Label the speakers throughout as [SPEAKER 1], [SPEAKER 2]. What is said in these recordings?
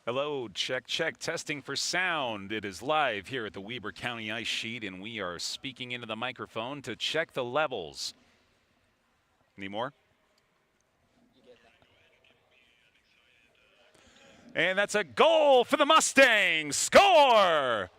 [SPEAKER 1] Hello, check, check, testing for sound. It is live here at the Weber County Ice Sheet, and we are speaking into the microphone to check the levels. Any more? And that's a goal for the Mustangs. Score!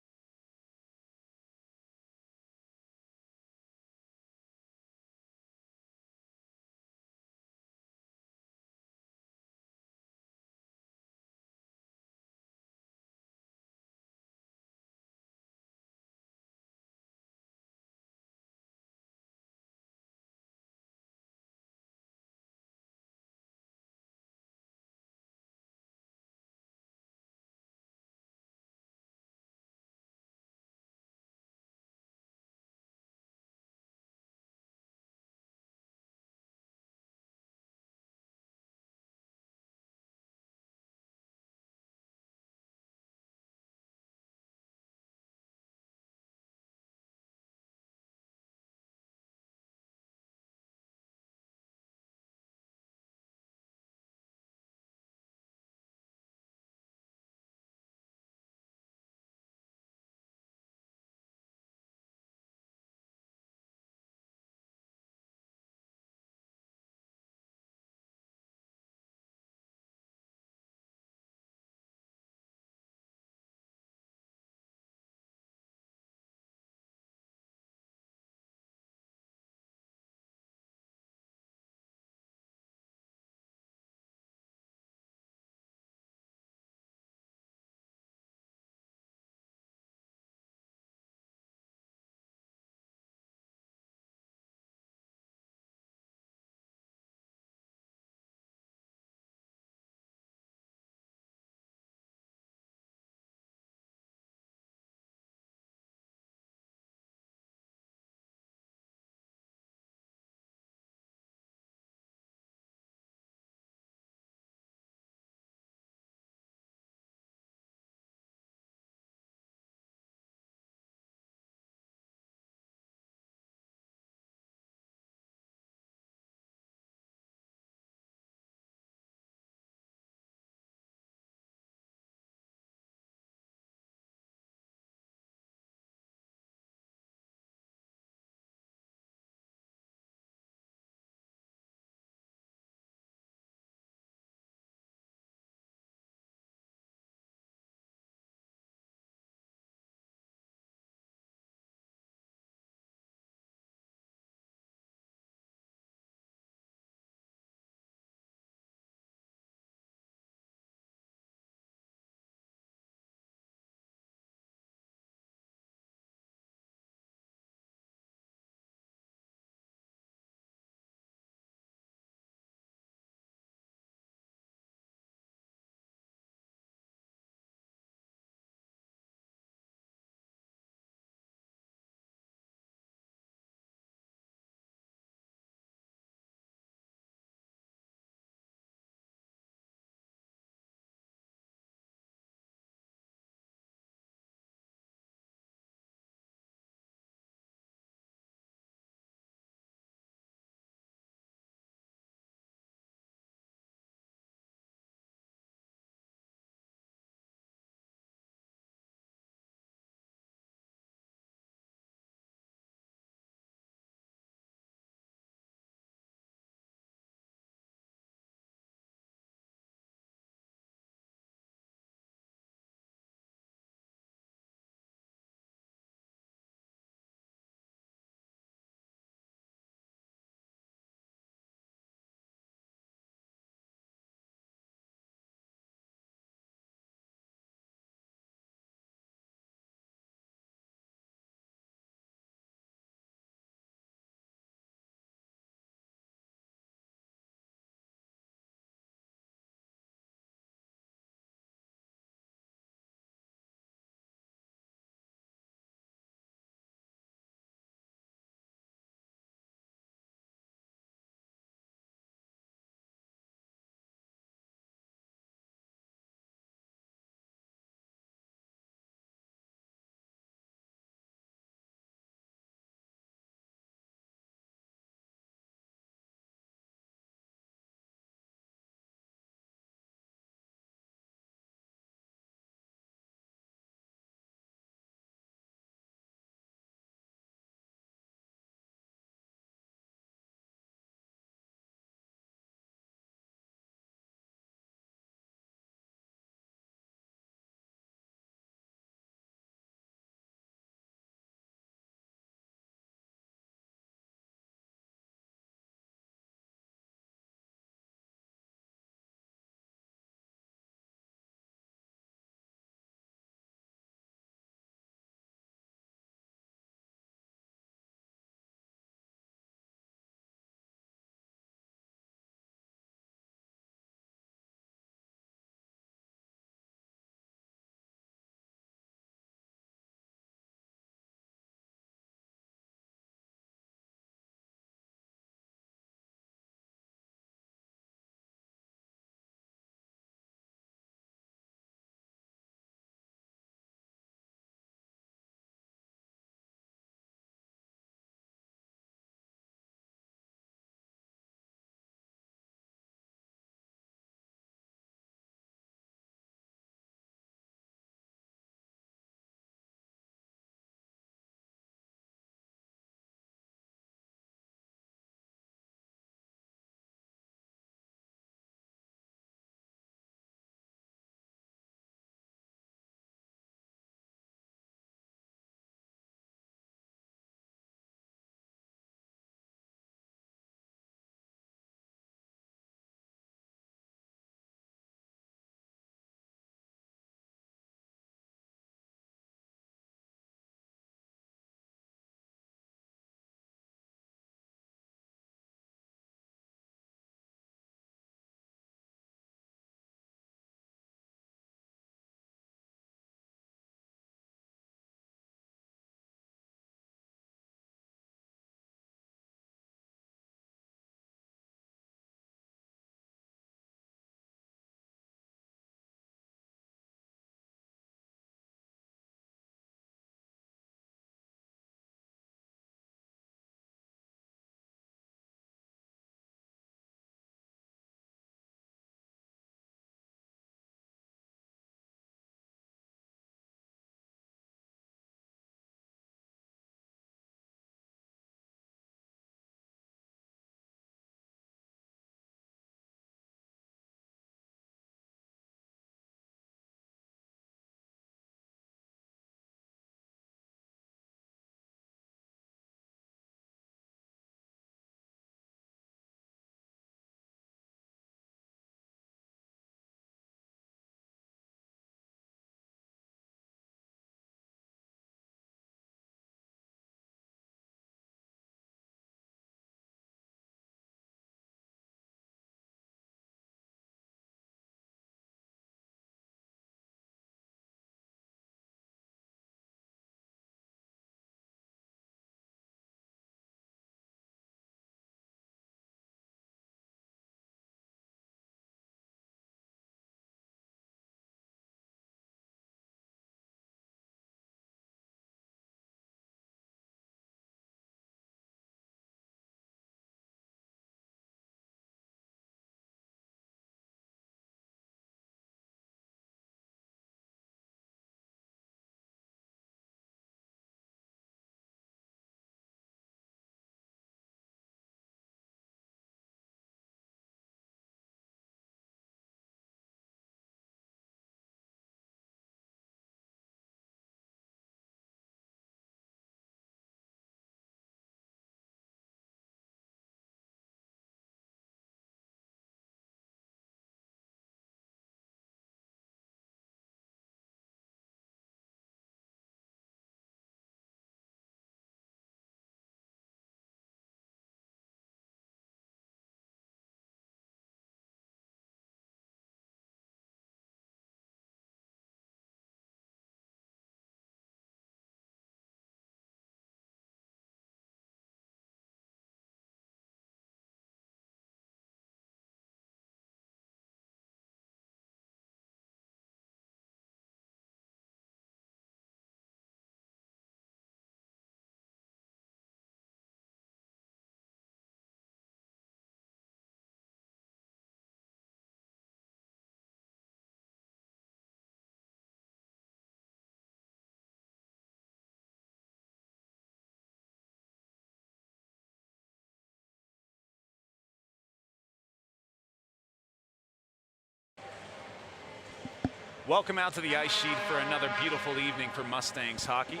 [SPEAKER 1] Welcome out to the ice sheet for another beautiful evening for Mustangs hockey.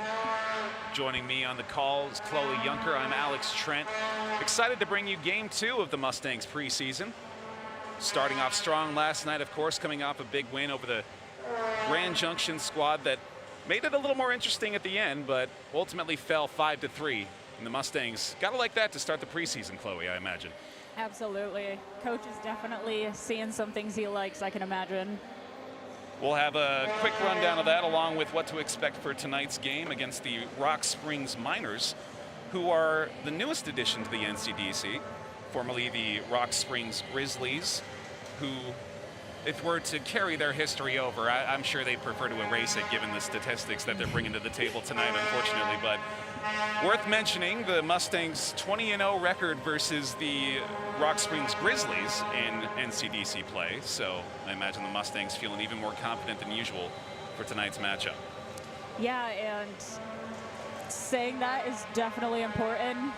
[SPEAKER 1] Joining me on the call is Chloe Junker. I'm Alex Trent. Excited to bring you Game 2 of the Mustangs preseason. Starting off strong last night, of course, coming off a big win over the Grand Junction squad that made it a little more interesting at the end, but ultimately fell 5-3. And the Mustangs gotta like that to start the preseason, Chloe, I imagine.
[SPEAKER 2] Absolutely. Coach is definitely seeing some things he likes, I can imagine.
[SPEAKER 1] We'll have a quick rundown of that along with what to expect for tonight's game against the Rock Springs Miners, who are the newest addition to the NCDC, formerly the Rock Springs Grizzlies, who, if we're to carry their history over, I'm sure they prefer to erase it given the statistics that they're bringing to the table tonight, unfortunately. But worth mentioning, the Mustangs' 20-0 record versus the Rock Springs Grizzlies in NCDC play. So I imagine the Mustangs feeling even more confident than usual for tonight's matchup.
[SPEAKER 2] Yeah, and saying that is definitely important.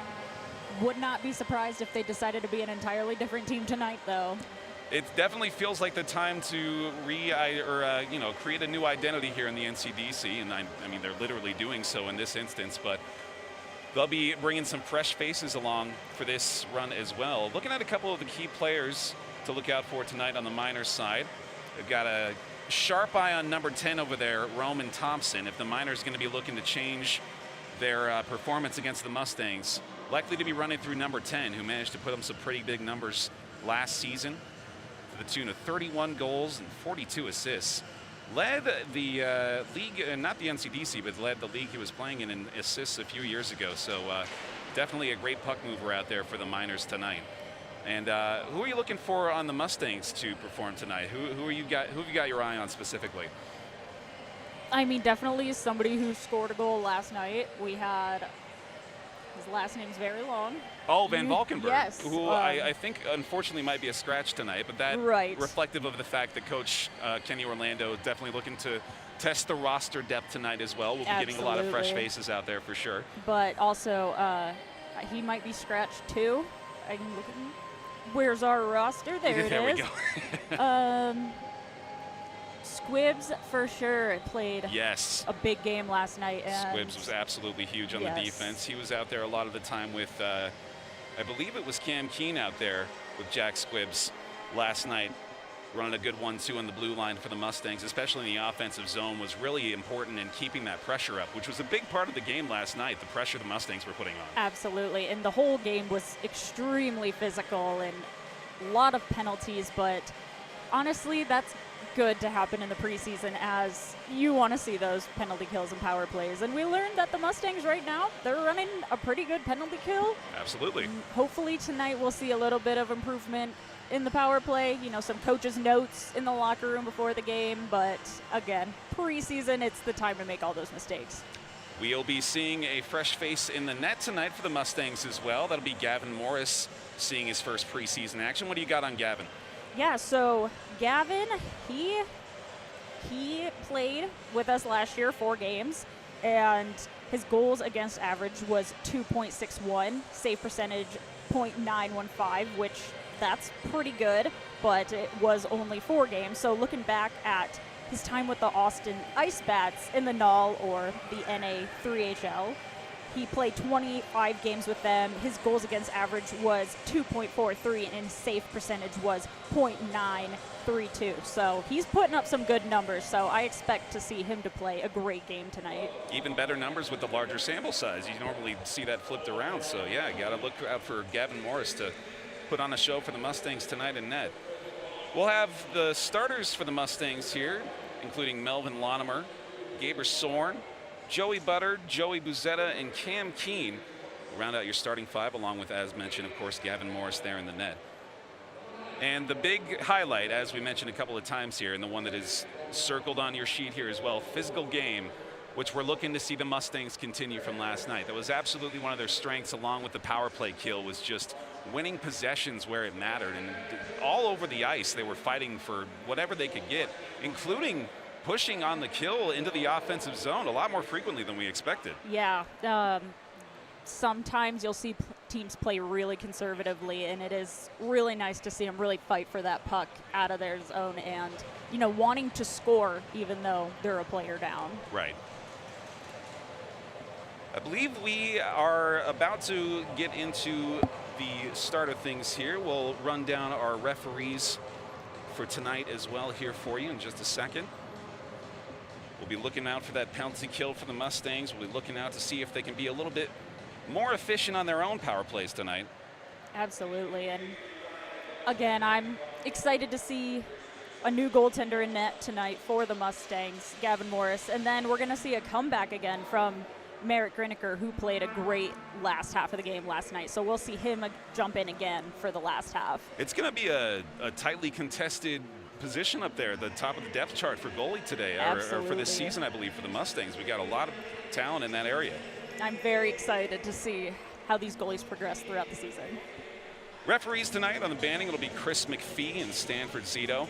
[SPEAKER 2] Would not be surprised if they decided to be an entirely different team tonight, though.
[SPEAKER 1] It definitely feels like the time to create a new identity here in the NCDC, and I mean they're literally doing so in this instance. But they'll be bringing some fresh faces along for this run as well. Looking at a couple of the key players to look out for tonight on the Miners side, they've got a sharp eye on number 10 over there, Roman Thompson. If the Miners are going to be looking to change their performance against the Mustangs, likely to be running through number 10, who managed to put up some pretty big numbers last season, to the tune of 31 goals and 42 assists. Led the league, not the NCDC, but led the league he was playing in assists a few years ago. So definitely a great puck mover out there for the Miners tonight. And who are you looking for on the Mustangs to perform tonight? Who have you got your eye on specifically?
[SPEAKER 2] I mean, definitely somebody who scored a goal last night. We had, his last name's very long.
[SPEAKER 1] Oh, Van Valkenburg,
[SPEAKER 2] yes,
[SPEAKER 1] who I think unfortunately might be a scratch tonight, but that reflective of the fact that Coach Kenny Orlando definitely looking to test the roster depth tonight as well. We'll be getting a lot of fresh faces out there for sure.
[SPEAKER 2] But also, he might be scratched too. I can look at him. Where's our roster? There it is.
[SPEAKER 1] There we go.
[SPEAKER 2] Squibs for sure played
[SPEAKER 1] a
[SPEAKER 2] big game last night. And
[SPEAKER 1] Squibs was absolutely huge on the defense. He was out there a lot of the time with, I believe it was Cam Keane out there with Jack Squibs last night, running a good 1-2 on the blue line for the Mustangs, especially in the offensive zone, was really important in keeping that pressure up, which was a big part of the game last night, the pressure the Mustangs were putting on.
[SPEAKER 2] Absolutely, and the whole game was extremely physical and a lot of penalties, but honestly, that's good to happen in the preseason, as you want to see those penalty kills and power plays. And we learned that the Mustangs right now, they're running a pretty good penalty kill.
[SPEAKER 1] Absolutely.
[SPEAKER 2] And hopefully tonight we'll see a little bit of improvement in the power play, some coaches' notes in the locker room before the game, but again, preseason, it's the time to make all those mistakes.
[SPEAKER 1] We'll be seeing a fresh face in the net tonight for the Mustangs as well. That'll be Gavin Morris seeing his first preseason action. What do you got on Gavin?
[SPEAKER 2] Yeah, so Gavin, he played with us last year 4 games, and his goals against average was 2.61, save percentage 0.915, which that's pretty good, but it was only 4 games. So looking back at his time with the Austin Ice Bats in the NAL or the NA 3HL, he played 25 games with them. His goals against average was 2.43, and his save percentage was 0.932. So he's putting up some good numbers, so I expect to see him to play a great game tonight.
[SPEAKER 1] Even better numbers with the larger sample size. You normally see that flipped around, so yeah, you got to look out for Gavin Morris to put on a show for the Mustangs tonight in net. We'll have the starters for the Mustangs here, including Melvin Lonemer, Gaber Sorn, Joey Butter, Joey Buzetta, and Cam Keane. Round out your starting 5, along with, as mentioned, of course, Gavin Morris there in the net. And the big highlight, as we mentioned a couple of times here, and the one that is circled on your sheet here as well, physical game, which we're looking to see the Mustangs continue from last night. That was absolutely one of their strengths, along with the power play kill, was just winning possessions where it mattered. And all over the ice, they were fighting for whatever they could get, including pushing on the kill into the offensive zone a lot more frequently than we expected.
[SPEAKER 2] Yeah. Sometimes you'll see teams play really conservatively, and it is really nice to see them really fight for that puck out of their zone and, wanting to score even though they're a player down.
[SPEAKER 1] Right. I believe we are about to get into the start of things here. We'll run down our referees for tonight as well here for you in just a second. We'll be looking out for that penalty kill for the Mustangs. We'll be looking out to see if they can be a little bit more efficient on their own power plays tonight.
[SPEAKER 2] Absolutely. And again, I'm excited to see a new goaltender in net tonight for the Mustangs, Gavin Morris. And then we're going to see a comeback again from Merritt Griniker, who played a great last half of the game last night. So we'll see him jump in again for the last half.
[SPEAKER 1] It's going to be a tightly contested position up there, the top of the depth chart for goalie today, or for this season, I believe, for the Mustangs. We got a lot of talent in that area.
[SPEAKER 2] I'm very excited to see how these goalies progress throughout the season.
[SPEAKER 1] Referees tonight on the banding, it'll be Chris McPhee and Stanford Zito.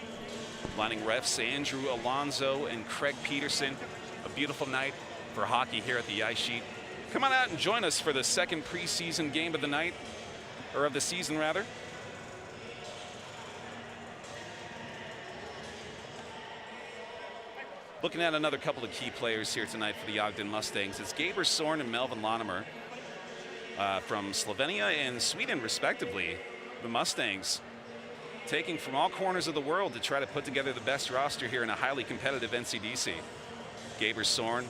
[SPEAKER 1] Lining refs, Andrew Alonzo and Craig Peterson. A beautiful night for hockey here at the Ice Sheet. Come on out and join us for the second preseason game of the night, or of the season rather. Looking at another couple of key players here tonight for the Ogden Mustangs. It's Gaber Sorn and Melvin Lonemer from Slovenia and Sweden, respectively. The Mustangs taking from all corners of the world to try to put together the best roster here in a highly competitive NCDC. Gaber Sorn,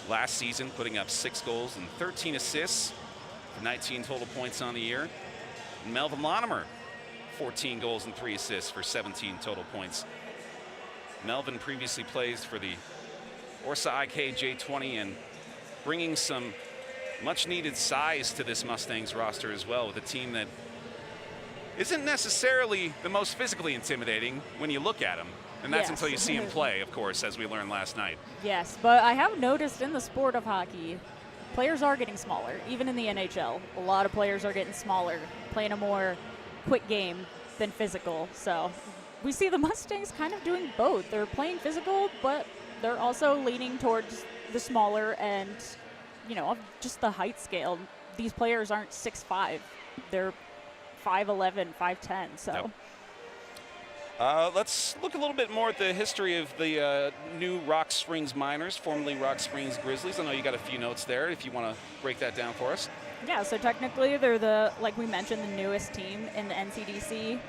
[SPEAKER 1] last season, putting up 6 goals and 13 assists for 19 total points on the year. And Melvin Lonemer, 14 goals and 3 assists for 17 total points. Melvin previously plays for the Orsa IK J20 and bringing some much needed size to this Mustangs roster as well, with a team that isn't necessarily the most physically intimidating when you look at them. And that's until you see him play, of course, as we learned last night.
[SPEAKER 2] Yes, but I have noticed in the sport of hockey, players are getting smaller. Even in the NHL, a lot of players are getting smaller, playing a more quick game than physical. So we see the Mustangs kind of doing both. They're playing physical, but they're also leaning towards the smaller and, just the height scale. These players aren't 6'5". They're 5'11", 5'10", so.
[SPEAKER 1] Nope. Let's look a little bit more at the history of the new Rock Springs Miners, formerly Rock Springs Grizzlies. I know you got a few notes there if you want to break that down for us.
[SPEAKER 2] Yeah, so technically they're like we mentioned, the newest team in the NCDC.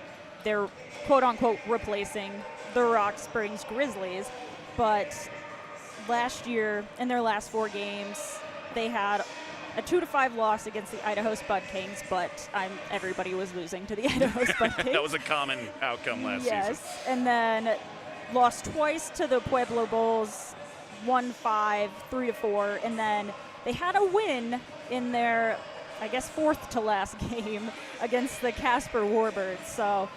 [SPEAKER 2] They're quote-unquote replacing the Rock Springs Grizzlies, but last year, in their last 4 games, they had a 2-5 loss against the Idaho Spud Kings, but everybody was losing to the Idaho Spud Kings.
[SPEAKER 1] That was a common outcome last season.
[SPEAKER 2] Yes, and then lost twice to the Pueblo Bulls, 1-5, 3-4, and then they had a win in their, I guess, 4th to last game against the Casper Warbirds. So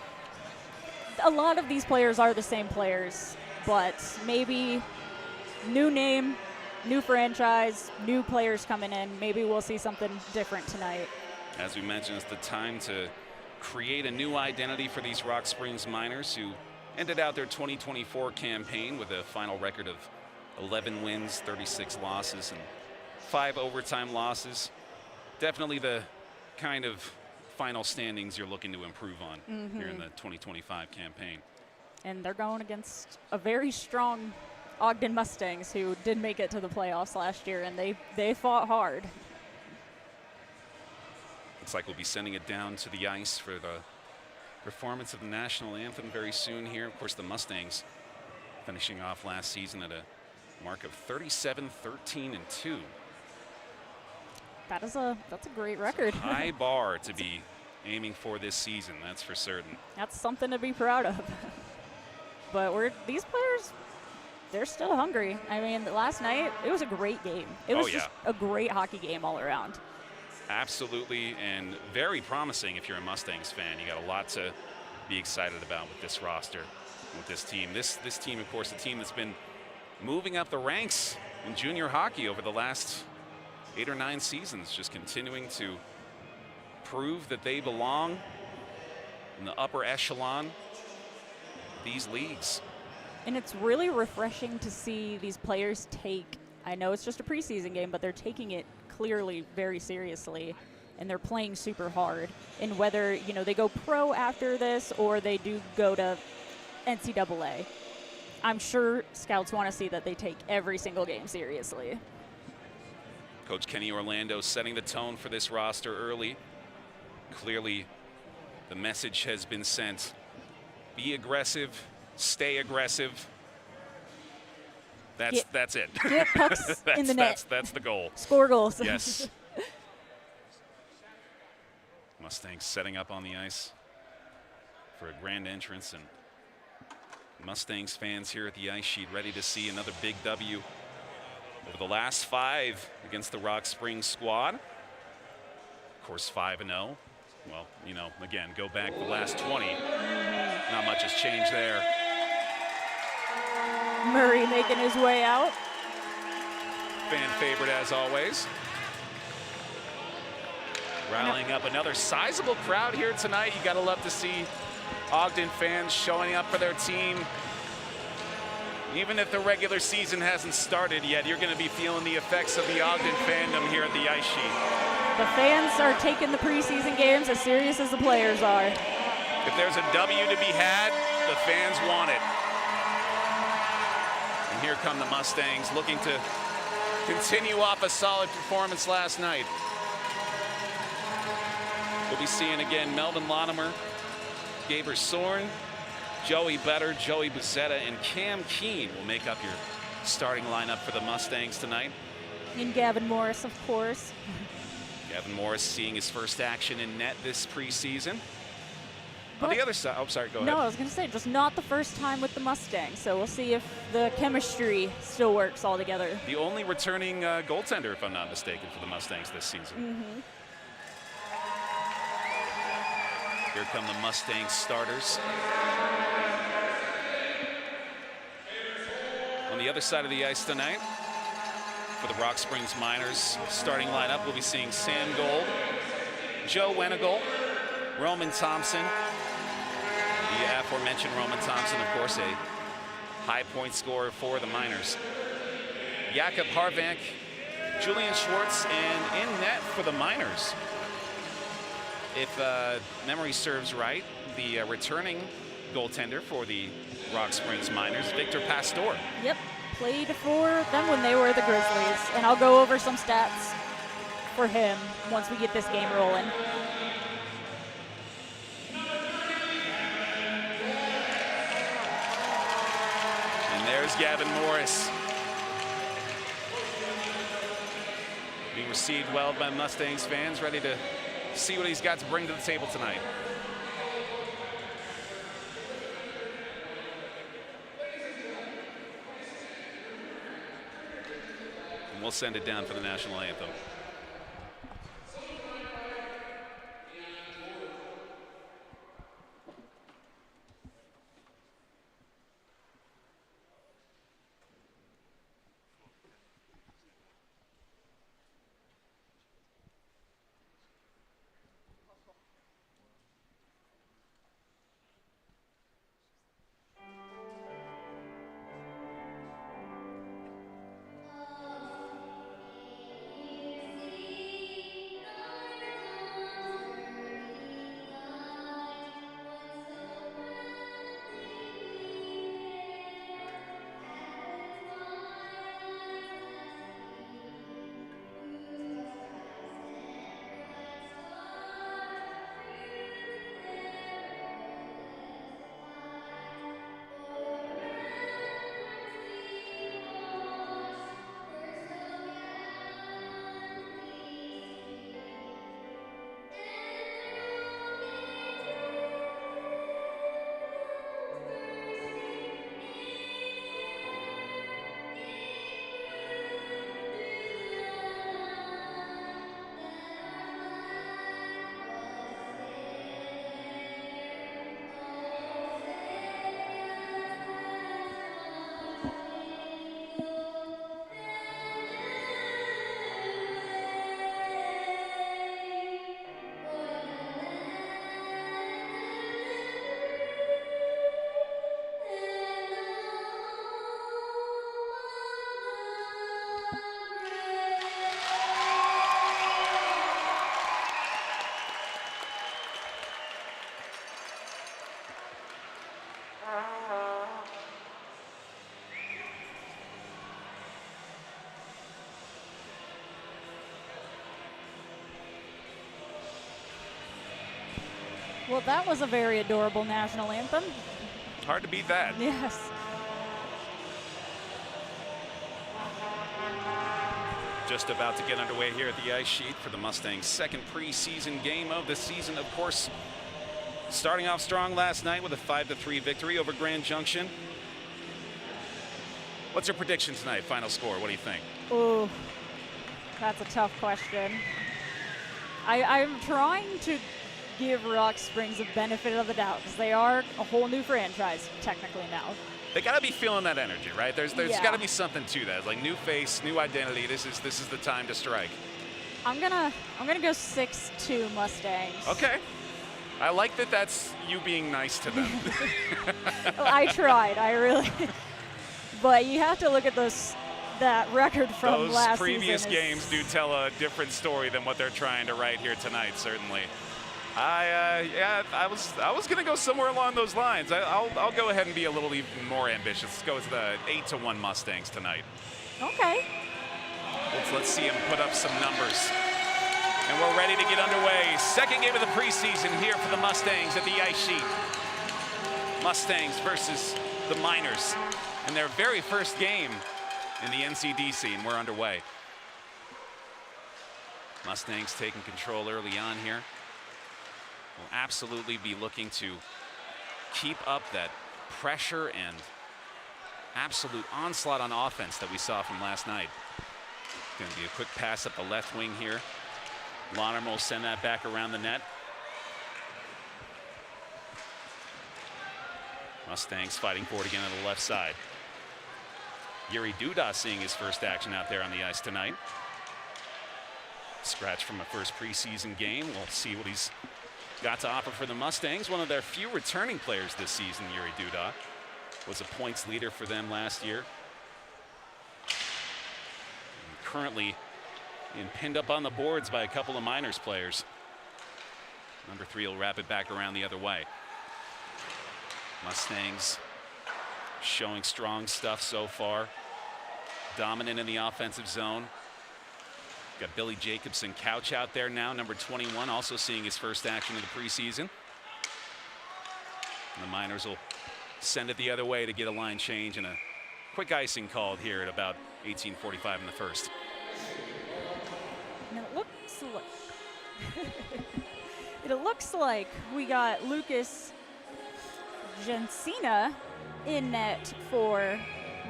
[SPEAKER 2] a lot of these players are the same players, but maybe new name, new franchise, new players coming in. Maybe we'll see something different tonight.
[SPEAKER 1] As we mentioned, it's the time to create a new identity for these Rock Springs Miners, who ended out their 2024 campaign with a final record of 11 wins, 36 losses, and 5 overtime losses. Definitely the kind of final standings you're looking to improve on here in the 2025 campaign.
[SPEAKER 2] And they're going against a very strong Ogden Mustangs, who did make it to the playoffs last year, and they fought hard.
[SPEAKER 1] Looks like we'll be sending it down to the ice for the performance of the national anthem very soon here. Of course, the Mustangs finishing off last season at a mark of 37-13-2.
[SPEAKER 2] That's a great record.
[SPEAKER 1] High bar to be aiming for this season, that's for certain.
[SPEAKER 2] That's something to be proud of. But these players, they're still hungry. I mean, last night, it was a great game. It was just a great hockey game all around.
[SPEAKER 1] Absolutely, and very promising if you're a Mustangs fan. You got a lot to be excited about with this roster, with this team. This team, of course, a team that's been moving up the ranks in junior hockey over the last 8 or 9 seasons, just continuing to prove that they belong in the upper echelon of these leagues.
[SPEAKER 2] And it's really refreshing to see these players take, I know it's just a preseason game, but they're taking it clearly very seriously. and they're playing super hard. And whether, you know, they go pro after this or they do go to NCAA, I'm sure scouts want to see that they take every single game seriously.
[SPEAKER 1] Coach Kenny Orlando setting the tone for this roster early. Clearly, the message has been sent. Be aggressive, stay aggressive. That's it.
[SPEAKER 2] Get pucks in the net.
[SPEAKER 1] That's the goal.
[SPEAKER 2] Score goals.
[SPEAKER 1] Yes. Mustangs setting up on the ice for a grand entrance, and Mustangs fans here at the ice sheet ready to see another big W over the last 5 against the Rock Springs squad. Of course, 5-0. Well, you know, again, go back the last 20. Not much has changed there.
[SPEAKER 2] Murray making his way out.
[SPEAKER 1] Fan favorite as always. Rallying up another sizable crowd here tonight. You gotta love to see Ogden fans showing up for their team. Even if the regular season hasn't started yet, you're gonna be feeling the effects of the Ogden fandom here at the ice sheet.
[SPEAKER 2] The fans are taking the preseason games as serious as the players are.
[SPEAKER 1] If there's a W to be had, the fans want it. And here come the Mustangs looking to continue off a solid performance last night. We'll be seeing again Melvin Latimer, Gaber Sorn, Joey Better, Joey Buzzetta, and Cam Keene will make up your starting lineup for the Mustangs tonight.
[SPEAKER 2] And Gavin Morris, of course.
[SPEAKER 1] Gavin Morris seeing his first action in net this preseason.
[SPEAKER 2] But
[SPEAKER 1] on the other side, oh, sorry, go ahead.
[SPEAKER 2] No, I was going to say, just not the first time with the Mustangs, so we'll see if the chemistry still works all together.
[SPEAKER 1] The only returning goaltender, if I'm not mistaken, for the Mustangs this season.
[SPEAKER 2] Mm-hmm.
[SPEAKER 1] Here come the Mustangs starters. On the other side of the ice tonight, for the Rock Springs Miners starting lineup, we'll be seeing Sam Gold, Joe Wenigel, Roman Thompson, the aforementioned Roman Thompson, of course, a high point scorer for the Miners. Jakob Harvank, Julian Schwartz, and in net for the Miners, if memory serves right, the returning goaltender for the Rock Springs Miners, Victor Pastor.
[SPEAKER 2] Yep, played for them when they were the Grizzlies, and I'll go over some stats for him once we get this game rolling.
[SPEAKER 1] And there's Gavin Morris. Being received well by Mustangs fans, ready to see what he's got to bring to the table tonight. And we'll send it down for the national anthem.
[SPEAKER 2] Well, that was a very adorable national anthem.
[SPEAKER 1] Hard to beat that.
[SPEAKER 2] Yes.
[SPEAKER 1] Just about to get underway here at the ice sheet for the Mustangs' second preseason game of the season. Of course, starting off strong last night with a 5-3 victory over Grand Junction. What's your prediction tonight? Final score, what do you think?
[SPEAKER 2] Ooh, that's a tough question. I'm trying to give Rock Springs a benefit of the doubt because they are a whole new franchise technically now.
[SPEAKER 1] They got to be feeling that energy, right? There's
[SPEAKER 2] Yeah.
[SPEAKER 1] got to be something to that. Like new face, new identity. This is the time to strike.
[SPEAKER 2] I'm gonna go 6-2 Mustangs.
[SPEAKER 1] Okay. I like that that's you being nice to them.
[SPEAKER 2] I tried. I really. But you have to look at that record from
[SPEAKER 1] Those
[SPEAKER 2] last
[SPEAKER 1] previous
[SPEAKER 2] season.
[SPEAKER 1] games do tell a different story than what they're trying to write here tonight, certainly. I was gonna go somewhere along those lines. I'll go ahead and be a little even more ambitious. Let's go with the 8-1 Mustangs tonight.
[SPEAKER 2] Okay.
[SPEAKER 1] Let's see them put up some numbers. And we're ready to get underway. Second game of the preseason here for the Mustangs at the ice sheet. Mustangs versus the Miners in their very first game in the NCDC, and we're underway. Mustangs taking control early on here. Will absolutely be looking to keep up that pressure and absolute onslaught on offense that we saw from last night. Going to be a quick pass up the left wing here. Lonergan will send that back around the net. Mustangs fighting for it again on the left side. Yuri Duda seeing his first action out there on the ice tonight. Scratch from a first preseason game. We'll see what he's got to offer for the Mustangs. One of their few returning players this season, Yuri Duda, was a points leader for them last year. And currently pinned up on the boards by a couple of Miners players. Number 3 will wrap it back around the other way. Mustangs showing strong stuff so far. Dominant in the offensive zone. Got Billy Jacobson Couch out there now, number 21, also seeing his first action of the preseason. And the Miners will send it the other way to get a line change and a quick icing called here at about 18:45 in the first.
[SPEAKER 2] And it looks like we got Lucas Jensina in net for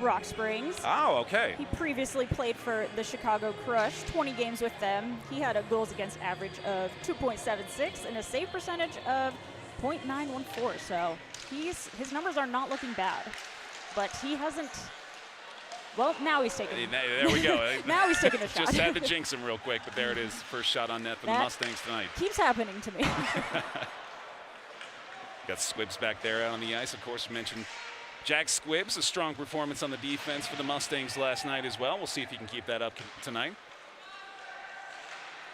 [SPEAKER 2] Rock Springs.
[SPEAKER 1] Oh, okay.
[SPEAKER 2] He previously played for the Chicago Crush, 20 games with them. He had a goals against average of 2.76 and a save percentage of .914. So his numbers are not looking bad, but he hasn't. Well, now he's taking.
[SPEAKER 1] There we go.
[SPEAKER 2] Now he's taking a shot.
[SPEAKER 1] Just had to jinx him real quick, but there it is. First shot on net for the Mustangs tonight.
[SPEAKER 2] Keeps happening to me.
[SPEAKER 1] Got Squibbs back there out on the ice. Of course, we mentioned Jack Squibbs, a strong performance on the defense for the Mustangs last night as well. We'll see if he can keep that up tonight.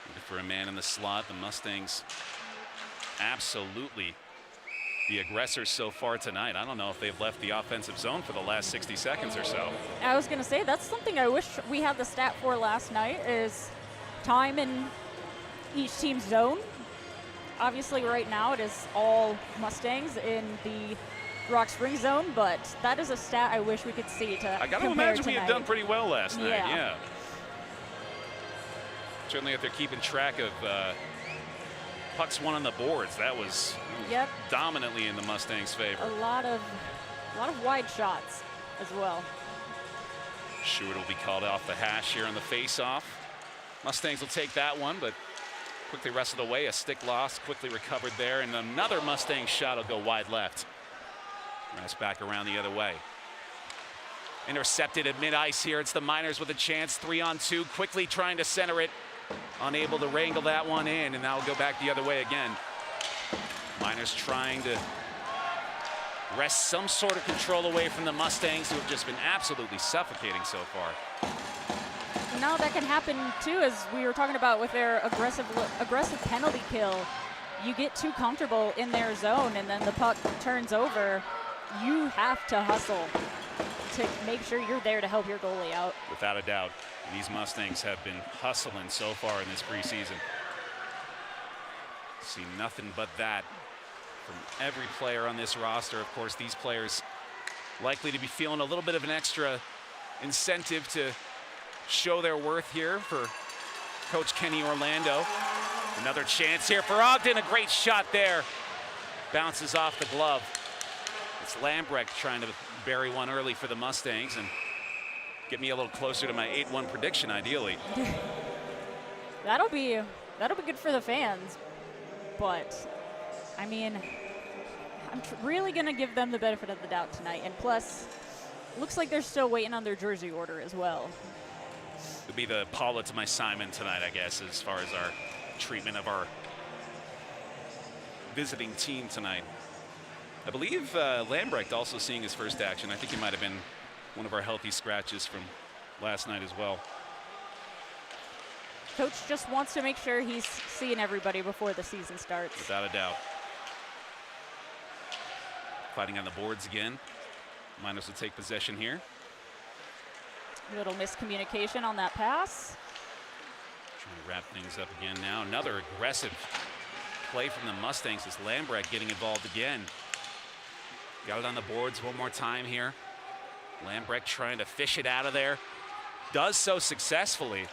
[SPEAKER 1] Looking for a man in the slot. The Mustangs absolutely the aggressors so far tonight. I don't know if they've left the offensive zone for the last 60 seconds or so.
[SPEAKER 2] I was going to say, that's something I wish we had the stat for last night, is time in each team's zone. Obviously, right now, it is all Mustangs in the Rock Springs zone, but that is a stat I wish we could see to
[SPEAKER 1] I got to
[SPEAKER 2] compare
[SPEAKER 1] imagine we
[SPEAKER 2] tonight.
[SPEAKER 1] had done pretty well last night.
[SPEAKER 2] Yeah.
[SPEAKER 1] Yeah. Certainly, if they're keeping track of pucks won on the boards, that was
[SPEAKER 2] Yep.
[SPEAKER 1] dominantly in the Mustangs' favor.
[SPEAKER 2] A lot of wide shots as well.
[SPEAKER 1] Stewart will be called off the hash here on the face-off. Mustangs will take that one, but quickly wrestled away. A stick loss, quickly recovered there, and another Mustang shot will go wide left. That's back around the other way. Intercepted at mid-ice here. It's the Miners with a chance. 3-on-2, quickly trying to center it. Unable to wrangle that one in, and now we'll go back the other way again. Miners trying to wrest some sort of control away from the Mustangs, who have just been absolutely suffocating so far.
[SPEAKER 2] Now that can happen too, as we were talking about with their aggressive penalty kill. You get too comfortable in their zone, and then the puck turns over. you have to hustle to make sure you're there to help your goalie out.
[SPEAKER 1] Without a doubt, these Mustangs have been hustling so far in this preseason. See nothing but that from every player on this roster. Of course, these players likely to be feeling a little bit of an extra incentive to show their worth here for Coach Kenny Orlando. Another chance here for Ogden. A great shot there. Bounces off the glove. It's Lambrecht trying to bury one early for the Mustangs and get me a little closer to my 8-1 prediction, ideally.
[SPEAKER 2] That'll be good for the fans. But, I mean, I'm really going to give them the benefit of the doubt tonight. And plus, looks like they're still waiting on their jersey order as well.
[SPEAKER 1] It'll be the Paula to my Simon tonight, I guess, as far as our treatment of our visiting team tonight. I believe Lambrecht also seeing his first action. I think he might have been one of our healthy scratches from last night as well.
[SPEAKER 2] Coach just wants to make sure he's seeing everybody before the season starts.
[SPEAKER 1] Without a doubt. Fighting on the boards again. Miners will take possession here.
[SPEAKER 2] Little miscommunication on that pass.
[SPEAKER 1] Trying to wrap things up again now. Another aggressive play from the Mustangs as Lambrecht getting involved again. Got it on the boards one more time here. Lambrecht trying to fish it out of there. Does so successfully.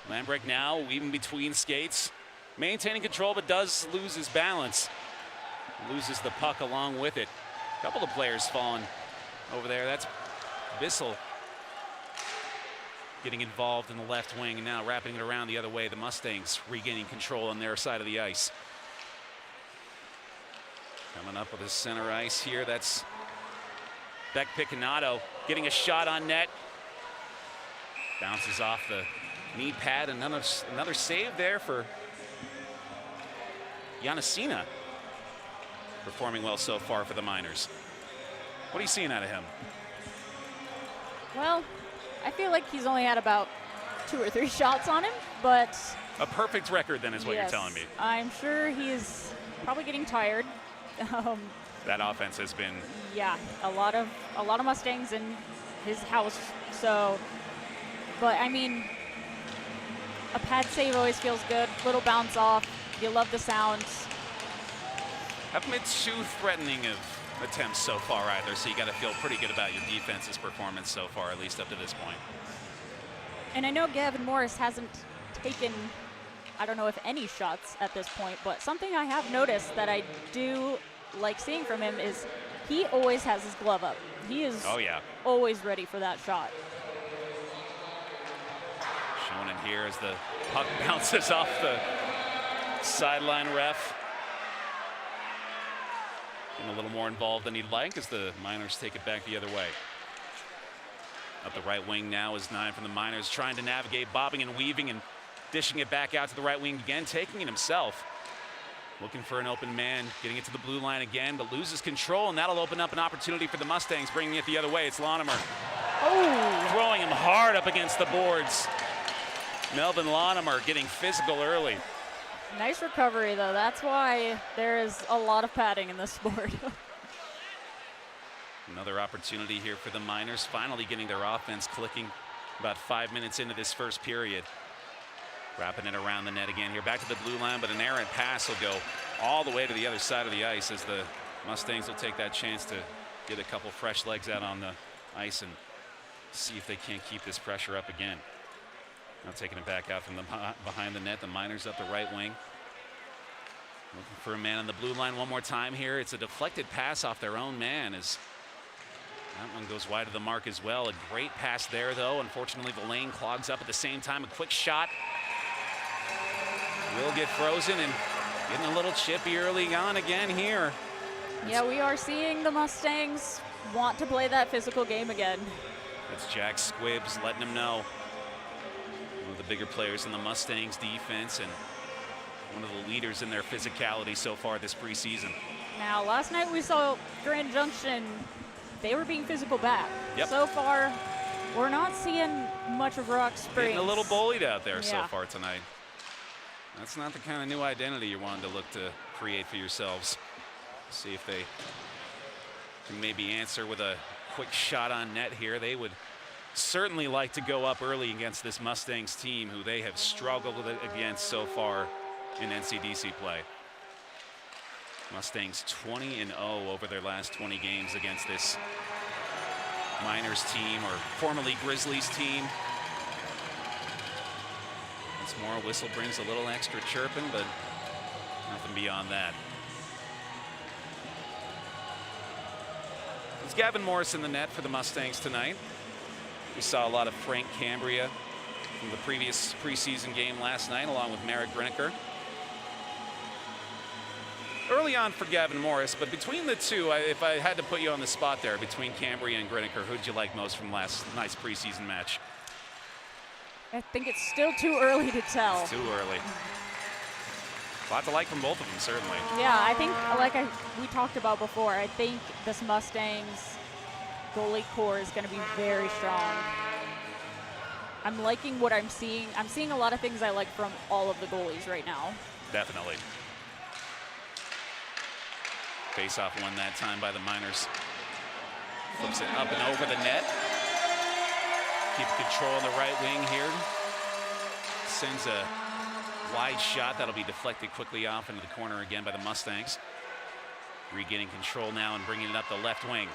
[SPEAKER 1] Lambrecht now weaving between skates. Maintaining control, but does lose his balance. Loses the puck along with it. A couple of players falling over there. That's Bissell getting involved in the left wing and now wrapping it around the other way. The Mustangs regaining control on their side of the ice. Coming up with the center ice here. That's Beck Picanato getting a shot on net. Bounces off the knee pad. Another save there for Yanasina. Performing well so far for the Miners. What are you seeing out of him?
[SPEAKER 2] Well, I feel like he's only had about 2 or 3 shots on him, but
[SPEAKER 1] A perfect record then is what
[SPEAKER 2] yes,
[SPEAKER 1] you're telling me.
[SPEAKER 2] I'm sure he's probably getting tired.
[SPEAKER 1] That offense has been
[SPEAKER 2] Yeah, a lot of Mustangs in his house. So, but I mean, a pad save always feels good. Little bounce off. You love the sound.
[SPEAKER 1] haven't been too threatening of attempts so far either, so you got to feel pretty good about your defense's performance so far, at least up to this point.
[SPEAKER 2] And I know Gavin Morris hasn't taken, I don't know if any shots at this point, but something I have noticed that I do like seeing from him is he always has his glove up. He is always ready for that shot.
[SPEAKER 1] Showing it here as the puck bounces off the sideline ref. Getting a little more involved than he'd like as the Miners take it back the other way. Up the right wing now is 9 from the Miners, trying to navigate, bobbing and weaving and dishing it back out to the right wing again, taking it himself. Looking for an open man, getting it to the blue line again, but loses control, and that'll open up an opportunity for the Mustangs, bringing it the other way. It's Lonemer.
[SPEAKER 2] Oh!
[SPEAKER 1] Throwing him hard up against the boards. Melvin Lonemer getting physical early.
[SPEAKER 2] Nice recovery, though. That's why there is a lot of padding in this sport.
[SPEAKER 1] Another opportunity here for the Miners, finally getting their offense clicking about 5 minutes into this first period. Wrapping it around the net again here, back to the blue line, but an errant pass will go all the way to the other side of the ice as the Mustangs will take that chance to get a couple fresh legs out on the ice and see if they can't keep this pressure up again. Now taking it back out from the behind the net, the Miners up the right wing. Looking for a man on the blue line one more time here. It's a deflected pass off their own man as that one goes wide of the mark as well. A great pass there, though. Unfortunately, the lane clogs up at the same time. A quick shot will get frozen and getting a little chippy early on again here.
[SPEAKER 2] Yeah, we are seeing the Mustangs want to play that physical game again.
[SPEAKER 1] It's Jack Squibbs letting them know. One of the bigger players in the Mustangs defense and one of the leaders in their physicality so far this preseason.
[SPEAKER 2] Now, last night we saw Grand Junction, they were being physical back.
[SPEAKER 1] Yep.
[SPEAKER 2] So far, we're not seeing much of Rock Springs.
[SPEAKER 1] Getting a little bullied out there so far tonight. That's not the kind of new identity you're wanting to look to create for yourselves. See if they can maybe answer with a quick shot on net here. They would certainly like to go up early against this Mustangs team, who they have struggled against so far in NCDC play. Mustangs 20-0 over their last 20 games against this Miners team, or formerly Grizzlies team. Once more, whistle brings a little extra chirping, but nothing beyond that. It's Gavin Morris in the net for the Mustangs tonight. We saw a lot of Frank Cambria from the previous preseason game last night, along with Merrick Grineker. Early on for Gavin Morris, but between the two, if I had to put you on the spot there, between Cambria and Grineker, who'd you like most from last night's preseason match?
[SPEAKER 2] I think it's still too early to tell.
[SPEAKER 1] It's too early. A lot to like from both of them, certainly.
[SPEAKER 2] Yeah, I think, like we talked about before, I think this Mustangs goalie core is going to be very strong. I'm liking what I'm seeing. I'm seeing a lot of things I like from all of the goalies right now.
[SPEAKER 1] Definitely. Face-off won that time by the Miners. Flips it up and over the net. Keep control on the right wing here. Sends a wide shot that'll be deflected quickly off into the corner again by the Mustangs. Regaining control now and bringing it up the left wing.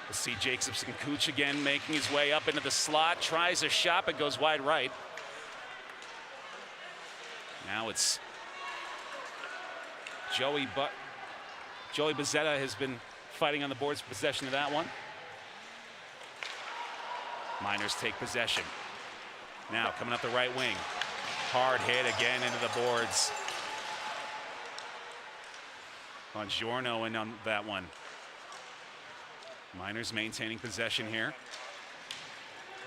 [SPEAKER 1] We'll see Jacobson Cooch again making his way up into the slot. Tries a shot, but goes wide right. Now it's Joey Bezzetta has been fighting on the boards for possession of that one. Miners take possession. Now coming up the right wing. Hard hit again into the boards. Bongiorno in on that one. Miners maintaining possession here.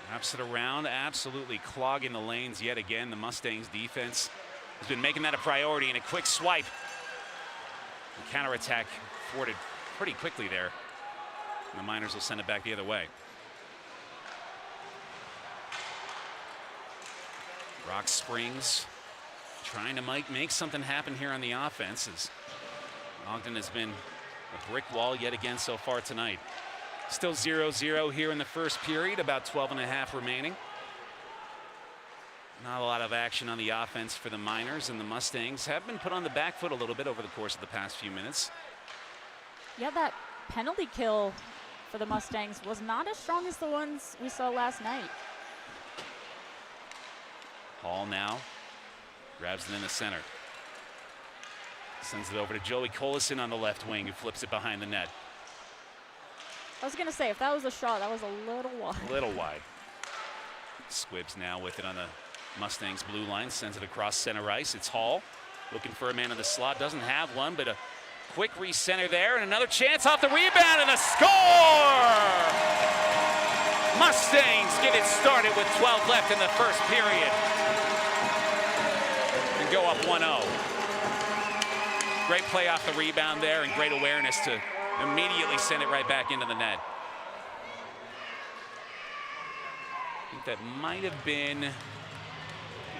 [SPEAKER 1] Wraps it around, absolutely clogging the lanes yet again. The Mustangs defense has been making that a priority, and a quick swipe. The counterattack thwarted pretty quickly there. And the Miners will send it back the other way. Rock Springs trying to make something happen here on the offense, as Ogden has been a brick wall yet again so far tonight. Still 0-0 here in the first period, about 12.5 remaining. Not a lot of action on the offense for the Miners, and the Mustangs have been put on the back foot a little bit over the course of the past few minutes.
[SPEAKER 2] Yeah, that penalty kill for the Mustangs was not as strong as the ones we saw last night.
[SPEAKER 1] Hall now grabs it in the center. Sends it over to Joey Collison on the left wing, who flips it behind the net.
[SPEAKER 2] I was going to say, if that was a shot, that was a little wide.
[SPEAKER 1] A little wide. Squibbs now with it on the Mustangs blue line, sends it across center ice. It's Hall looking for a man in the slot, doesn't have one, but a quick recenter there, and another chance off the rebound, and a score! Mustangs get it started with 12 left in the first period and go up 1-0. Great play off the rebound there, and great awareness to immediately send it right back into the net. I think that might have been,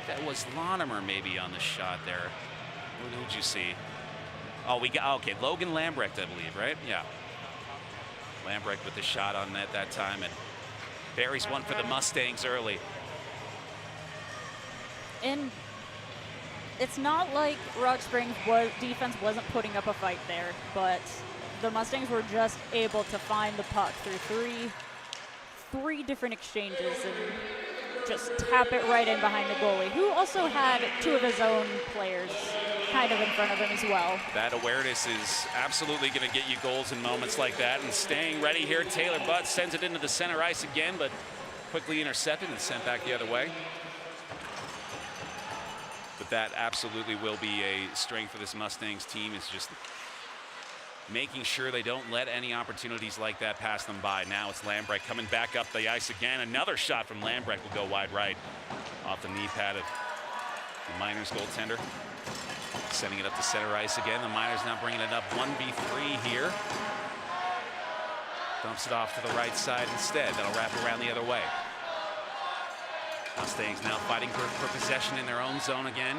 [SPEAKER 1] that was Lonimer maybe on the shot there. Who did you see? Oh, we got, okay, Logan Lambrecht, I believe, right? Yeah. Lambrecht with the shot on net that time, and buries one for the Mustangs early.
[SPEAKER 2] And it's not like Rock Springs defense wasn't putting up a fight there, but the Mustangs were just able to find the puck through three different exchanges and just tap it right in behind the goalie, who also had two of his own players kind of in front of him as well.
[SPEAKER 1] That awareness is absolutely going to get you goals in moments like that, and staying ready here, Taylor Butt sends it into the center ice again, but quickly intercepted and sent back the other way. But that absolutely will be a strength for this Mustangs team, is just making sure they don't let any opportunities like that pass them by. Now it's Lambrecht coming back up the ice again. Another shot from Lambrecht will go wide right off the knee pad of the Miners goaltender. Sending it up to center ice again. The Miners now bringing it up 1v3 here. Dumps it off to the right side instead. That'll wrap it around the other way. Mustangs now fighting for possession in their own zone again.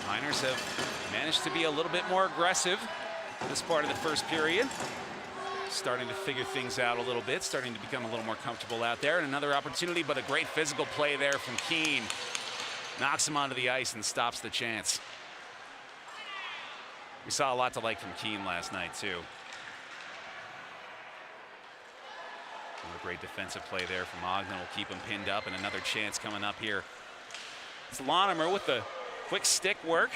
[SPEAKER 1] Miners have managed to be a little bit more aggressive this part of the first period. Starting to figure things out a little bit, starting to become a little more comfortable out there. And another opportunity, but a great physical play there from Keene. Knocks him onto the ice and stops the chance. We saw a lot to like from Keene last night, too. Another great defensive play there from Ogden will keep him pinned up, and another chance coming up here. It's Lonimer with the quick stick work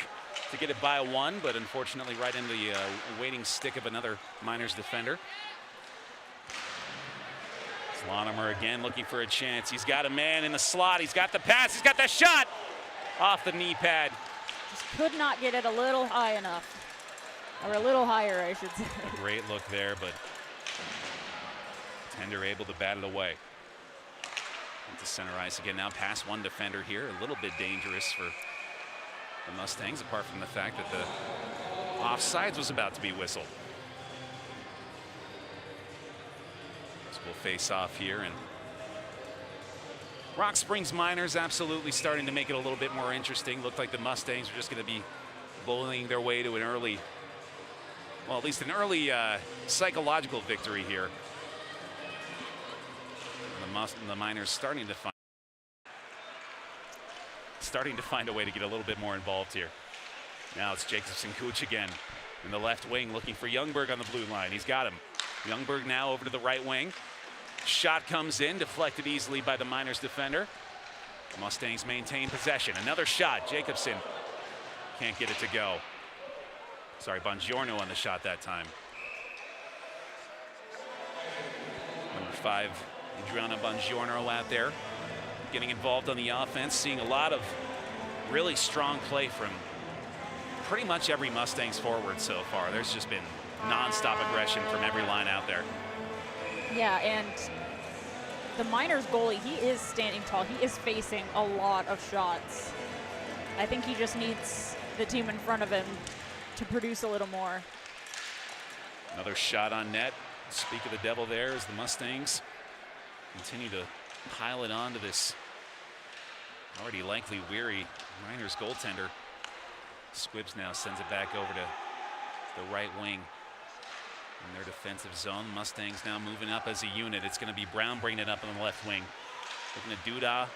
[SPEAKER 1] to get it by one, but unfortunately right into the waiting stick of another Miners defender. Lonimer again looking for a chance. He's got a man in the slot. He's got the pass. He's got the shot off the knee pad.
[SPEAKER 2] Just could not get it a little high enough. Or a little higher, I should say.
[SPEAKER 1] A great look there, but Tender able to bat it away. Into center ice again now, past one defender here. A little bit dangerous for the Mustangs, apart from the fact that the offsides was about to be whistled. So we'll face off here, and Rock Springs Miners absolutely starting to make it a little bit more interesting. Looked like the Mustangs were just going to be bullying their way to an early, well, at least an early psychological victory here. And the Miners starting to find a way to get a little bit more involved here. Now it's Jacobson Cooch again in the left wing, looking for Youngberg on the blue line. He's got him. Youngberg now over to the right wing. Shot comes in, deflected easily by the Miners defender. The Mustangs maintain possession. Another shot. Jacobson can't get it to go. Sorry, Bongiorno on the shot that time. Number 5, Adriana Bongiorno out there getting involved on the offense, seeing a lot of really strong play from pretty much every Mustangs forward so far. There's just been non-stop aggression from every line out there.
[SPEAKER 2] Yeah, and the Miners goalie, he is standing tall. He is facing a lot of shots. I think he just needs the team in front of him to produce a little more.
[SPEAKER 1] Another shot on net. Speak of the devil there as the Mustangs continue to pile it onto this already likely weary Miners goaltender. Squibbs now sends it back over to the right wing in their defensive zone. Mustangs now moving up as a unit. It's going to be Brown bringing it up on the left wing. Looking at Duda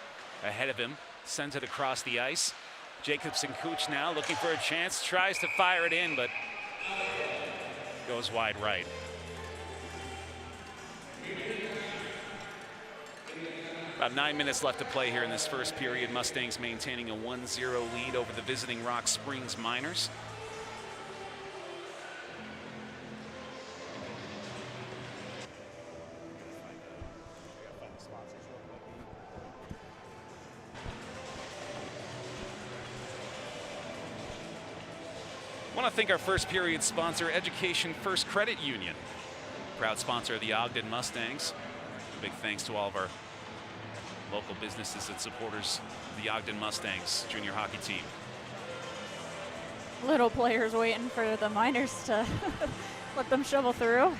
[SPEAKER 1] ahead of him. Sends it across the ice. Jacobson Cooch now looking for a chance. Tries to fire it in, but goes wide right. About 9 minutes left to play here in this first period. Mustangs maintaining a 1-0 lead over the visiting Rock Springs Miners. I want to thank our first period sponsor, Education First Credit Union, proud sponsor of the Ogden Mustangs. A big thanks to all of our local businesses and supporters of the Ogden Mustangs junior hockey team.
[SPEAKER 2] Little players waiting for the Miners to let them shovel through.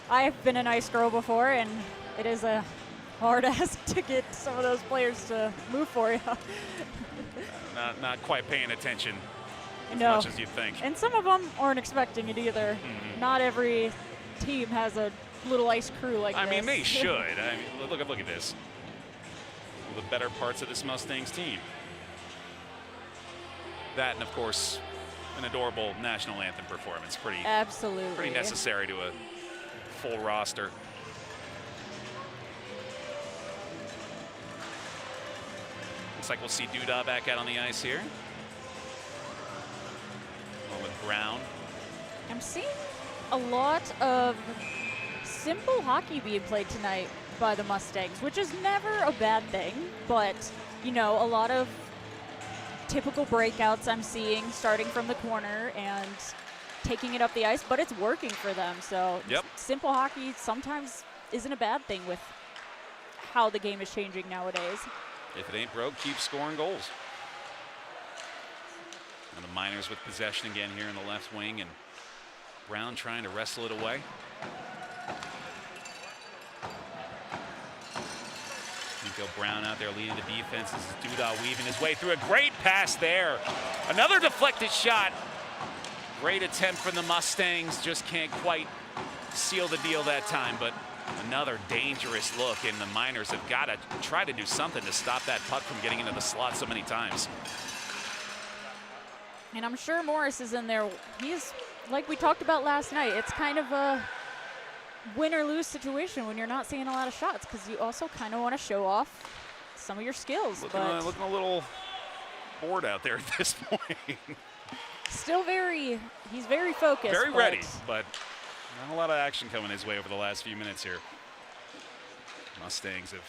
[SPEAKER 2] I've been an ice girl before, and it is a hard ask to get some of those players to move for you.
[SPEAKER 1] Not quite paying attention as
[SPEAKER 2] No.
[SPEAKER 1] much as you'd think.
[SPEAKER 2] And some of them aren't expecting it either. Not every team has a little ice crew like this.
[SPEAKER 1] I mean, they should. I mean, look at this. One of the better parts of this Mustangs team. That, and of course, an adorable national anthem performance.
[SPEAKER 2] Absolutely.
[SPEAKER 1] Pretty necessary to a full roster. Looks like we'll see Duda back out on the ice here. Along with Brown.
[SPEAKER 2] I'm seeing a lot of simple hockey being played tonight by the Mustangs, which is never a bad thing, but, you know, a lot of typical breakouts I'm seeing starting from the corner and taking it up the ice, but it's working for them. So simple hockey sometimes isn't a bad thing with how the game is changing nowadays.
[SPEAKER 1] If it ain't broke, keep scoring goals. And the Miners with possession again here in the left wing, and Brown trying to wrestle it away. Nico Brown out there leading the defense. This is Duda weaving his way through. A great pass there. Another deflected shot Great attempt from the Mustangs, just can't quite seal the deal that time, but another dangerous look, and the Miners have got to try to do something to stop that puck from getting into the slot so many times.
[SPEAKER 2] And I'm sure Morris is in there. He's, like we talked about last night, it's kind of a win or lose situation when you're not seeing a lot of shots, because you also kind of want to show off some of your skills.
[SPEAKER 1] Looking a little bored out there at this point.
[SPEAKER 2] Still he's very focused.
[SPEAKER 1] Very ready, but not a lot of action coming his way over the last few minutes here. Mustangs have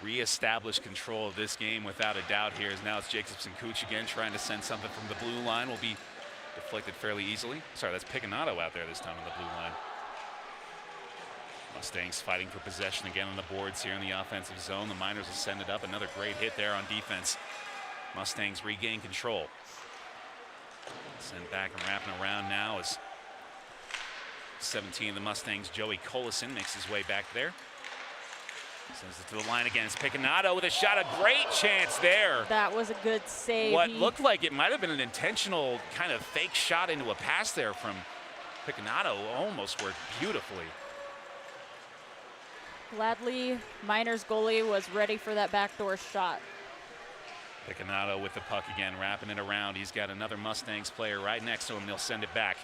[SPEAKER 1] reestablished control of this game without a doubt here. As now it's Jacobson Cooch again trying to send something from the blue line. Will be deflected fairly easily. Sorry, that's Picanato out there this time on the blue line. Mustangs fighting for possession again on the boards here in the offensive zone. The Miners will send it up. Another great hit there on defense. Mustangs regain control. Sent back and wrapping around now as 17 of the Mustangs, Joey Collison, makes his way back there. Sends it to the line again. It's Picanato with a shot. A great chance there.
[SPEAKER 2] That was a good save.
[SPEAKER 1] What looked like it might have been an intentional kind of fake shot into a pass there from Picanato. Almost worked beautifully.
[SPEAKER 2] Gladly, Miners goalie was ready for that backdoor shot.
[SPEAKER 1] Picanato with the puck again, wrapping it around. He's got another Mustangs player right next to him. They'll send it back.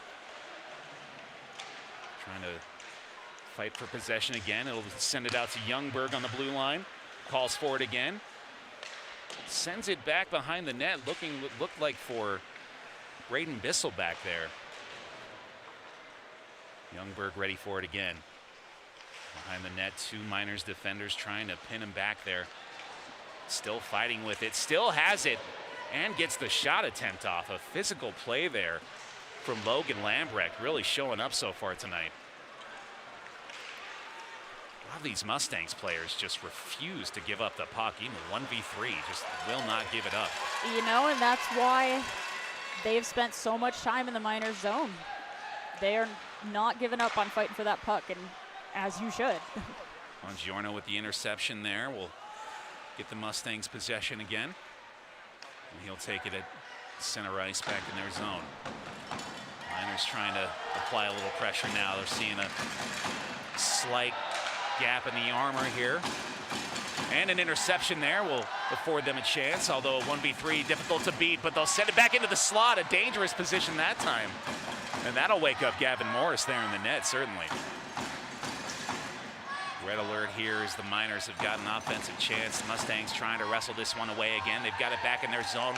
[SPEAKER 1] Trying to fight for possession again. It'll send it out to Youngberg on the blue line. Calls for it again. Sends it back behind the net, looked like for Braden Bissell back there. Youngberg ready for it again. Behind the net, two Miners defenders trying to pin him back there. Still fighting with it, still has it, and gets the shot attempt off. A physical play there from Logan Lambrecht, really showing up so far tonight. A lot of these Mustangs players just refuse to give up the puck, even 1v3, just will not give it up.
[SPEAKER 2] You know, and that's why they've spent so much time in the Miners zone. They are not giving up on fighting for that puck, and as you should.
[SPEAKER 1] Bongiorno with the interception there will get the Mustangs possession again. And he'll take it at center ice back in their zone. Miners trying to apply a little pressure now. They're seeing a slight gap in the armor here. And an interception there will afford them a chance, although a 1v3 difficult to beat, but they'll send it back into the slot. A dangerous position that time. And that'll wake up Gavin Morris there in the net, certainly. Red alert here as the Miners have got an offensive chance. The Mustangs trying to wrestle this one away again. They've got it back in their zone.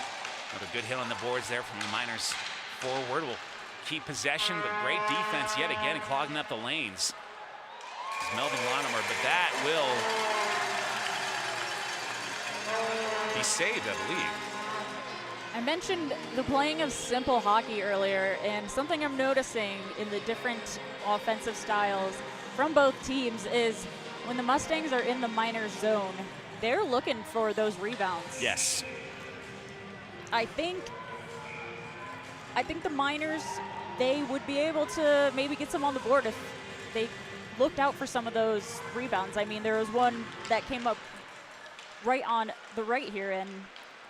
[SPEAKER 1] Another good hit on the boards there from the Miners forward. Will keep possession, but great defense yet again, clogging up the lanes. It's Melvin Lonomer, but that will be saved, I believe.
[SPEAKER 2] I mentioned the playing of simple hockey earlier, and something I'm noticing in the different offensive styles from both teams is when the Mustangs are in the Miners zone, they're looking for those rebounds.
[SPEAKER 1] Yes.
[SPEAKER 2] I think the Miners, they would be able to maybe get some on the board if they looked out for some of those rebounds. I mean, there was one that came up right on the right here, and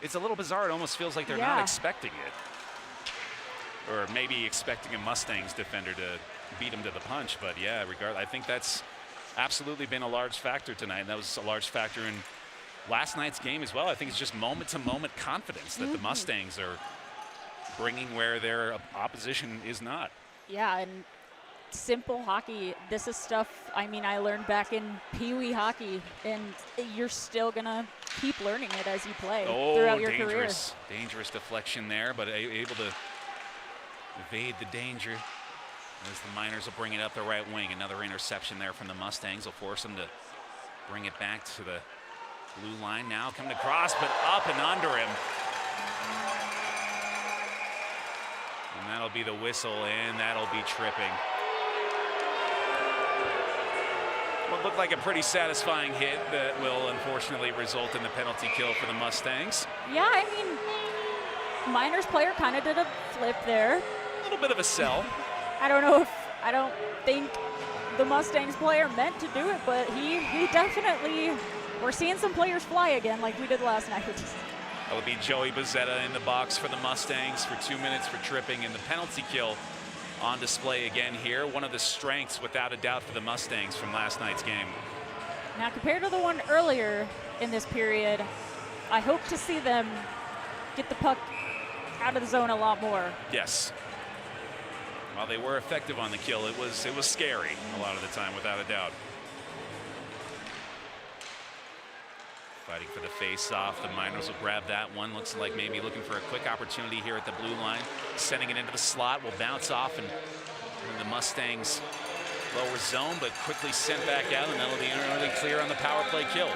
[SPEAKER 1] it's a little bizarre. It almost feels like they're not expecting it. Or maybe expecting a Mustangs defender to beat him to the punch. But yeah, I think that's absolutely been a large factor tonight. And that was a large factor in last night's game as well. I think it's just moment-to-moment confidence that the Mustangs are bringing where their opposition is not.
[SPEAKER 2] Yeah, and simple hockey, this is stuff, I mean, I learned back in Pee Wee hockey, and you're still going to keep learning it as you play throughout your career.
[SPEAKER 1] Dangerous deflection there, but able to evade the danger as the Miners will bring it up the right wing. Another interception there from the Mustangs will force them to bring it back to the blue line now. Coming across, but up and under him. And that'll be the whistle, and that'll be tripping. What looked like a pretty satisfying hit that will unfortunately result in the penalty kill for the Mustangs.
[SPEAKER 2] Yeah, I mean, Miners player kind of did a flip there.
[SPEAKER 1] A little bit of a sell.
[SPEAKER 2] I don't think the Mustangs player meant to do it, but he definitely, we're seeing some players fly again like we did last night.
[SPEAKER 1] That'll be Joey Bozzetta in the box for the Mustangs for 2 minutes for tripping, and the penalty kill on display again here. One of the strengths, without a doubt, for the Mustangs from last night's game.
[SPEAKER 2] Now, compared to the one earlier in this period, I hope to see them get the puck out of the zone a lot more.
[SPEAKER 1] Yes. While they were effective on the kill, it was scary a lot of the time, without a doubt. Fighting for the face-off. The Miners will grab that one. Looks like maybe looking for a quick opportunity here at the blue line. Sending it into the slot. Will bounce off, and the Mustangs lower zone, but quickly sent back out, and that'll be early clear on the power play kill.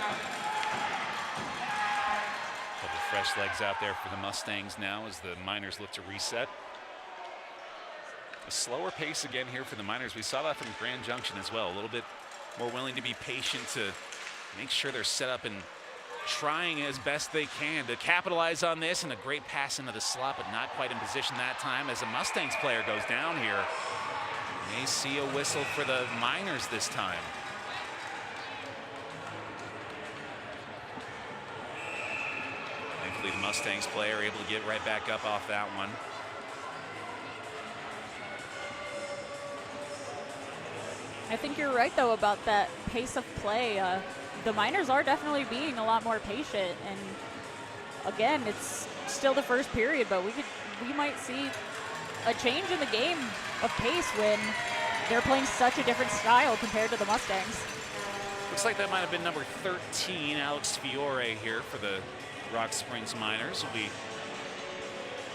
[SPEAKER 1] Couple fresh legs out there for the Mustangs now as the Miners look to reset. A slower pace again here for the Miners. We saw that from Grand Junction as well. A little bit more willing to be patient to make sure they're set up and trying as best they can to capitalize on this, and a great pass into the slot, but not quite in position that time as a Mustangs player goes down here. May see a whistle for the Miners this time. Thankfully, the Mustangs player able to get right back up off that one.
[SPEAKER 2] I think you're right, though, about that pace of play. The Miners are definitely being a lot more patient, and again, it's still the first period, but we might see a change in the game of pace when they're playing such a different style compared to the Mustangs.
[SPEAKER 1] Looks like that might have been number 13, Alex Fiore here for the Rock Springs Miners. Will be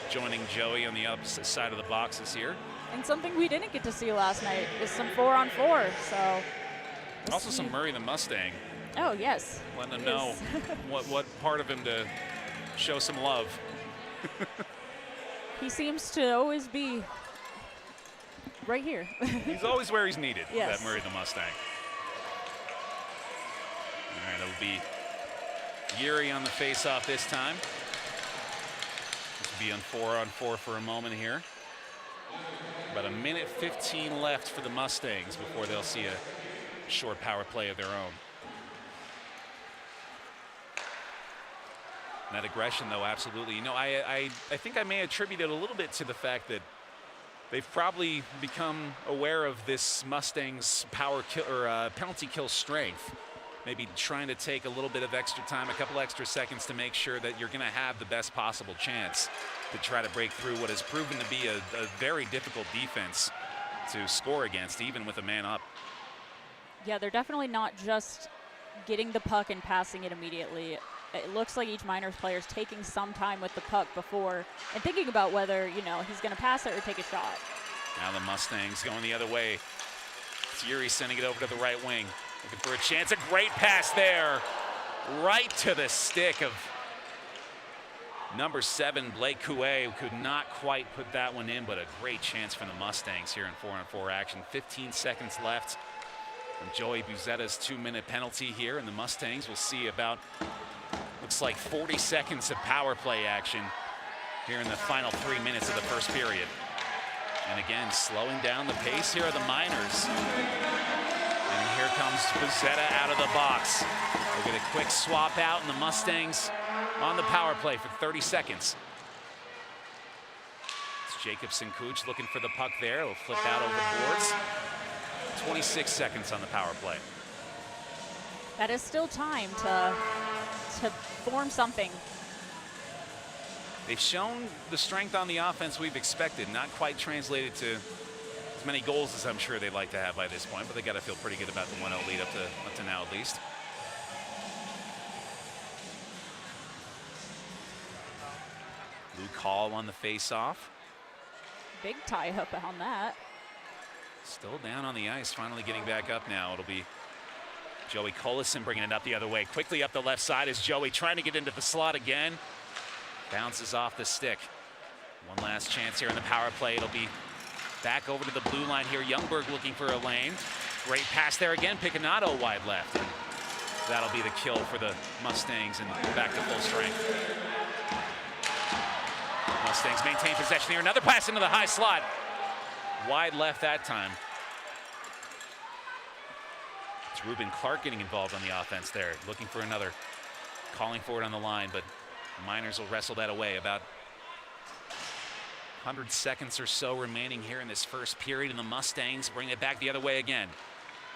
[SPEAKER 1] joining Joey on the opposite side of the boxes here.
[SPEAKER 2] And something we didn't get to see last night is some 4-on-4, so.
[SPEAKER 1] Also some Murray the Mustang.
[SPEAKER 2] Oh, yes.
[SPEAKER 1] Letting them know what part of him to show some love.
[SPEAKER 2] He seems to always be right here.
[SPEAKER 1] He's always where he's needed,
[SPEAKER 2] yes.
[SPEAKER 1] That Murray the Mustang. All right, it'll be Yuri on the face-off this time. This will be on 4-on-4 for a moment here. About 1:15 left for the Mustangs before they'll see a short power play of their own. That aggression, though, absolutely. You know, I think I may attribute it a little bit to the fact that they've probably become aware of this Mustangs power kill or penalty kill strength. Maybe trying to take a little bit of extra time, a couple extra seconds to make sure that you're going to have the best possible chance to try to break through what has proven to be a very difficult defense to score against, even with a man up.
[SPEAKER 2] Yeah, they're definitely not just getting the puck and passing it immediately. It looks like each Miners player is taking some time with the puck before and thinking about whether, you know, he's going to pass it or take a shot.
[SPEAKER 1] Now the Mustangs going the other way. It's Yuri sending it over to the right wing. Looking for a chance. A great pass there. Right to the stick of number 7, Blake Coué, who could not quite put that one in, but a great chance for the Mustangs here in 4-on-4 action. 15 seconds left from Joey Bozzetta's 2-minute penalty here, and the Mustangs will see about, looks like 40 seconds of power play action here in the final 3 minutes of the first period. And again, slowing down the pace here are the Miners. And here comes Bozzetta out of the box. We'll get a quick swap out, and the Mustangs on the power play for 30 seconds. It's Jacobson Cooch looking for the puck there. It'll flip out over the boards. 26 seconds on the power play.
[SPEAKER 2] That is still time to form something.
[SPEAKER 1] They've shown the strength on the offense we've expected, not quite translated to as many goals as I'm sure they'd like to have by this point, but they got to feel pretty good about the 1-0 lead up to now at least. Luke Hall on the face-off.
[SPEAKER 2] Big tie-up on that.
[SPEAKER 1] Still down on the ice, finally getting back up now. It'll be Joey Collison bringing it up the other way. Quickly up the left side is Joey trying to get into the slot again. Bounces off the stick. One last chance here in the power play. It'll be back over to the blue line here. Youngberg looking for a lane. Great pass there again. Picconato wide left. And that'll be the kill for the Mustangs and back to full strength. Mustangs maintain possession here. Another pass into the high slot. Wide left that time. It's Ruben Clark getting involved on the offense there. Looking for another. Calling for it on the line, but Miners will wrestle that away. About 100 seconds or so remaining here in this first period, and the Mustangs bring it back the other way again.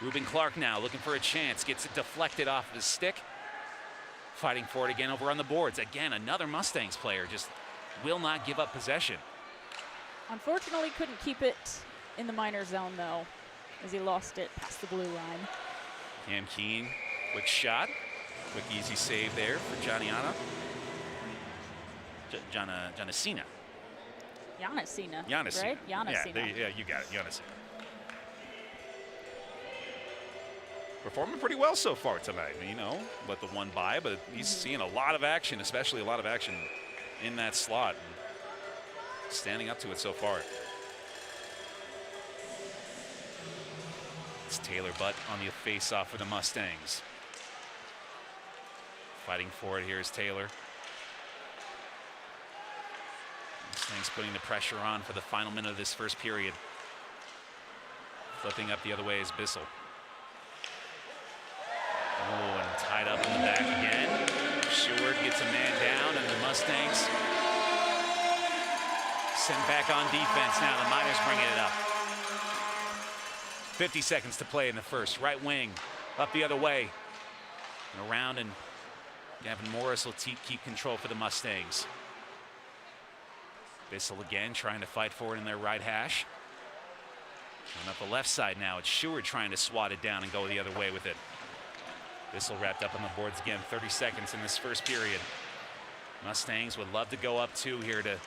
[SPEAKER 1] Ruben Clark now looking for a chance, gets it deflected off of his stick. Fighting for it again over on the boards. Again, another Mustangs player just will not give up possession.
[SPEAKER 2] Unfortunately, couldn't keep it in the minor zone, though, as he lost it past the blue line.
[SPEAKER 1] Cam Keen, quick shot. Quick, easy save there for Giannisina. Giannisina.
[SPEAKER 2] Giannisina, right? Giannisina.
[SPEAKER 1] Yeah, you got it, Giannisina. Performing pretty well so far tonight. You know, let the one by, but he's seeing a lot of action, especially a lot of action in that slot. And standing up to it so far. It's Taylor Butt on the face-off for the Mustangs. Fighting for it here is Taylor. Mustangs putting the pressure on for the final minute of this first period. Flipping up the other way is Bissell. Oh, and tied up in the back again. Seward gets a man down, and the Mustangs sent back on defense. Now the Miners bringing it up. 50 seconds to play in the first. Right wing up the other way. And around, and Gavin Morris will keep control for the Mustangs. Bissell again trying to fight for it in their right hash. And up the left side now, it's Seward trying to swat it down and go the other way with it. Bissell wrapped up on the boards again. 30 seconds in this first period. Mustangs would love to go up 2 here to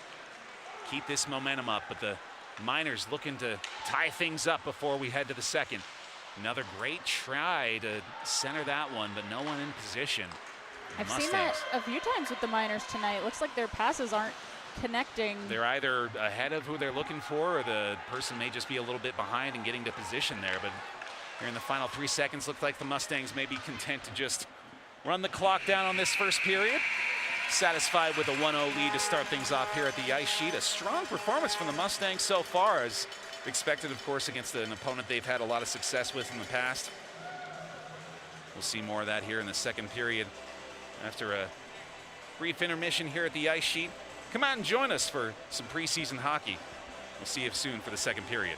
[SPEAKER 1] keep this momentum up, but the Miners looking to tie things up before we head to the second. Another great try to center that one, but no one in position.
[SPEAKER 2] I've seen that a few times with the Miners tonight. Looks like their passes aren't connecting.
[SPEAKER 1] They're either ahead of who they're looking for, or the person may just be a little bit behind and getting to position there. But here in the final 3 seconds, looks like the Mustangs may be content to just run the clock down on this first period. Satisfied with a 1-0 lead to start things off here at the ice sheet. A strong performance from the Mustangs so far, as expected, of course, against an opponent they've had a lot of success with in the past. We'll see more of that here in the second period after a brief intermission here at the ice sheet. Come out and join us for some preseason hockey. We'll see you soon for the second period.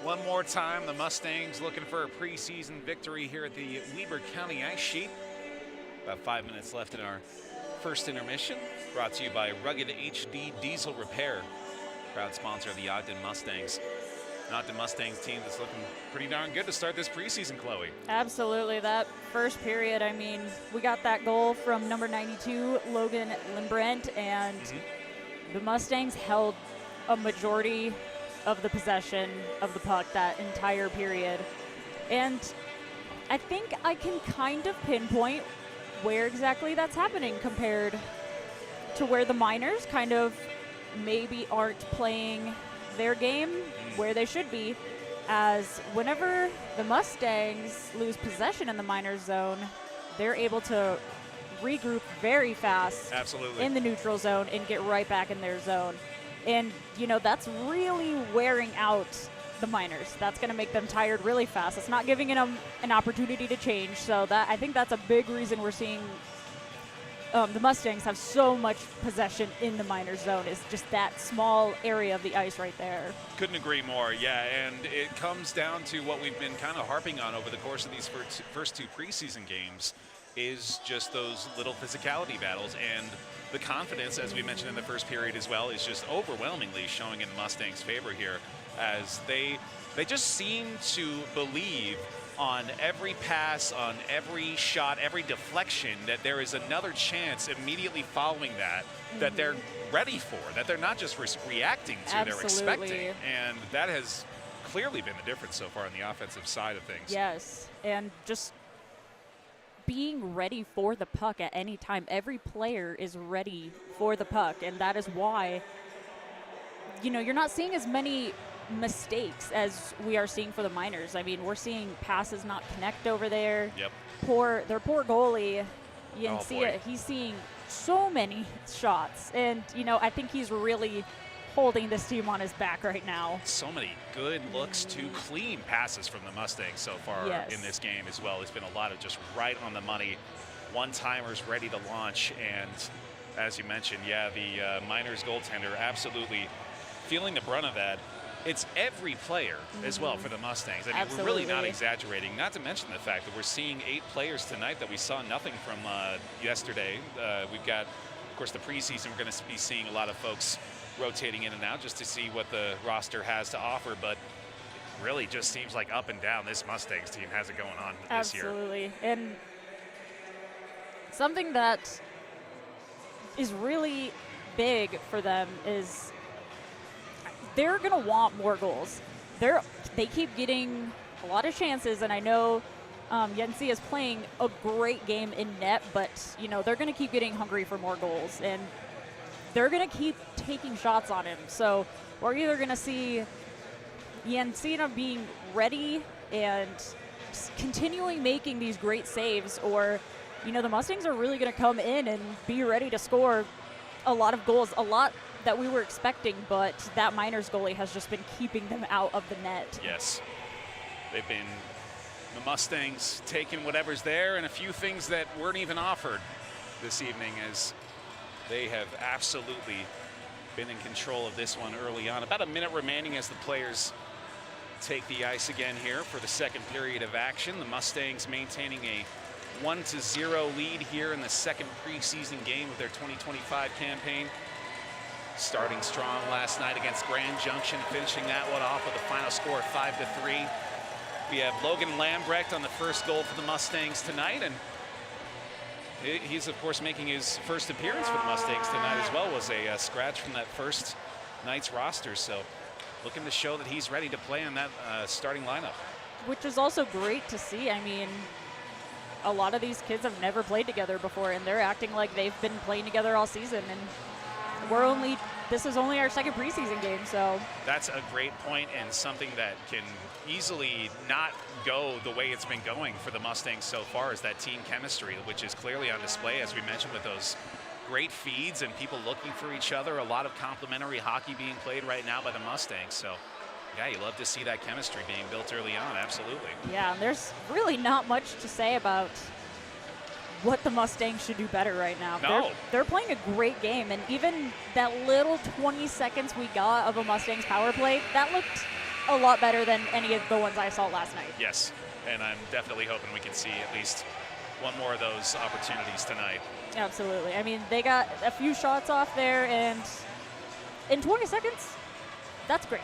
[SPEAKER 1] One more time, the Mustangs looking for a preseason victory here at the Weber County Ice Sheet. About 5 minutes left in our first intermission. Brought to you by Rugged HD Diesel Repair, proud sponsor of the Ogden Mustangs. An Ogden Mustangs team that's looking pretty darn good to start this preseason, Chloe.
[SPEAKER 2] Absolutely. That first period, I mean, we got that goal from number 92, Logan Limbrent, and the Mustangs held a majority of the possession of the puck that entire period. And I think I can kind of pinpoint where exactly that's happening compared to where the Miners kind of maybe aren't playing their game where they should be, as whenever the Mustangs lose possession in the Miners zone, they're able to regroup very fast in the neutral zone and get right back in their zone. And, you know, that's really wearing out the Miners. That's going to make them tired really fast. It's not giving them an opportunity to change. So that I think that's a big reason we're seeing the Mustangs have so much possession in the Miners zone, is just that small area of the ice right there.
[SPEAKER 1] Couldn't agree more, yeah. And it comes down to what we've been kind of harping on over the course of these first two preseason games, is just those little physicality battles. And the confidence, as we mentioned in the first period as well, is just overwhelmingly showing in the Mustangs' favor here, as they just seem to believe on every pass, on every shot, every deflection, that there is another chance immediately following that, that they're ready for, that they're not just reacting to, they're expecting. And that has clearly been the difference so far on the offensive side of things.
[SPEAKER 2] Yes, and just being ready for the puck at any time. Every player is ready for the puck, and that is why, you know, you're not seeing as many mistakes as we are seeing for the Miners. I mean, we're seeing passes not connect over there.
[SPEAKER 1] Yep.
[SPEAKER 2] Their poor goalie, Yancia, he's seeing so many shots, and, you know, I think he's really holding this team on his back right now.
[SPEAKER 1] So many good looks, two clean passes from the Mustangs so far in this game as well. There's been a lot of just right on the money one-timers ready to launch. And as you mentioned, yeah, the Miners goaltender absolutely feeling the brunt of that. It's every player as well for the Mustangs. I mean, we're really not exaggerating, not to mention the fact that we're seeing 8 players tonight that we saw nothing from yesterday. We've got, of course, the preseason. We're going to be seeing a lot of folks rotating in and out just to see what the roster has to offer, but really just seems like up and down this Mustangs team has it going on this year.
[SPEAKER 2] Absolutely. And something that is really big for them is they're going to want more goals. They keep getting a lot of chances, and I know Yancia is playing a great game in net, but, you know, they're going to keep getting hungry for more goals, and they're going to keep taking shots on him. So we're either going to see Yancina being ready and continuing making these great saves, or, you know, the Mustangs are really going to come in and be ready to score a lot of goals, a lot that we were expecting, but that Miners goalie has just been keeping them out of the net.
[SPEAKER 1] Yes. They've been, the Mustangs, taking whatever's there and a few things that weren't even offered this evening, as they have absolutely been in control of this one early on. About a minute remaining as the players take the ice again here for the second period of action. The Mustangs maintaining a 1-0 lead here in the second preseason game of their 2025 campaign. Starting strong last night against Grand Junction, finishing that one off with a final score of 5-3. We have Logan Lambrecht on the first goal for the Mustangs tonight, and he's, of course, making his first appearance for the Mustangs tonight as well. Was a scratch from that first night's roster, so looking to show that he's ready to play in that starting lineup. Which
[SPEAKER 2] is also great to see. I mean, a lot of these kids have never played together before, and they're acting like they've been playing together all season, and this is only our second preseason game, so.
[SPEAKER 1] That's a great point, and something that can easily not go the way it's been going for the Mustangs so far, is that team chemistry, which is clearly on display, as we mentioned, with those great feeds and people looking for each other. A lot of complimentary hockey being played right now by the Mustangs, so yeah, you love to see that chemistry being built early on, absolutely.
[SPEAKER 2] Yeah, and there's really not much to say about what the Mustangs should do better right now.
[SPEAKER 1] No.
[SPEAKER 2] They're playing a great game, and even that little 20 seconds we got of a Mustangs power play, that looked a lot better than any of the ones I saw last night.
[SPEAKER 3] Yes, and I'm definitely hoping we can see at least one more of those opportunities tonight.
[SPEAKER 2] Absolutely. I mean, they got a few shots off there, and in 20 seconds, that's great.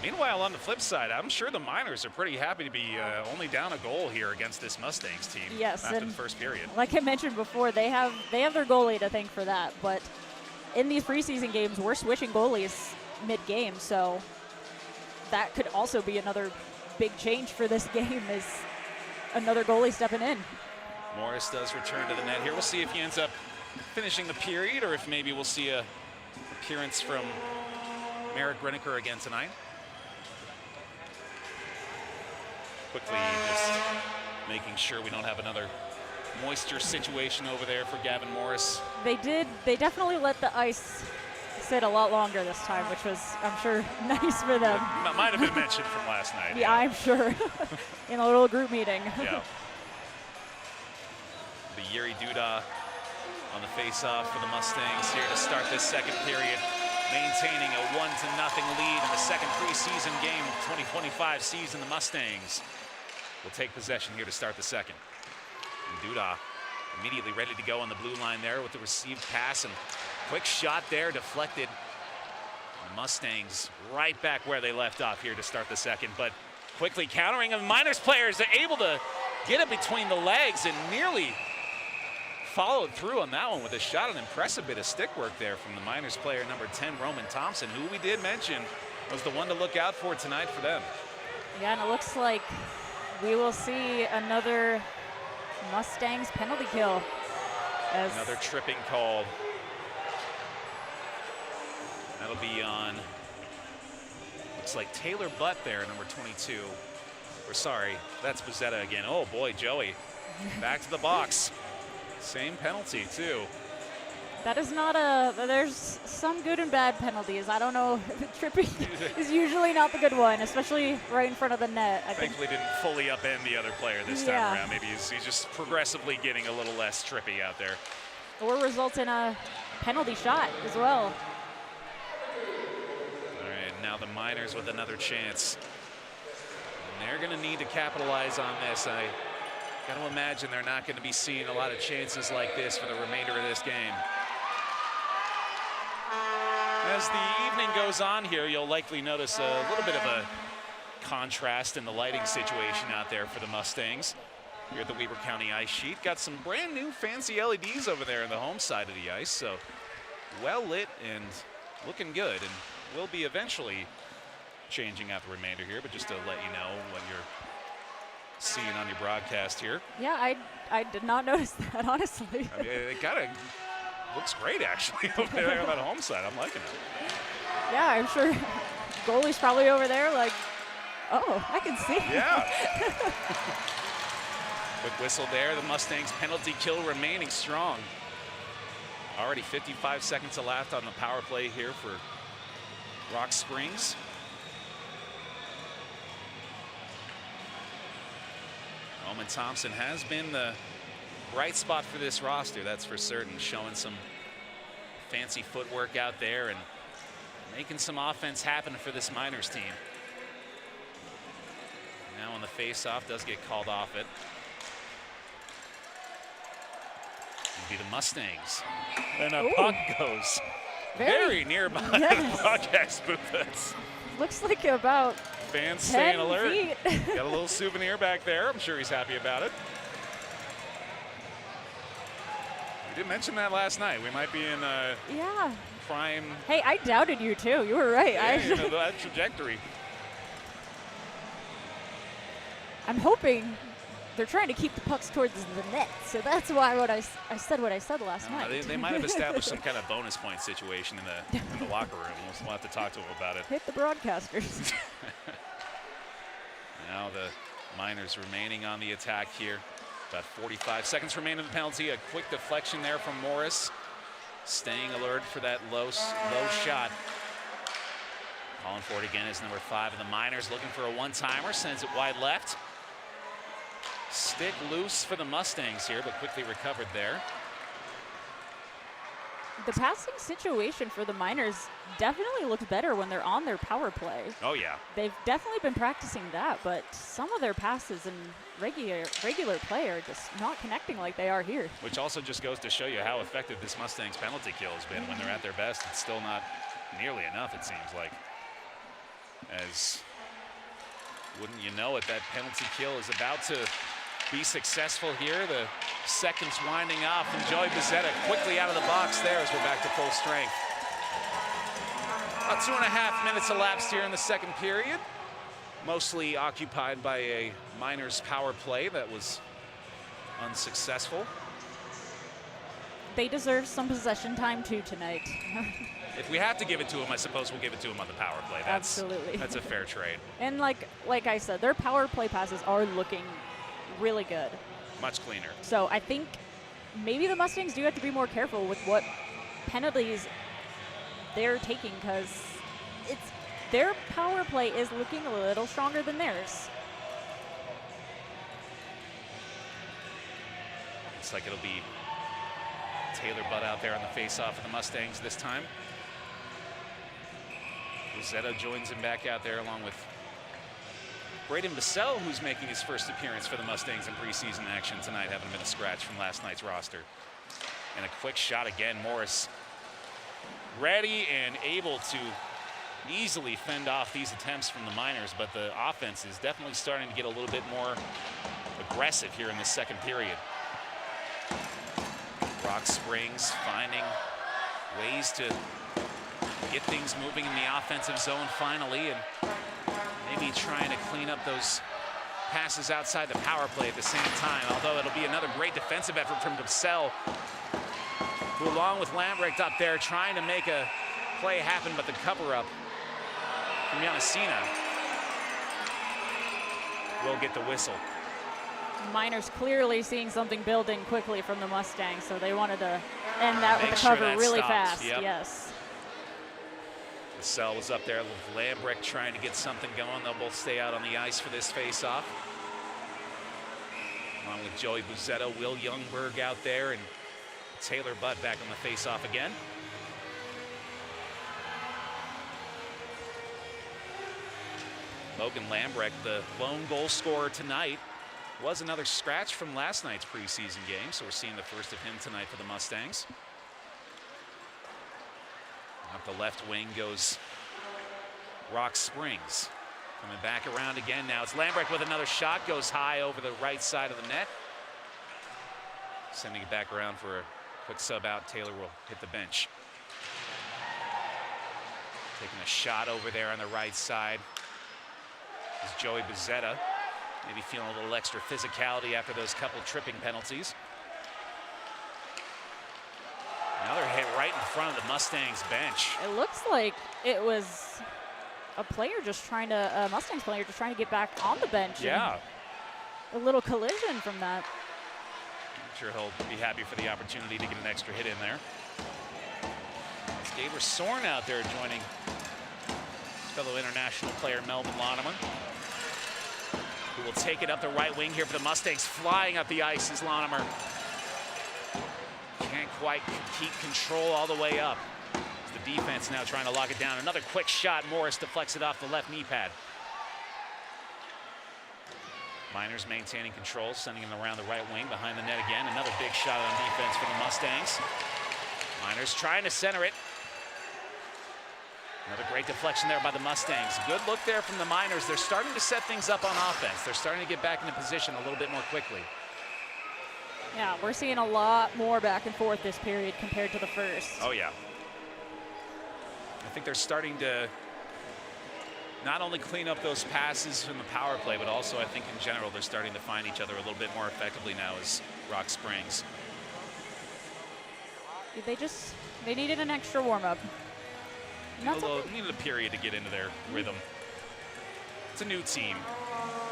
[SPEAKER 3] Meanwhile, on the flip side, I'm sure the Miners are pretty happy to be only down a goal here against this Mustangs team
[SPEAKER 2] Yes,
[SPEAKER 3] after
[SPEAKER 2] and
[SPEAKER 3] the first period.
[SPEAKER 2] like I mentioned before, they have their goalie to thank for that. But in these preseason games, we're switching goalies mid-game, so that could also be another big change for this game, is another goalie stepping in.
[SPEAKER 1] Morris does return to the net here. We'll see if he ends up finishing the period, or if maybe we'll see a appearance from Merrick Greeniker again tonight. Quickly just making sure we don't have another moisture situation over there for Gavin Morris.
[SPEAKER 2] They definitely let the ice sit a lot longer this time, which was, I'm sure, nice for them.
[SPEAKER 3] That might have been mentioned from last night.
[SPEAKER 2] Yeah, I'm sure. In a little group meeting.
[SPEAKER 3] Yeah.
[SPEAKER 1] The Yuri Duda on the face-off for the Mustangs here to start this second period, maintaining a 1-0 lead in the second preseason game, 2025 season. The Mustangs will take possession here to start the second. And Duda immediately ready to go on the blue line there with the received pass, and quick shot there deflected. The Mustangs right back where they left off here to start the second, but quickly countering, and Miners players are able to get it between the legs and nearly followed through on that one with a shot. An impressive bit of stick work there from the Miners player number 10, Roman Thompson, who we did mention was the one to look out for tonight for them.
[SPEAKER 2] Yeah, and it looks like we will see another Mustangs penalty kill. As
[SPEAKER 1] Another tripping called. That'll be on, looks like Taylor Butt there, number 22. Or sorry, that's Bezzetta again. Oh boy, Joey, back to the box. Same penalty too.
[SPEAKER 2] that is not there's some good and bad penalties. I don't know, tripping is usually not the good one, especially right in front of the net. I think.
[SPEAKER 3] Thankfully didn't fully upend the other player this time around. Maybe he's just progressively getting a little less trippy out there.
[SPEAKER 2] Or results in a penalty shot as well.
[SPEAKER 1] All right, now the Miners with another chance. And they're going to need to capitalize on this. I got to imagine they're not going to be seeing a lot of chances like this for the remainder of this game. As the evening goes on here, you'll likely notice a little bit of a contrast in the lighting situation out there for the Mustangs. Here at the Weber County ice sheet. Got some brand new fancy LEDs over there on the home side of the ice, so well lit and looking good, and will be eventually changing out the remainder here, but just to let you know what you're seeing on your broadcast here.
[SPEAKER 2] Yeah, I did not notice that, honestly.
[SPEAKER 1] I mean, it kind of looks great actually over there on that home side. I'm liking it.
[SPEAKER 2] Yeah, I'm sure goalie's probably over there like, oh, I can see.
[SPEAKER 1] Yeah. Quick whistle there. The Mustangs penalty kill remaining strong. Already 55 seconds left on the power play here for Rock Springs. Roman Thompson has been the bright spot for this roster, that's for certain, showing some fancy footwork out there and making some offense happen for this Miners team. Now on the face-off, does get called off it. It'll be the Mustangs. And a puck goes very nearby the broadcast booth. That's
[SPEAKER 2] Looks like about
[SPEAKER 1] fans staying
[SPEAKER 2] 10
[SPEAKER 1] alert.
[SPEAKER 2] feet.
[SPEAKER 1] Got a little souvenir back there. I'm sure he's happy about it. We did mention that last night. We might be in
[SPEAKER 2] Yeah.
[SPEAKER 1] prime.
[SPEAKER 2] Hey, I doubted you too. You were right.
[SPEAKER 1] Yeah, you know, that trajectory.
[SPEAKER 2] I'm hoping they're trying to keep the pucks towards the net, so that's why I said what I said last night.
[SPEAKER 1] They might have established some kind of bonus point situation in the locker room. We'll have to talk to them about it.
[SPEAKER 2] Hit the broadcasters.
[SPEAKER 1] Now the Miners remaining on the attack here. About 45 seconds remain in the penalty. A quick deflection there from Morris. Staying alert for that low shot. Calling for it again is number 5 of the Miners, looking for a one-timer. Sends it wide left. Stick loose for the Mustangs here, but quickly recovered there.
[SPEAKER 2] The passing situation for the Miners definitely looks better when they're on their power play.
[SPEAKER 3] Oh, yeah.
[SPEAKER 2] They've definitely been practicing that, but some of their passes in regular play are just not connecting like they are here.
[SPEAKER 3] Which also just goes to show you how effective this Mustangs penalty kill has been. When they're at their best, it's still not nearly enough, it seems like. As wouldn't you know it, that penalty kill is about to be successful here. The seconds winding off, and Joey Bezzetta quickly out of the box there as we're back to full strength. About 2.5 minutes elapsed here in the second period. Mostly occupied by a Miners power play that was unsuccessful.
[SPEAKER 2] They deserve some possession time too tonight.
[SPEAKER 3] If we have to give it to them, I suppose we'll give it to them on the power play.
[SPEAKER 2] Absolutely.
[SPEAKER 3] That's a fair trade.
[SPEAKER 2] And like I said, their power play passes are looking really good.
[SPEAKER 3] Much cleaner.
[SPEAKER 2] So I think maybe the Mustangs do have to be more careful with what penalties they're taking, because their power play is looking a little stronger than theirs.
[SPEAKER 3] Looks like it'll be Taylor Butt out there on the face-off of the Mustangs this time. Bezzetta joins him back out there along with Braden Bassell, who's making his first appearance for the Mustangs in preseason action tonight, having been a scratch from last night's roster. And a quick shot again. Morris ready and able to easily fend off these attempts from the Miners, but the offense is definitely starting to get a little bit more aggressive here in the second period. Rock Springs finding ways to get things moving in the offensive zone finally, and maybe trying to clean up those passes outside the power play at the same time, although it'll be another great defensive effort from Bassell, who along with Lambrecht up there trying to make a play happen, but the cover-up from Yanasina will get the whistle.
[SPEAKER 2] Miners clearly seeing something building quickly from the Mustangs, so they wanted to end that with
[SPEAKER 3] Make
[SPEAKER 2] the
[SPEAKER 3] sure
[SPEAKER 2] cover
[SPEAKER 3] that
[SPEAKER 2] really
[SPEAKER 3] stops.
[SPEAKER 2] fast.
[SPEAKER 3] Yep.
[SPEAKER 2] Yes.
[SPEAKER 3] Bassell was up there with Lambrecht trying to get something going. They'll both stay out on the ice for this face-off. Along with Joey Bezzetta, Will Youngberg out there, and Taylor Butt back on the face-off again. Logan Lambrecht, the lone goal scorer tonight, was another scratch from last night's preseason game, so we're seeing the first of him tonight for the Mustangs. Up the left wing goes Rock Springs. Coming back around again now. It's Lambrecht with another shot, goes high over the right side of the net. Sending it back around for a quick sub out. Taylor will hit the bench. Taking a shot over there on the right side is Joey Bezzetta. Maybe feeling a little extra physicality after those couple tripping penalties. Another hit right in front of the Mustangs bench.
[SPEAKER 2] It looks like it was a Mustangs player just trying to get back on the bench.
[SPEAKER 3] Yeah.
[SPEAKER 2] A little collision from that.
[SPEAKER 3] I'm sure he'll be happy for the opportunity to get an extra hit in there. It's Gaber Sorn out there joining fellow international player Melvin Loneman, who will take it up the right wing here for the Mustangs. Flying up the ice is Lonemer. Can't quite keep control all the way up. The defense now trying to lock it down. Another quick shot. Morris deflects it off the left knee pad. Miners maintaining control, sending him around the right wing behind the net again. Another big shot on defense for the Mustangs. Miners trying to center it. Another great deflection there by the Mustangs. Good look there from the Miners. They're starting to set things up on offense. They're starting to get back into position a little bit more quickly.
[SPEAKER 2] Yeah, we're seeing a lot more back and forth this period compared to the first.
[SPEAKER 3] Oh, yeah. I think they're starting to not only clean up those passes from the power play, but also I think in general they're starting to find each other a little bit more effectively now as Rock Springs.
[SPEAKER 2] They needed an extra warm-up.
[SPEAKER 3] Needed a period to get into their rhythm. It's a new team.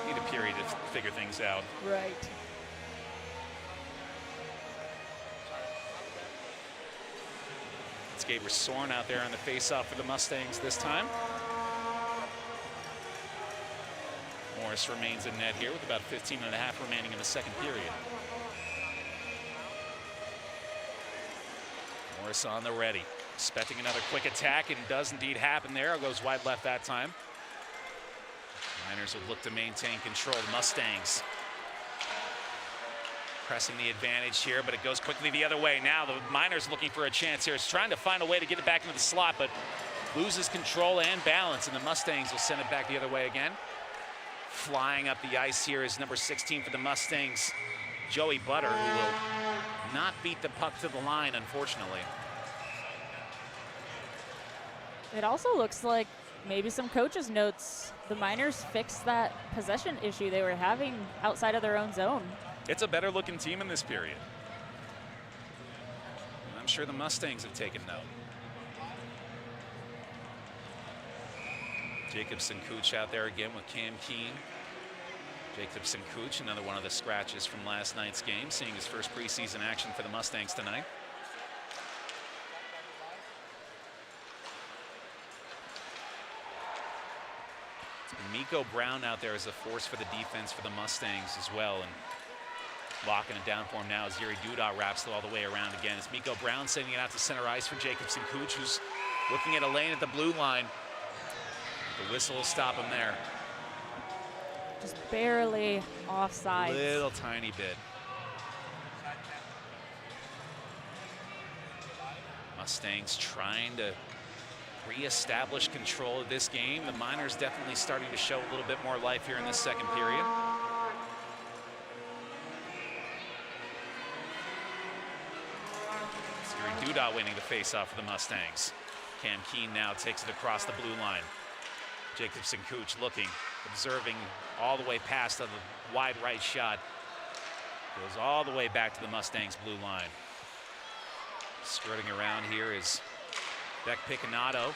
[SPEAKER 3] Need a period to figure things out.
[SPEAKER 2] Right.
[SPEAKER 3] It's Gaber Sorn out there on the face-off for the Mustangs this time. Morris remains in net here with about 15 and a half remaining in the second period. Norris on the ready, expecting another quick attack, and does indeed happen there. Goes wide left that time. Miners would look to maintain control. The Mustangs pressing the advantage here, but it goes quickly the other way. Now the Miners looking for a chance here. It's trying to find a way to get it back into the slot, but loses control and balance, and the Mustangs will send it back the other way again. Flying up the ice here is number 16 for the Mustangs, Joey Butter, who will not beat the puck to the line, unfortunately.
[SPEAKER 2] It also looks like maybe some coaches' notes. The Miners fixed that possession issue they were having outside of their own zone.
[SPEAKER 1] It's a better looking team in this period. And I'm sure the Mustangs have taken note. Jacobson Cooch out there again with Cam Keene. Jacobson Cooch, another one of the scratches from last night's game, seeing his first preseason action for the Mustangs tonight. Miko Brown out there as a force for the defense for the Mustangs as well, and locking it down for him now as Yuri Duda wraps all the way around again. It's Miko Brown sending it out to center ice for Jacobson Cooch, who's looking at a lane at the blue line. The whistle will stop him there.
[SPEAKER 2] Just barely offside.
[SPEAKER 1] Little tiny bit. Mustangs trying to reestablish control of this game. The Miners definitely starting to show a little bit more life here in this second period. Yuri Duda winning the faceoff for the Mustangs. Cam Keene now takes it across the blue line. Jacobson Cooch looking, observing all the way past on the wide right shot. Goes all the way back to the Mustangs blue line. Skirting around here is Beck Picanato.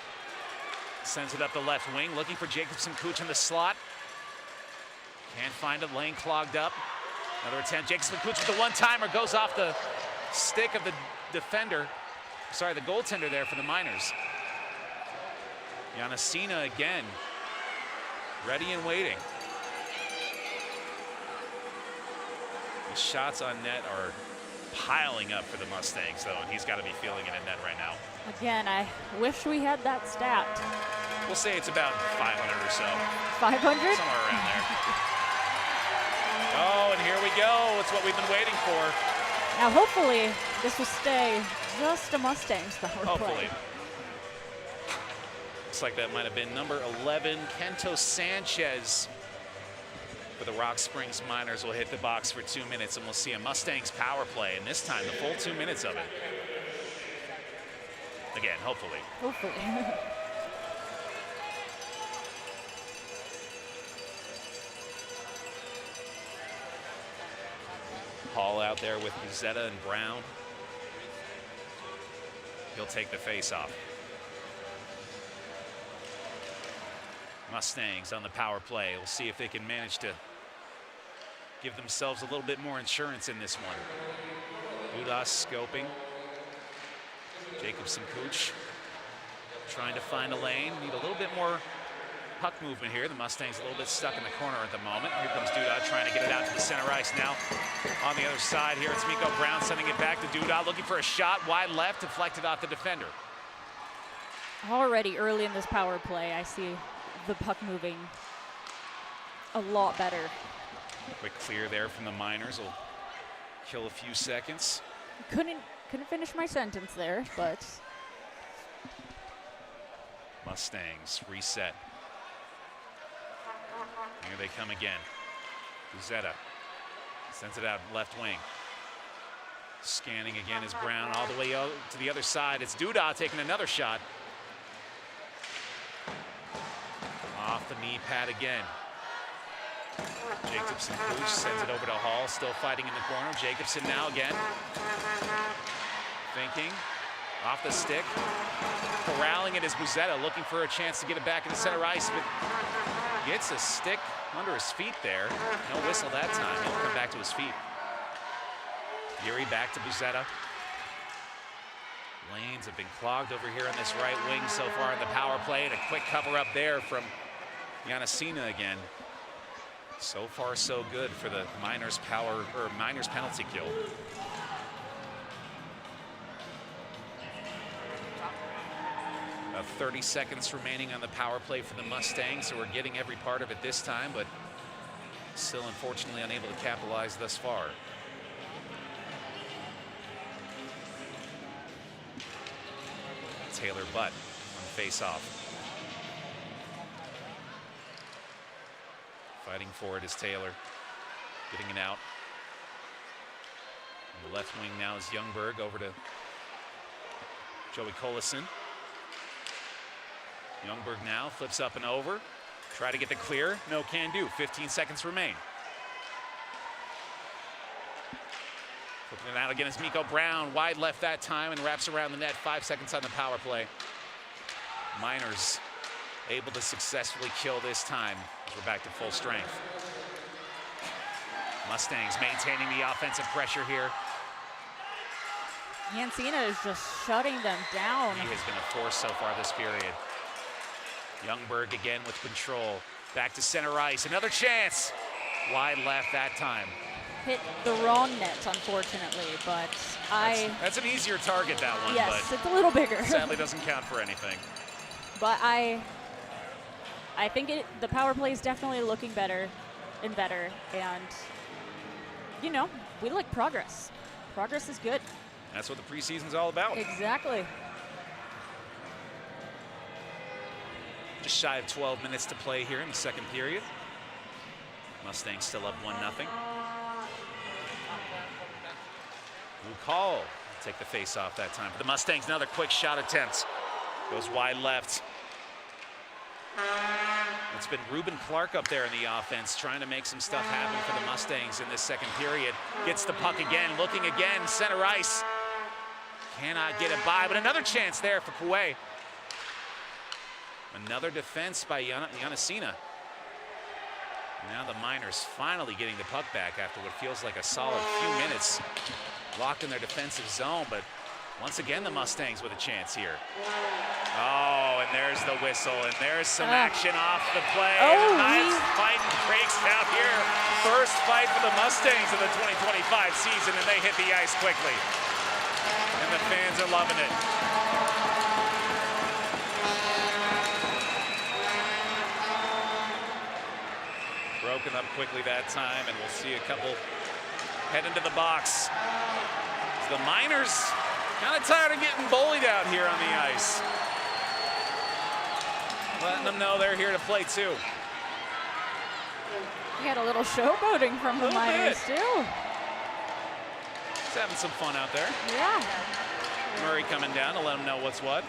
[SPEAKER 1] Sends it up the left wing, looking for Jacobson Cooch in the slot. Can't find it, lane clogged up. Another attempt, Jacobson Cooch with the one-timer, goes off the stick of the defender. Sorry, the goaltender there for the Miners. Yanasina again, ready and waiting. The shots on net are piling up for the Mustangs, though, and he's got to be feeling it in net right now.
[SPEAKER 2] Again, I wish we had that stat.
[SPEAKER 1] We'll say it's about 500 or so.
[SPEAKER 2] 500?
[SPEAKER 1] Somewhere around there. Oh, and here we go. It's what we've been waiting for.
[SPEAKER 2] Now, hopefully, this will stay just a Mustangs power
[SPEAKER 1] Hopefully.
[SPEAKER 2] play.
[SPEAKER 1] Looks like that might have been number 11, Kento Sanchez. For the Rock Springs Miners will hit the box for 2 minutes, and we'll see a Mustangs power play, and this time the full 2 minutes of it. Again, hopefully.
[SPEAKER 2] Hopefully.
[SPEAKER 1] Hall out there with Buzetta and Brown. He'll take the face-off. Mustangs on the power play. We'll see if they can manage to give themselves a little bit more insurance in this one. Budas scoping. Jacobson Cooch trying to find a lane. Need a little bit more puck movement here. The Mustangs a little bit stuck in the corner at the moment. Here comes Duda trying to get it out to the center ice now. On the other side here, it's Miko Brown sending it back to Duda, looking for a shot wide left, deflected off the defender.
[SPEAKER 2] Already early in this power play, I see the puck moving a lot better.
[SPEAKER 1] Quick clear there from the Miners will kill a few seconds.
[SPEAKER 2] Couldn't finish my sentence there, but
[SPEAKER 1] Mustangs reset. Here they come again. Buzetta sends it out left wing. Scanning again is Brown all the way out to the other side. It's Duda taking another shot. Off the knee pad again. Jacobson Cooch sends it over to Hall, still fighting in the corner. Jacobson now again. Thinking. Off the stick. Corralling it is Buzetta, looking for a chance to get it back into center ice, but gets a stick under his feet there. No whistle that time. He'll come back to his feet. Yuri back to Buzetta. Lanes have been clogged over here on this right wing so far in the power play, and a quick cover up there from Yanasina again. So far, so good for the Miners penalty kill.
[SPEAKER 3] About 30 seconds remaining on the power play for the Mustangs, so we're getting every part of it this time, but still unfortunately unable to capitalize thus far. Taylor Butt on face-off. Fighting for it is Taylor, getting it out. On the left wing now is Youngberg, over to Joey Collison. Youngberg now flips up and over. Try to get the clear, no can do. 15 seconds remain. Flipping it out again is Miko Brown, wide left that time and wraps around the net. 5 seconds on the power play. Miners able to successfully kill this time as we're back to full strength. Mustangs maintaining the offensive pressure here.
[SPEAKER 2] Yancina is just shutting them down.
[SPEAKER 3] He has been a force so far this period. Youngberg again with control. Back to center ice, another chance. Wide left that time.
[SPEAKER 2] Hit the wrong net, unfortunately, but
[SPEAKER 3] That's an easier target, that one,
[SPEAKER 2] yes,
[SPEAKER 3] but
[SPEAKER 2] it's a little bigger.
[SPEAKER 3] sadly doesn't count for anything.
[SPEAKER 2] But I think the power play is definitely looking better and better, and you know, we like progress. Progress is good.
[SPEAKER 3] That's what the preseason's all about.
[SPEAKER 2] Exactly.
[SPEAKER 3] Just shy of 12 minutes to play here in the second period. Mustangs still up 1-0. Luke Hall take the face off that time. For the Mustangs, another quick shot attempt. Goes wide left. It's been Ruben Clark up there in the offense trying to make some stuff happen for the Mustangs in this second period. Gets the puck again, looking again, center ice. Cannot get it by, but another chance there for Coué. Another defense by Yanacina. Now the Miners finally getting the puck back after what feels like a solid few minutes locked in their defensive zone, but once again the Mustangs with a chance here. Oh, and there's the whistle, and there's some action off the play.
[SPEAKER 2] Oh,
[SPEAKER 3] Nice fight breaks out here. First fight for the Mustangs of the 2025 season, and they hit the ice quickly. And the fans are loving it. Broken up quickly that time, and we'll see a couple head into the box. The Miners kind of tired of getting bullied out here on the ice. Letting them know they're here to play too.
[SPEAKER 2] We had a little showboating from the Miners too.
[SPEAKER 3] Just having some fun out there.
[SPEAKER 2] Yeah.
[SPEAKER 3] Murray coming down to let them know what's what.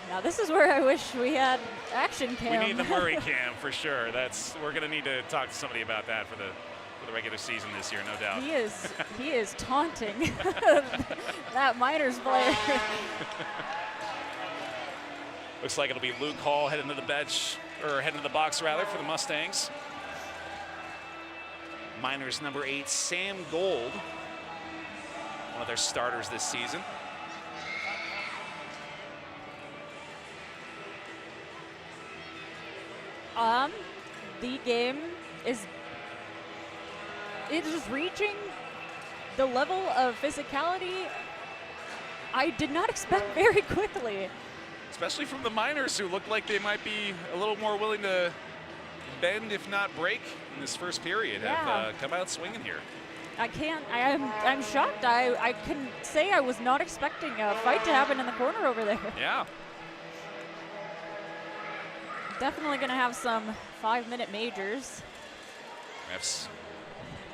[SPEAKER 2] Now this is where I wish we had action cam.
[SPEAKER 3] We need the Murray cam for sure. We're gonna need to talk to somebody about that for the regular season this year, no doubt.
[SPEAKER 2] He is taunting that Miners player.
[SPEAKER 3] Looks like it'll be Luke Hall heading to the bench, or heading to the box rather, for the Mustangs. Miners number 8, Sam Gold, one of their starters this season.
[SPEAKER 2] The game is reaching the level of physicality I did not expect very quickly.
[SPEAKER 3] Especially from the Miners, who look like they might be a little more willing to bend, if not break, in this first period.
[SPEAKER 2] Yeah.
[SPEAKER 3] Have come out swinging here.
[SPEAKER 2] I'm shocked. I can say I was not expecting a fight to happen in the corner over there.
[SPEAKER 3] Yeah.
[SPEAKER 2] Definitely going to have some 5-minute majors.
[SPEAKER 3] Refs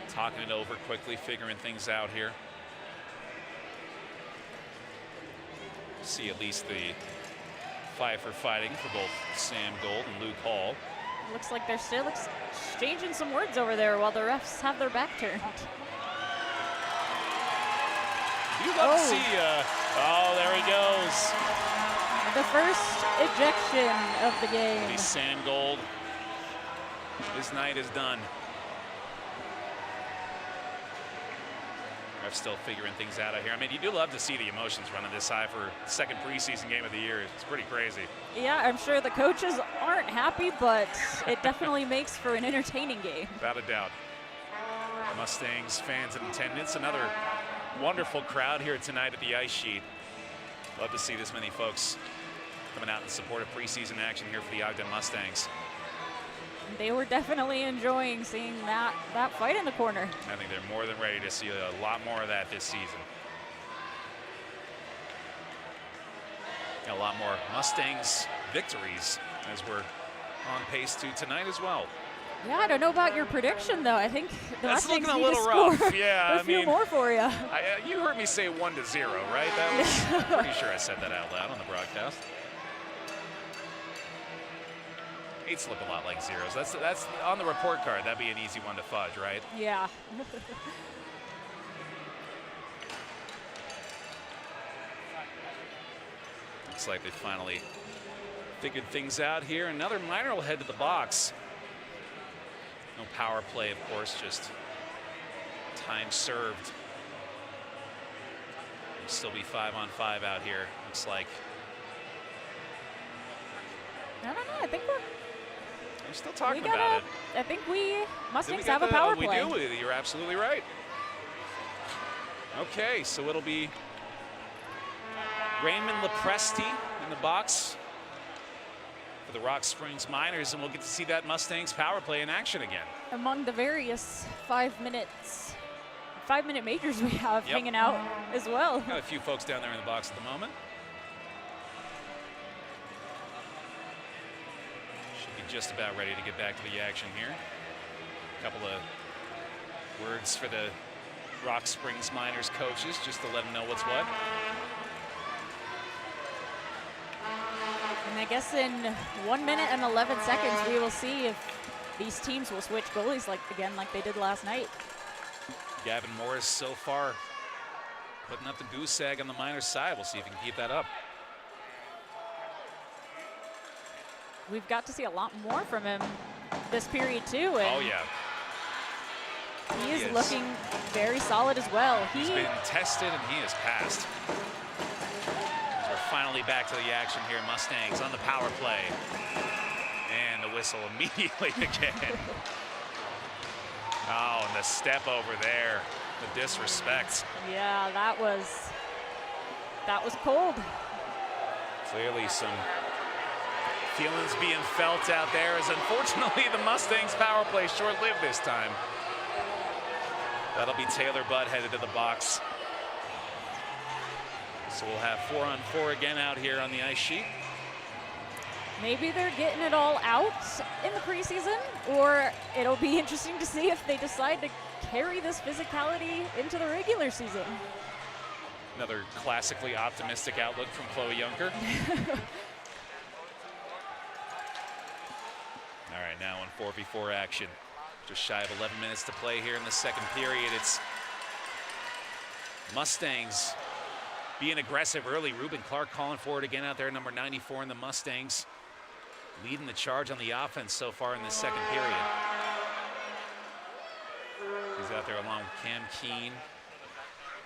[SPEAKER 3] talking it over quickly, figuring things out here. See at least the five for fighting for both Sam Gold and Luke Hall.
[SPEAKER 2] Looks like they're still exchanging some words over there while the refs have their back turned.
[SPEAKER 3] You'd love to see, there he goes.
[SPEAKER 2] The first ejection of the game.
[SPEAKER 3] He's Sam Gold. His night is done. Refs still figuring things out here. I mean, you do love to see the emotions running this high for the second preseason game of the year. It's pretty crazy.
[SPEAKER 2] Yeah, I'm sure the coaches aren't happy, but it definitely makes for an entertaining game.
[SPEAKER 3] Without a doubt. Mustangs fans in attendance. Another wonderful crowd here tonight at the ice sheet. Love to see this many folks coming out in support of preseason action here for the Ogden Mustangs.
[SPEAKER 2] They were definitely enjoying seeing that fight in the corner.
[SPEAKER 3] I think they're more than ready to see a lot more of that this season. Got a lot more Mustangs victories as we're on pace to tonight as well.
[SPEAKER 2] Yeah, I don't know about your prediction though. I think the
[SPEAKER 3] That's
[SPEAKER 2] Mustangs
[SPEAKER 3] looking a
[SPEAKER 2] need to
[SPEAKER 3] little
[SPEAKER 2] score
[SPEAKER 3] rough. Yeah,
[SPEAKER 2] a few more for you.
[SPEAKER 3] You heard me say 1-0, right? That was pretty sure I said that out loud on the broadcast. 8s look a lot like 0s. That's on the report card. That'd be an easy one to fudge, right?
[SPEAKER 2] Yeah.
[SPEAKER 3] Looks like they finally figured things out here. Another Miner will head to the box. No power play, of course, just time served. It'll still be 5-on-5 out here, looks like.
[SPEAKER 2] I don't know. I think we're
[SPEAKER 3] still talking about it.
[SPEAKER 2] I think Mustangs have a power play.
[SPEAKER 3] We do. You're absolutely right. Okay, so it'll be Raymond Lepresti in the box for the Rock Springs Miners, and we'll get to see that Mustangs power play in action again.
[SPEAKER 2] Among the various 5-minute majors we have hanging out as well.
[SPEAKER 3] Got a few folks down there in the box at the moment. Should be just about ready to get back to the action here. A couple of words for the Rock Springs Miners coaches just to let them know what's what.
[SPEAKER 2] And I guess in 1 minute and 11 seconds, we will see if these teams will switch goalies like they did last night.
[SPEAKER 3] Gavin Morris so far putting up the goose egg on the Miners side. We'll see if he can keep that up.
[SPEAKER 2] We've got to see a lot more from him this period too.
[SPEAKER 3] Oh yeah.
[SPEAKER 2] He is looking very solid as well.
[SPEAKER 3] He's been tested and he has passed. We're finally back to the action here. Mustangs on the power play. And the whistle immediately again. Oh, and the step over there. The disrespect.
[SPEAKER 2] Yeah, that was cold.
[SPEAKER 3] Clearly some feelings being felt out there, as unfortunately the Mustangs power play short-lived this time. That'll be Taylor Budd headed to the box. So we'll have 4-on-4 again out here on the ice sheet.
[SPEAKER 2] Maybe they're getting it all out in the preseason, or it'll be interesting to see if they decide to carry this physicality into the regular season.
[SPEAKER 3] Another classically optimistic outlook from Chloe Junker. All right, now in 4v4 action. Just shy of 11 minutes to play here in the second period. It's Mustangs being aggressive early. Ruben Clark calling for it again out there, number 94 in the Mustangs, leading the charge on the offense so far in this second period. He's out there along with Cam Keene.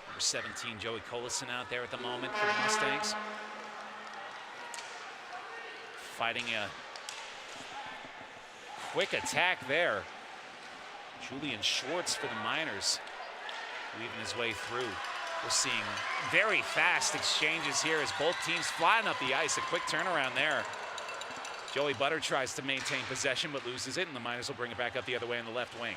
[SPEAKER 3] Number 17, Joey Collison out there at the moment for the Mustangs. Fighting a quick attack there. Julian Schwartz for the Miners, weaving his way through. We're seeing very fast exchanges here as both teams flying up the ice. A quick turnaround there. Joey Butter tries to maintain possession but loses it, and the Miners will bring it back up the other way on the left wing.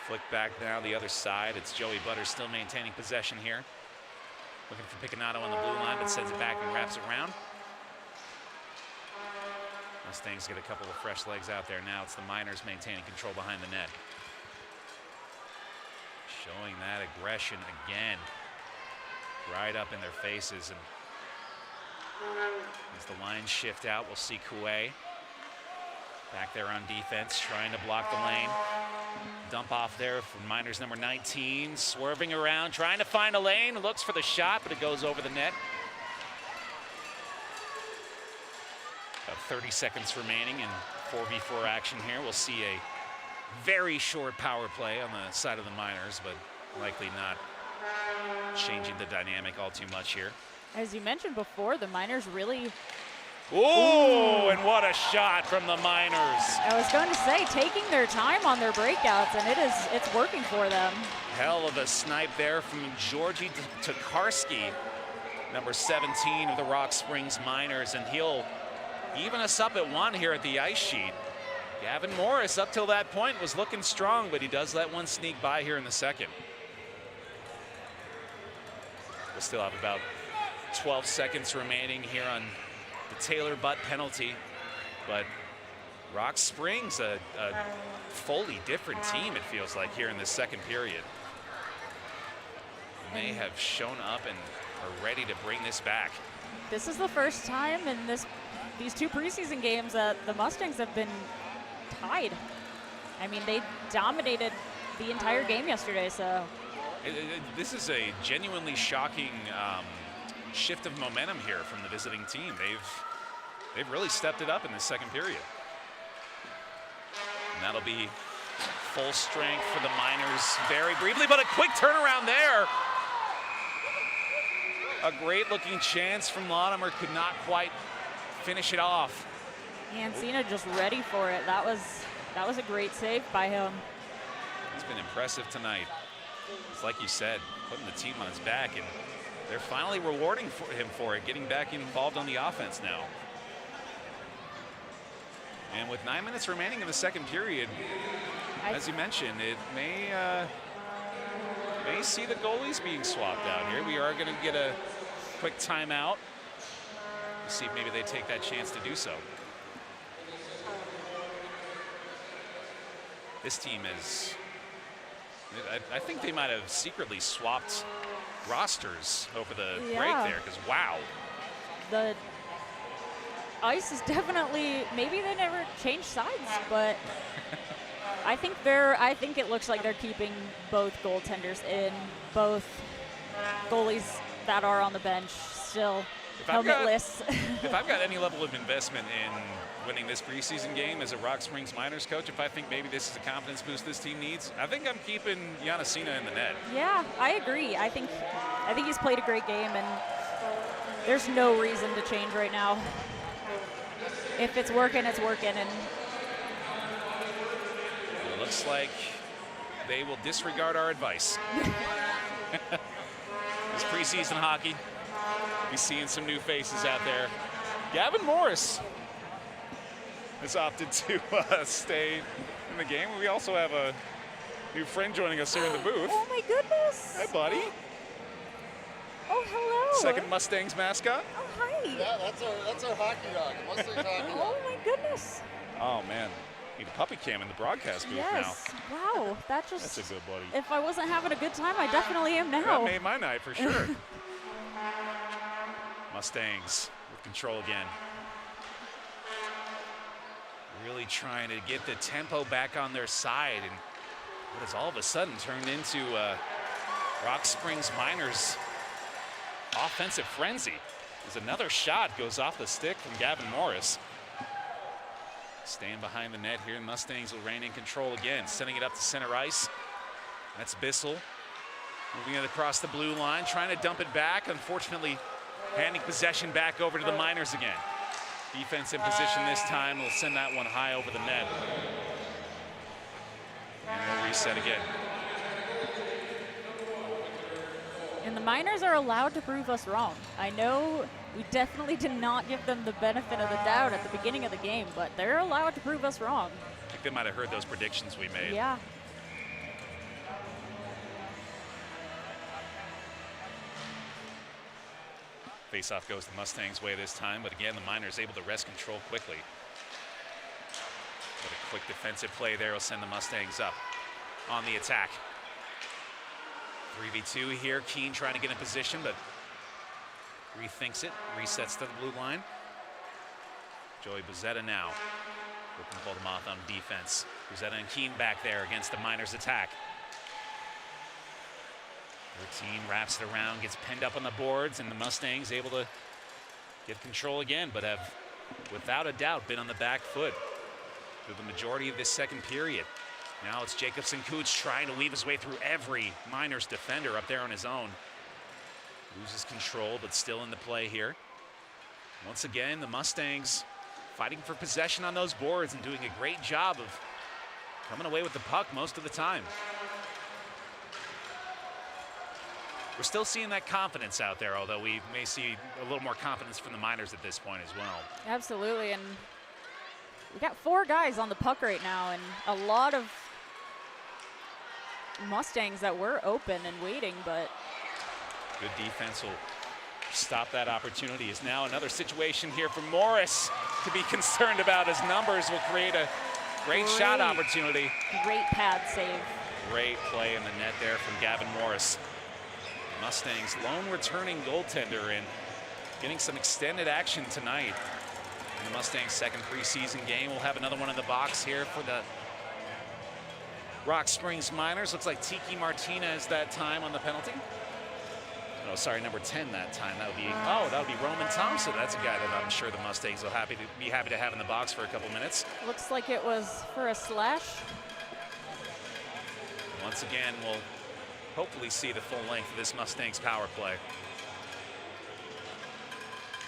[SPEAKER 3] Flick back now the other side. It's Joey Butter still maintaining possession here. Looking for Picanato on the blue line, but sends it back and wraps it around. Mustangs get a couple of fresh legs out there. Now it's the Miners maintaining control behind the net. Showing that aggression again. Right up in their faces. And as the lines shift out, we'll see Coué back there on defense, trying to block the lane. Dump off there from Miners number 19, swerving around, trying to find a lane, looks for the shot, but it goes over the net. About 30 seconds remaining in 4v4 action here. We'll see a very short power play on the side of the Miners, but likely not changing the dynamic all too much here.
[SPEAKER 2] As you mentioned before, the Miners really...
[SPEAKER 3] Ooh, and what a shot from the Miners.
[SPEAKER 2] I was going to say, taking their time on their breakouts, and it's working for them.
[SPEAKER 3] Hell of a snipe there from Georgie Tokarski. number 17 of the Rock Springs Miners, and he'll even us up at 1 here at the ice sheet. Gavin Morris, up till that point, was looking strong, but he does let one sneak by here in the second. We'll still have about 12 seconds remaining here on the Taylor Butt penalty, but Rock Springs, a fully different team, it feels like, here in this second period. And they have shown up and are ready to bring this back.
[SPEAKER 2] This is the first time in these 2 preseason games that the Mustangs have been tied. I mean, they dominated the entire game yesterday, so.
[SPEAKER 3] This is a genuinely shocking shift of momentum here from the visiting team. They've really stepped it up in this second period. And that'll be full strength for the Miners very briefly, but a quick turnaround there. A great looking chance from Latimer, could not quite finish it off.
[SPEAKER 2] Ancina just ready for it. That was a great save by him.
[SPEAKER 3] He's been impressive tonight. It's like you said, putting the team on his back, and they're finally rewarding him for it, getting back involved on the offense now. And with 9 minutes remaining in the second period, as you mentioned, it may see the goalies being swapped out here. We are going to get a quick timeout. See if maybe they take that chance to do so. This team is, I think they might have secretly swapped rosters over the break there, because wow.
[SPEAKER 2] The ice is definitely, maybe they never changed sides, but I think it looks like they're keeping both goaltenders in, both goalies that are on the bench still helmetless.
[SPEAKER 3] If I've got any level of investment in winning this preseason game as a Rock Springs Miners coach, if I think maybe this is a confidence boost this team needs, I think I'm keeping Yanasina in the net.
[SPEAKER 2] Yeah, I agree. I think he's played a great game, and there's no reason to change right now. If it's working, it's working. And
[SPEAKER 3] it looks like they will disregard our advice. This preseason hockey, be seeing some new faces out there. Gavin Morris has opted to stay in the game. We also have a new friend joining us here in the booth.
[SPEAKER 2] Oh my goodness!
[SPEAKER 3] Hi, buddy.
[SPEAKER 2] Oh, hello.
[SPEAKER 3] Second Mustangs mascot.
[SPEAKER 2] Oh, hi.
[SPEAKER 4] Yeah, that's our hockey dog. Mustangs hockey dog.
[SPEAKER 2] Oh my goodness.
[SPEAKER 3] Oh man, need a puppy cam in the broadcast booth
[SPEAKER 2] Yes. Wow. That's
[SPEAKER 3] a good buddy.
[SPEAKER 2] If I wasn't having a good time, I definitely am now.
[SPEAKER 3] That made my night for sure. Mustangs with control again. Really trying to get the tempo back on their side, and what has all of a sudden turned into Rock Springs Miners offensive frenzy. As another shot goes off the stick from Gavin Morris. Staying behind the net here, Mustangs will reign in control again, sending it up to center ice. That's Bissell moving it across the blue line, trying to dump it back. Unfortunately, handing possession back over to the Miners again. Defense in position this time. We'll send that one high over the net. And we'll reset again.
[SPEAKER 2] And the Miners are allowed to prove us wrong. I know we definitely did not give them the benefit of the doubt at the beginning of the game, but they're allowed to prove us wrong.
[SPEAKER 3] I think they might have heard those predictions we made.
[SPEAKER 2] Yeah.
[SPEAKER 3] Faceoff goes the Mustangs' way this time, but again, the Miners able to wrest control quickly. But a quick defensive play there will send the Mustangs up on the attack. 3v2 here. Keene trying to get in position, but rethinks it, resets to the blue line. Joey Buzetta now looking to hold him off on defense. Buzetta and Keene back there against the Miners' attack. 13 wraps it around, gets pinned up on the boards, and the Mustangs able to get control again, but have, without a doubt, been on the back foot through the majority of this second period. Now it's Jacobson Cooch trying to weave his way through every Miners defender up there on his own. Loses control, but still in the play here. Once again, the Mustangs fighting for possession on those boards and doing a great job of coming away with the puck most of the time. We're still seeing that confidence out there, although we may see a little more confidence from the Miners at this point as well.
[SPEAKER 2] Absolutely, and we got 4 guys on the puck right now, and a lot of Mustangs that were open and waiting, but
[SPEAKER 3] Good defense will stop that opportunity. Is now another situation here for Morris to be concerned about. His numbers will create a great shot opportunity.
[SPEAKER 2] great pad save.
[SPEAKER 3] Great play in the net there from Gavin Morris. Mustangs lone returning goaltender and getting some extended action tonight. In the Mustangs' second preseason game, we'll have another one in the box here for the Rock Springs Miners. Looks like Tiki Martinez that time on the penalty. Oh, sorry, number 10 that time. That would be Roman Thompson. That's a guy that I'm sure the Mustangs will be happy to have in the box for a couple minutes.
[SPEAKER 2] Looks like it was for a slash.
[SPEAKER 3] Once again, we'll hopefully see the full length of this Mustangs power play.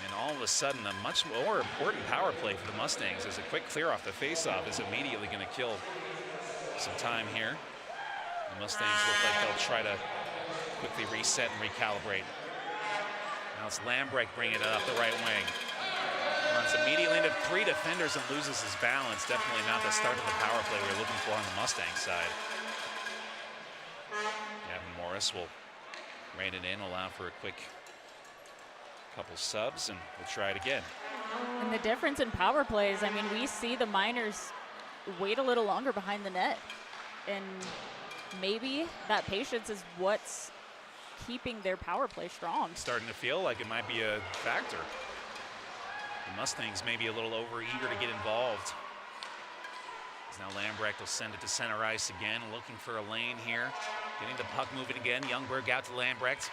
[SPEAKER 3] And all of a sudden, a much more important power play for the Mustangs as a quick clear off the faceoff is immediately going to kill some time here. The Mustangs look like they'll try to quickly reset and recalibrate. Now it's Lambrecht bringing it up the right wing. Runs immediately into 3 defenders and loses his balance. Definitely not the start of the power play we were looking for on the Mustang side. Gavin Morris will rein it in, allow for a quick couple subs, and we'll try it again.
[SPEAKER 2] And the difference in power plays, I mean, we see the Miners wait a little longer behind the net, and maybe that patience is what's keeping their power play strong.
[SPEAKER 3] Starting to feel like it might be a factor. The Mustangs may be a little over-eager to get involved. Now Lambrecht will send it to center ice again, looking for a lane here. Getting the puck moving again. Youngberg out to Lambrecht.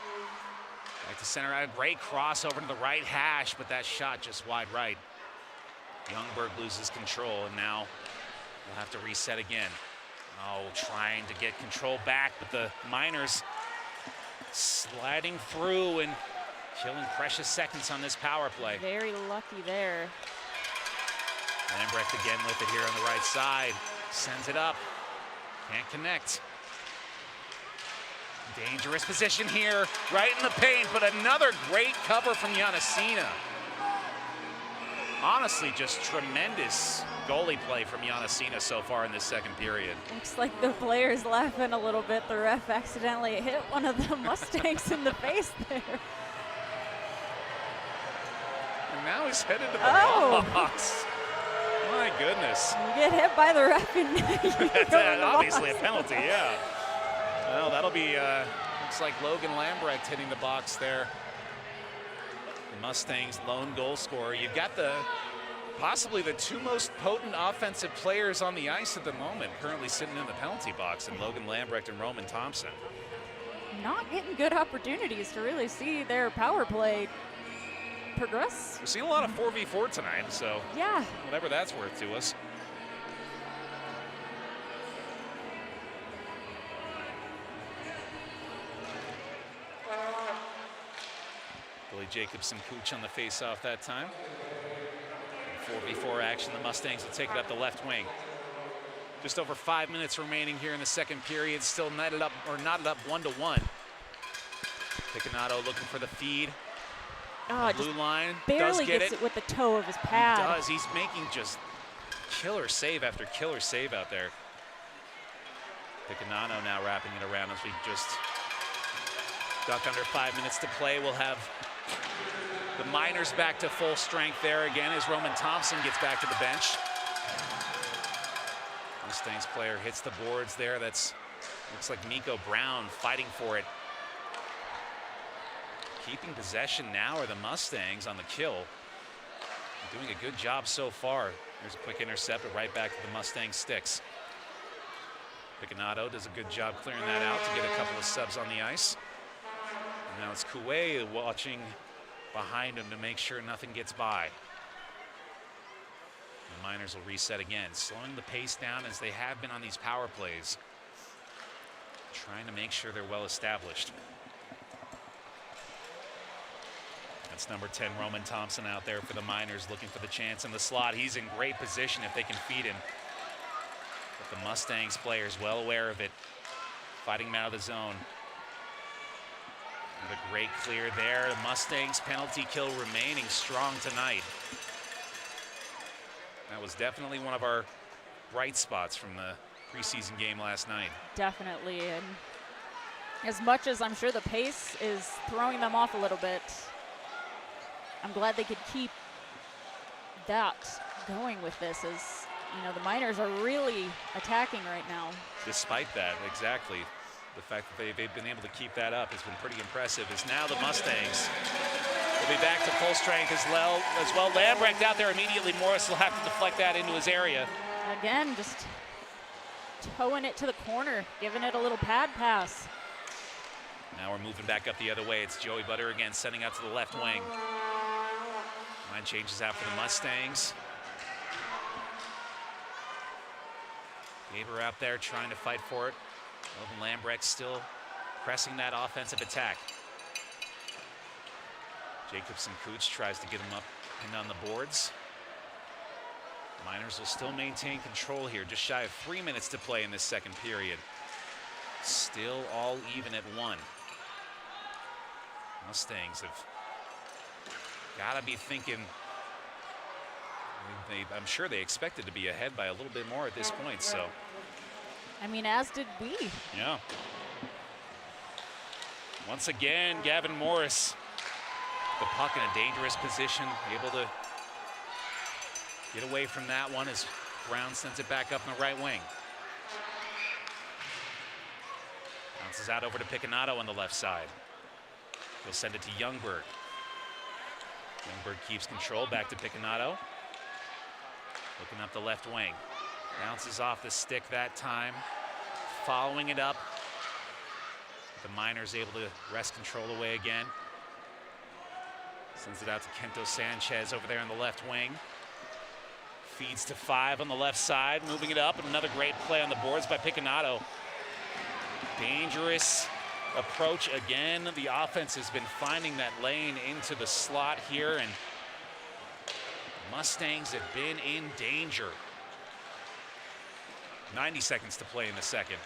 [SPEAKER 3] Back to center ice. Great cross over to the right hash, but that shot just wide right. Youngberg loses control, and now we'll have to reset again. Oh, trying to get control back, but the Miners sliding through and killing precious seconds on this power play.
[SPEAKER 2] Very lucky there.
[SPEAKER 3] Lambrecht again with it here on the right side. Sends it up. Can't connect. Dangerous position here, right in the paint, but another great cover from Yanasina. Honestly, just tremendous goalie play from Yanasina so far in this second period.
[SPEAKER 2] Looks like the player's laughing a little bit. The ref accidentally hit one of the Mustangs in the face there.
[SPEAKER 3] And now he's headed to the box. My goodness.
[SPEAKER 2] You get hit by the ref and
[SPEAKER 3] That's obviously a penalty, yeah. Well, that'll be, looks like Logan Lambrecht hitting the box there. The Mustangs' lone goal scorer. You've got possibly the 2 most potent offensive players on the ice at the moment, currently sitting in the penalty box, in Logan Lambrecht and Roman Thompson.
[SPEAKER 2] not getting good opportunities to really see their power play progress.
[SPEAKER 3] We're seeing a lot of 4v4 tonight, so
[SPEAKER 2] Yeah.
[SPEAKER 3] whatever that's worth to us. Billy Jacobson Cooch on the face-off that time. 4v4 action, the Mustangs will take it up the left wing. Just over 5 minutes remaining here in the second period, still knotted up 1-1. Picanato looking for the feed.
[SPEAKER 2] Oh,
[SPEAKER 3] Blue line,
[SPEAKER 2] barely
[SPEAKER 3] does get
[SPEAKER 2] gets
[SPEAKER 3] it.
[SPEAKER 2] it with the toe of his pad.
[SPEAKER 3] He does, he's making just killer save after killer save out there. Picanato now wrapping it around as we just duck under 5 minutes to play. We'll have the Miners back to full strength there again as Roman Thompson gets back to the bench. Mustangs player hits the boards there. Looks like Miko Brown fighting for it. Keeping possession now are the Mustangs on the kill. Doing a good job so far. There's a quick intercept, but right back to the Mustang sticks. Picanato does a good job clearing that out to get a couple of subs on the ice. And now it's Coué watching behind him to make sure nothing gets by. The Miners will reset again, slowing the pace down as they have been on these power plays. Trying to make sure they're well established. That's number 10, Roman Thompson out there for the Miners, looking for the chance in the slot. He's in great position if they can feed him. But the Mustangs players well aware of it, fighting him out of the zone. Another great clear there. The Mustangs penalty kill remaining strong tonight. That was definitely one of our bright spots from the preseason game last night.
[SPEAKER 2] Definitely, and as much as I'm sure the pace is throwing them off a little bit, I'm glad they could keep that going with this, as you know, the Miners are really attacking right now.
[SPEAKER 3] Despite that, exactly. The fact that they've been able to keep that up has been pretty impressive. As now the Mustangs will be back to full strength as well. Lambrecht out there immediately. Morris will have to deflect that into his area.
[SPEAKER 2] Again, just towing it to the corner, giving it a little pad pass.
[SPEAKER 3] Now we're moving back up the other way. It's Joey Butter again, sending out to the left wing. Line changes out for the Mustangs. Gaber out there trying to fight for it. Melvin Lambrecht still pressing that offensive attack. Jacobson Cooch tries to get him up and on the boards. Miners will still maintain control here, just shy of 3 minutes to play in this second period. Still all even at 1. Mustangs have got to be thinking, I'm sure they expected to be ahead by a little bit more at this point, so.
[SPEAKER 2] I mean, as did we.
[SPEAKER 3] Yeah. Once again, Gavin Morris, the puck in a dangerous position, able to get away from that one as Brown sends it back up in the right wing. Bounces out over to Picconato on the left side. He'll send it to Youngberg. Youngberg keeps control, back to Picconato. Looking up the left wing. Bounces off the stick that time. Following it up. The Miners able to wrest control away again. Sends it out to Kento Sanchez over there on the left wing. Feeds to 5 on the left side, moving it up. And another great play on the boards by Picconato. Dangerous approach again. The offense has been finding that lane into the slot here, and Mustangs have been in danger. 90 seconds to play in the second.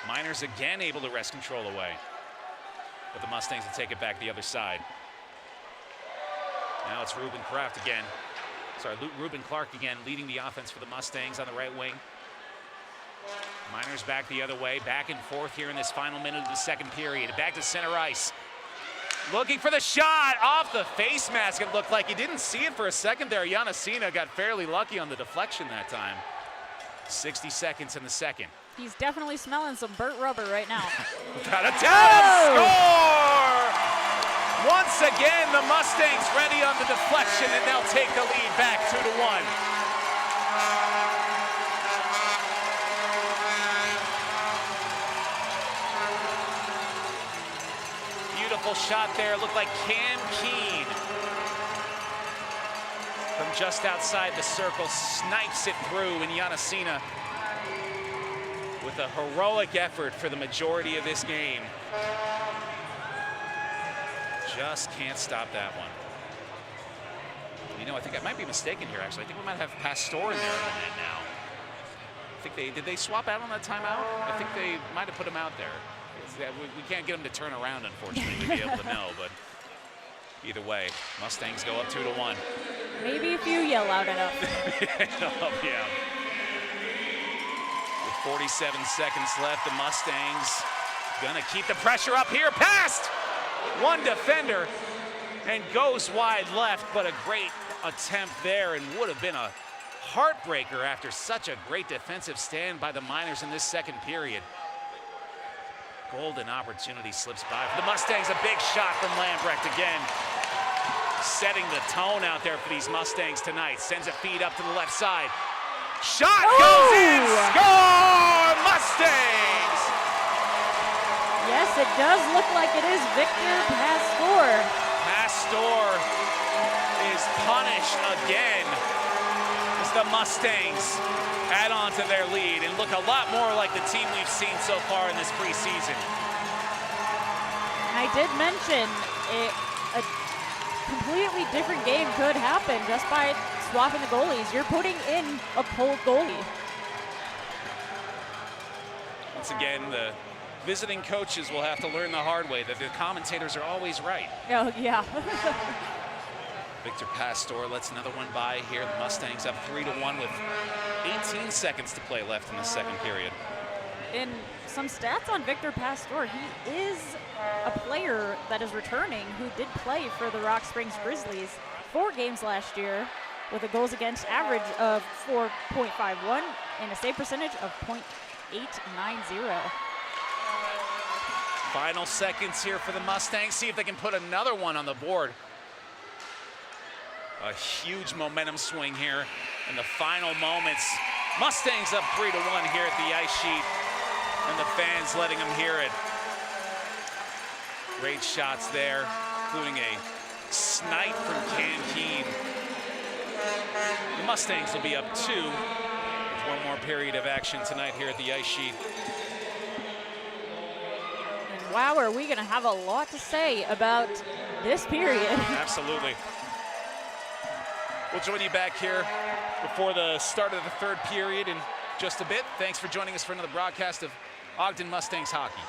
[SPEAKER 3] Miners again able to wrest control away, but the Mustangs will take it back the other side. Now it's Ruben Clark again leading the offense for the Mustangs on the right wing. Miners back the other way, back and forth here in this final minute of the second period. Back to center ice. Looking for the shot off the face mask. It looked like he didn't see it for a second there. Yanasina got fairly lucky on the deflection that time. 60 seconds in the second.
[SPEAKER 2] He's definitely smelling some burnt rubber right now.
[SPEAKER 3] Without a doubt, score! Once again, the Mustangs ready on the deflection, and they'll take the lead back 2-1. Beautiful shot there. Looked like Cam Keane from just outside the circle snipes it through, and Yanasina with a heroic effort for the majority of this game. Just can't stop that one. You know, I think I might be mistaken here, actually. I think we might have Pastor in there in the net now. I think did they swap out on that timeout? I think they might have put him out there. We can't get him to turn around, unfortunately, to be able to know, but either way, Mustangs go up 2-1.
[SPEAKER 2] Maybe if you yell out enough.
[SPEAKER 3] Yeah. With 47 seconds left, the Mustangs gonna keep the pressure up here. Past one defender and goes wide left, but a great attempt there, and would have been a heartbreaker after such a great defensive stand by the Miners in this second period. Golden opportunity slips by for the Mustangs. A big shot from Lambrecht again. Setting the tone out there for these Mustangs tonight. Sends a feed up to the left side. Shot goes in. Score! Mustangs!
[SPEAKER 2] Yes, it does look like it is Victor Pastor.
[SPEAKER 3] Pastor is punished again as the Mustangs add on to their lead and look a lot more like the team we've seen so far in this preseason.
[SPEAKER 2] I did mention a completely different game could happen just by swapping the goalies. You're putting in a cold goalie.
[SPEAKER 3] Once again, the visiting coaches will have to learn the hard way that the commentators are always right.
[SPEAKER 2] Oh, yeah.
[SPEAKER 3] Victor Pastor lets another one by here. The Mustangs up 3-1 with 18 seconds to play left in the second period.
[SPEAKER 2] In some stats on Victor Pastor, he is a player that is returning who did play for the Rock Springs Grizzlies 4 games last year with a goals against average of 4.51 and a save percentage of .890.
[SPEAKER 3] Final seconds here for the Mustangs. See if they can put another one on the board. A huge momentum swing here in the final moments. Mustangs up 3-1 here at the ice sheet, and the fans letting them hear it. Great shots there, including a snipe from Cam Keen. The Mustangs will be up 2 with one more period of action tonight here at the ice sheet.
[SPEAKER 2] And wow, are we going to have a lot to say about this period.
[SPEAKER 3] Absolutely. We'll join you back here before the start of the third period in just a bit. Thanks for joining us for another broadcast of Ogden Mustangs hockey.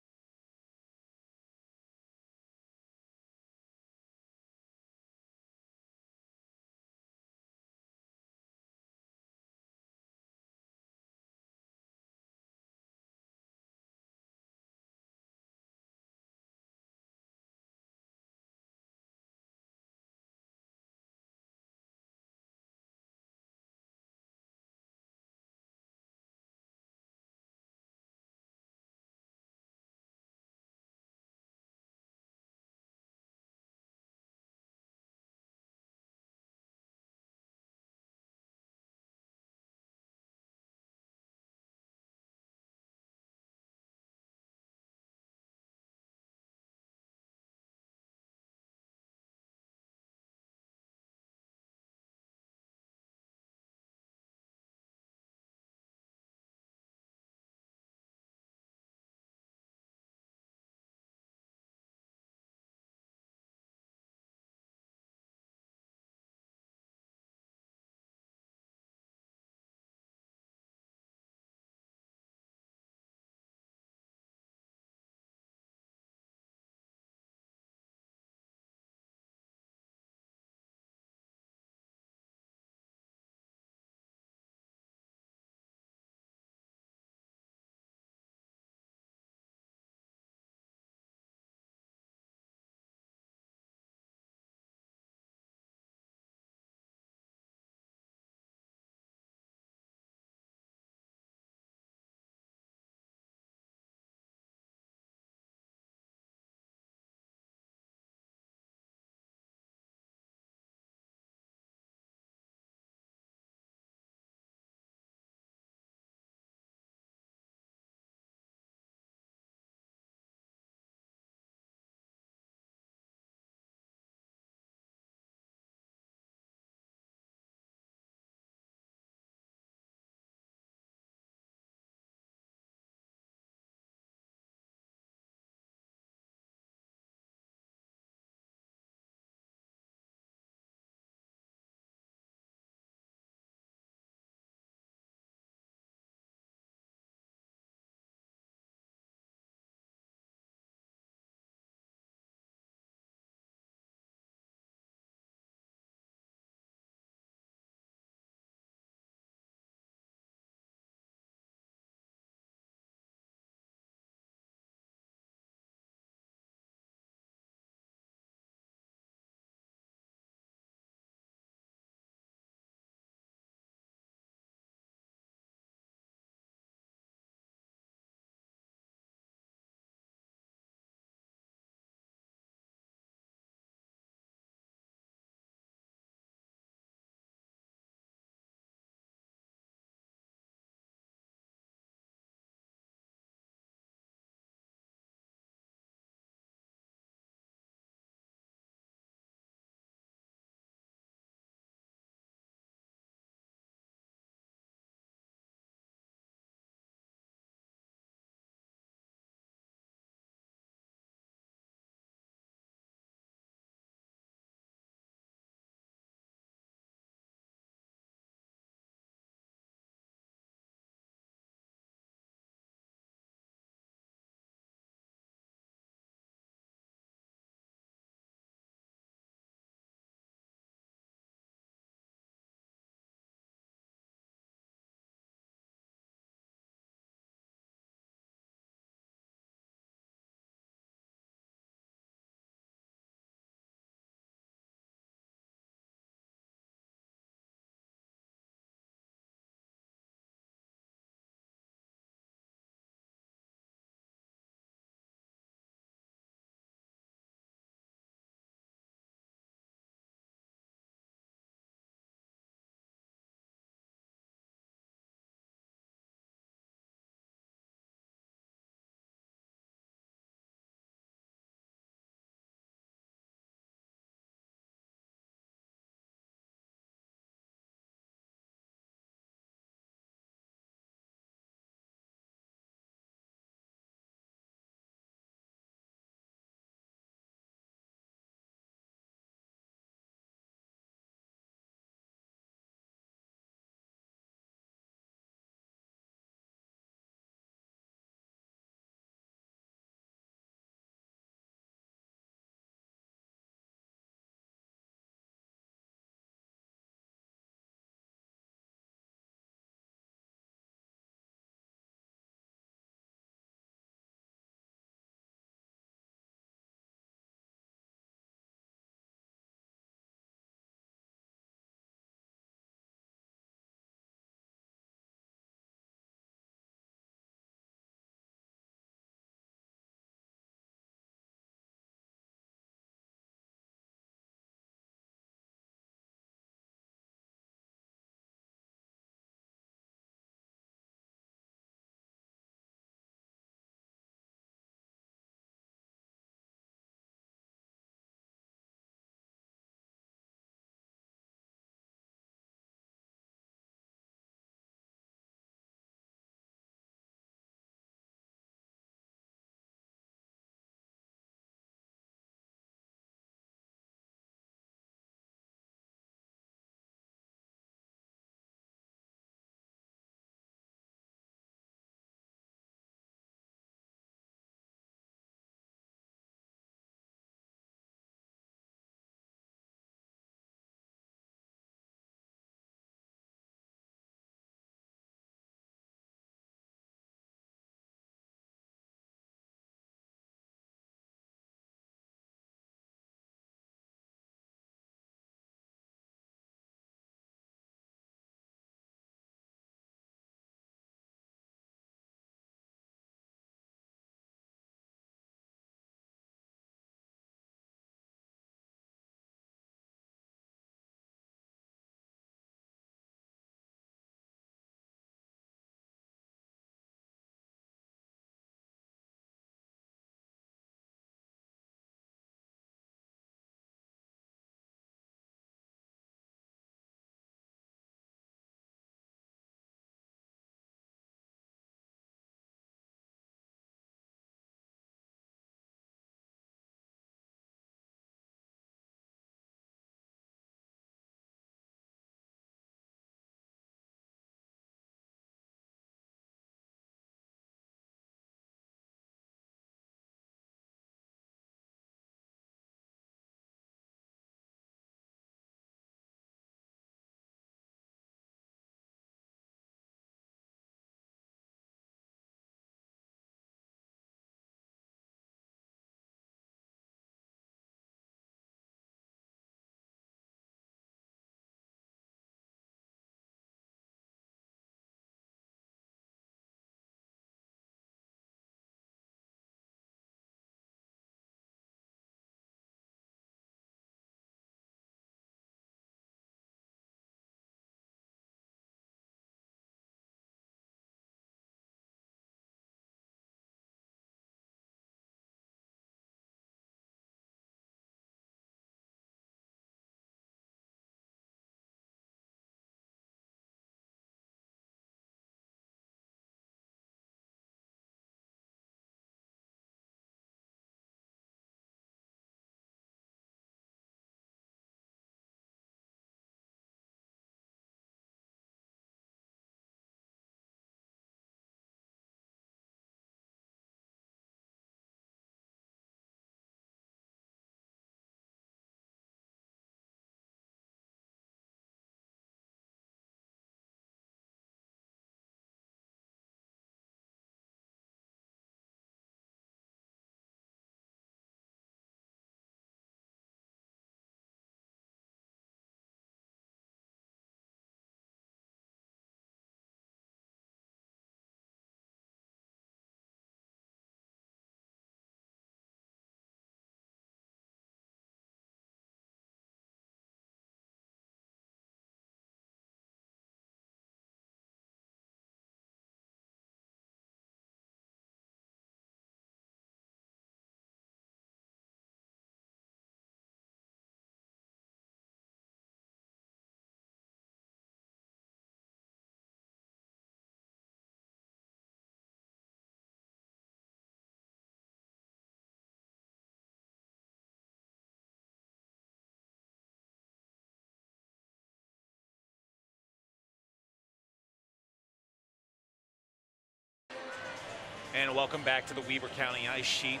[SPEAKER 3] And welcome back to the Weber County Ice Sheet.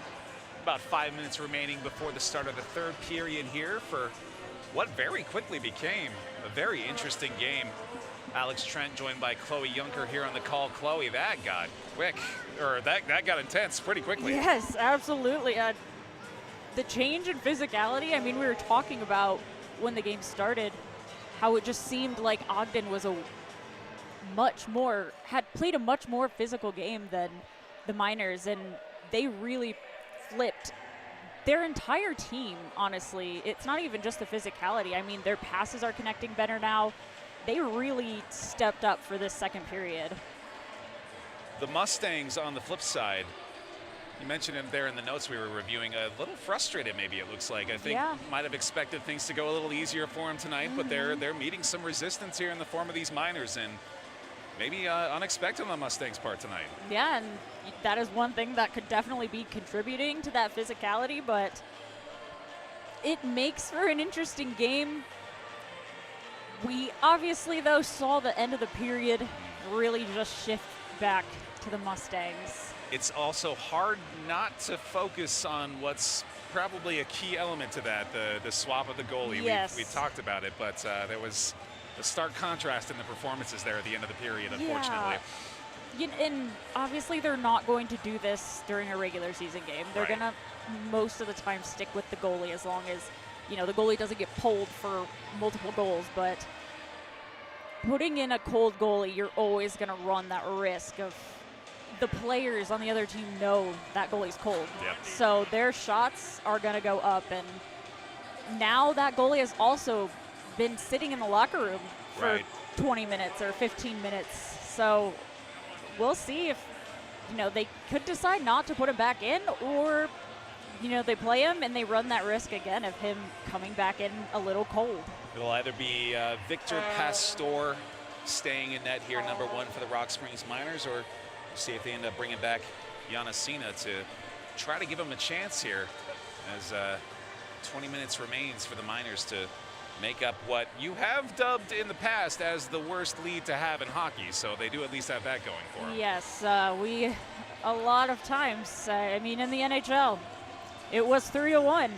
[SPEAKER 3] About 5 minutes remaining before the start of the third period here for what very quickly became a very interesting game. Alex Trent joined by Chloe Junker here on the call. Chloe, that got quick, or that got intense pretty quickly.
[SPEAKER 2] Yes, absolutely. The change in physicality, I mean, we were talking about when the game started, how it just seemed like Ogden was had played a much more physical game than the Miners, and they really flipped their entire team, honestly. It's not even just the physicality. I mean, their passes are connecting better now. They really stepped up for this second period.
[SPEAKER 3] The Mustangs on the flip side, you mentioned him there in the notes we were reviewing, a little frustrated maybe it looks like. I think might have expected things to go a little easier for him tonight, but they're meeting some resistance here in the form of these Miners, and maybe unexpected on the Mustangs' part tonight.
[SPEAKER 2] Yeah, and that is one thing that could definitely be contributing to that physicality, but it makes for an interesting game. We obviously, though, saw the end of the period really just shift back to the Mustangs.
[SPEAKER 3] It's also hard not to focus on what's probably a key element to that, the swap of the goalie.
[SPEAKER 2] Yes.
[SPEAKER 3] We talked about it, but there was a stark contrast in the performances there at the end of the period, unfortunately.
[SPEAKER 2] Yeah. And obviously they're not going to do this during a regular season game. They're going to most of the time stick with the goalie as long as, the goalie doesn't get pulled for multiple goals. But putting in a cold goalie, you're always going to run that risk of the players on the other team know that goalie's cold.
[SPEAKER 3] Yep.
[SPEAKER 2] So their shots are going to go up. And now that goalie has also been sitting in the locker room for 20 minutes or 15 minutes. So we'll see if, they could decide not to put him back in, or, they play him and they run that risk again of him coming back in a little cold.
[SPEAKER 3] It'll either be Victor Pastor staying in net here, number 1 for the Rock Springs Miners, or see if they end up bringing back Yanasina to try to give him a chance here as 20 minutes remains for the Miners to make up what you have dubbed in the past as the worst lead to have in hockey. So they do at least have that going for them.
[SPEAKER 2] Yes, a lot of times, in the NHL, it was 3-1,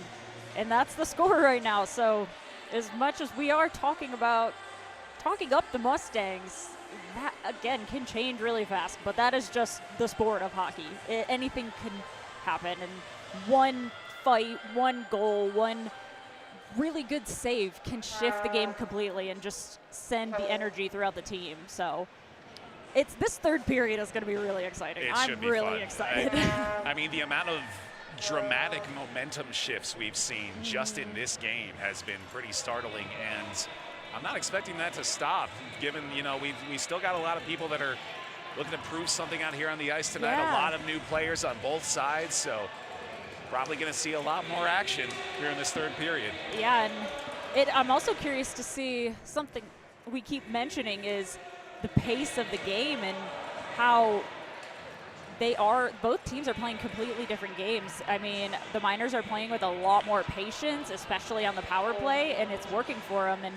[SPEAKER 2] and that's the score right now. So as much as we are talking up the Mustangs, that again can change really fast, but that is just the sport of hockey. Anything can happen, and one fight, one goal, one really good save can shift the game completely and just send the energy throughout the team. So this third period is going to be really exciting. I'm really excited.
[SPEAKER 3] I mean, the amount of dramatic momentum shifts we've seen just in this game has been pretty startling, and I'm not expecting that to stop, given, we still got a lot of people that are looking to prove something out here on the ice tonight.
[SPEAKER 2] Yeah.
[SPEAKER 3] A lot of new players on both sides, so probably going to see a lot more action here in this third period.
[SPEAKER 2] Yeah, and I'm also curious to see something we keep mentioning is the pace of the game and how both teams are playing completely different games. I mean, the Miners are playing with a lot more patience, especially on the power play, and it's working for them. And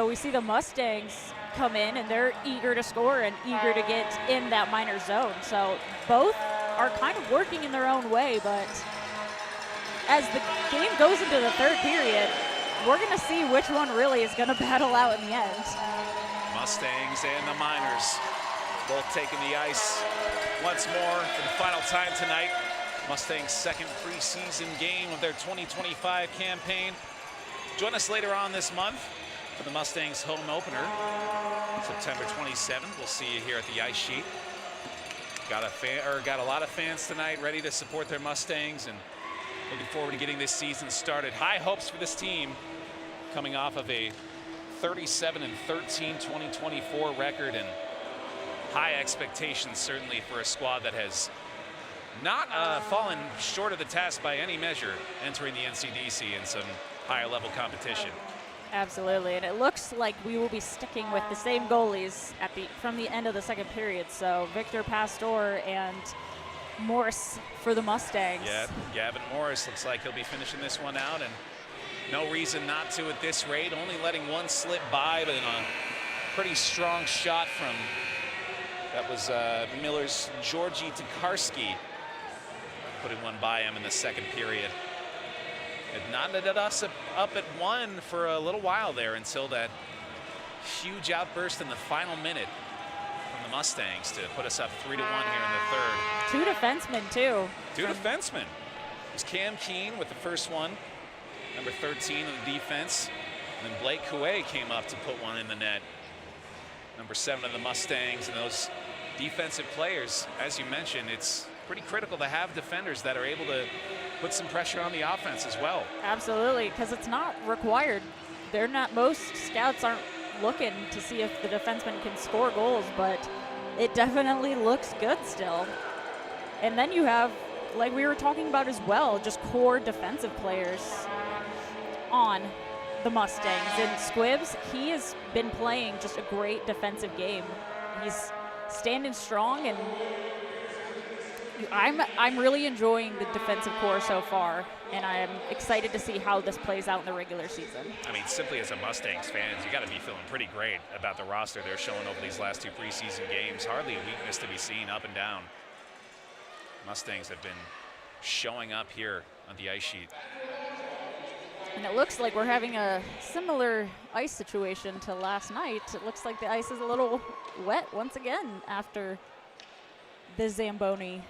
[SPEAKER 2] we see the Mustangs come in, and they're eager to score and eager to get in that Miner zone. So both are kind of working in their own way, but as the game goes into the third period, we're going to see which one really is going to battle out in the end.
[SPEAKER 3] Mustangs and the Miners both taking the ice once more for the final time tonight. Mustangs' second preseason game of their 2025 campaign. Join us later on this month for the Mustangs home opener, September 27th. We'll see you here at the Ice Sheet. Got a lot of fans tonight ready to support their Mustangs, and looking forward to getting this season started. High hopes for this team, coming off of a 37-13 2024 record, and high expectations certainly for a squad that has not fallen short of the task by any measure entering the NCDC in some higher level competition.
[SPEAKER 2] Absolutely, and it looks like we will be sticking with the same goalies from the end of the second period. So Victor Pastor and Morris for the Mustangs.
[SPEAKER 3] Yeah, Gavin Morris looks like he'll be finishing this one out, and no reason not to at this rate. Only letting one slip by, but a pretty strong shot from That was Miller's Georgi Tokarski putting one by him in the second period. It knotted us up at 1 for a little while there until that huge outburst in the final minute from the Mustangs to put us up 3-1 here in the third.
[SPEAKER 2] Two defensemen, too.
[SPEAKER 3] Two defensemen. It was Cam Keane with the first one, number 13 in the defense. And then Blake Coué came up to put one in the net. Number 7 of the Mustangs, and those defensive players, as you mentioned, it's pretty critical to have defenders that are able to put some pressure on the offense as well.
[SPEAKER 2] Absolutely, because it's not required. They're not, most scouts aren't looking to see if the defenseman can score goals, but it definitely looks good still. And then you have, like we were talking about as well, just core defensive players on the Mustangs. And Squibs, he has been playing just a great defensive game. He's standing strong, and I'm really enjoying the defensive core so far, and I'm excited to see how this plays out in the regular season.
[SPEAKER 3] I mean, simply as a Mustangs fans, you got to be feeling pretty great about the roster they're showing over these last 2 preseason games. Hardly a weakness to be seen up and down. Mustangs have been showing up here on the ice sheet.
[SPEAKER 2] And it looks like we're having a similar ice situation to last night. It looks like the ice is a little wet once again after the Zamboni.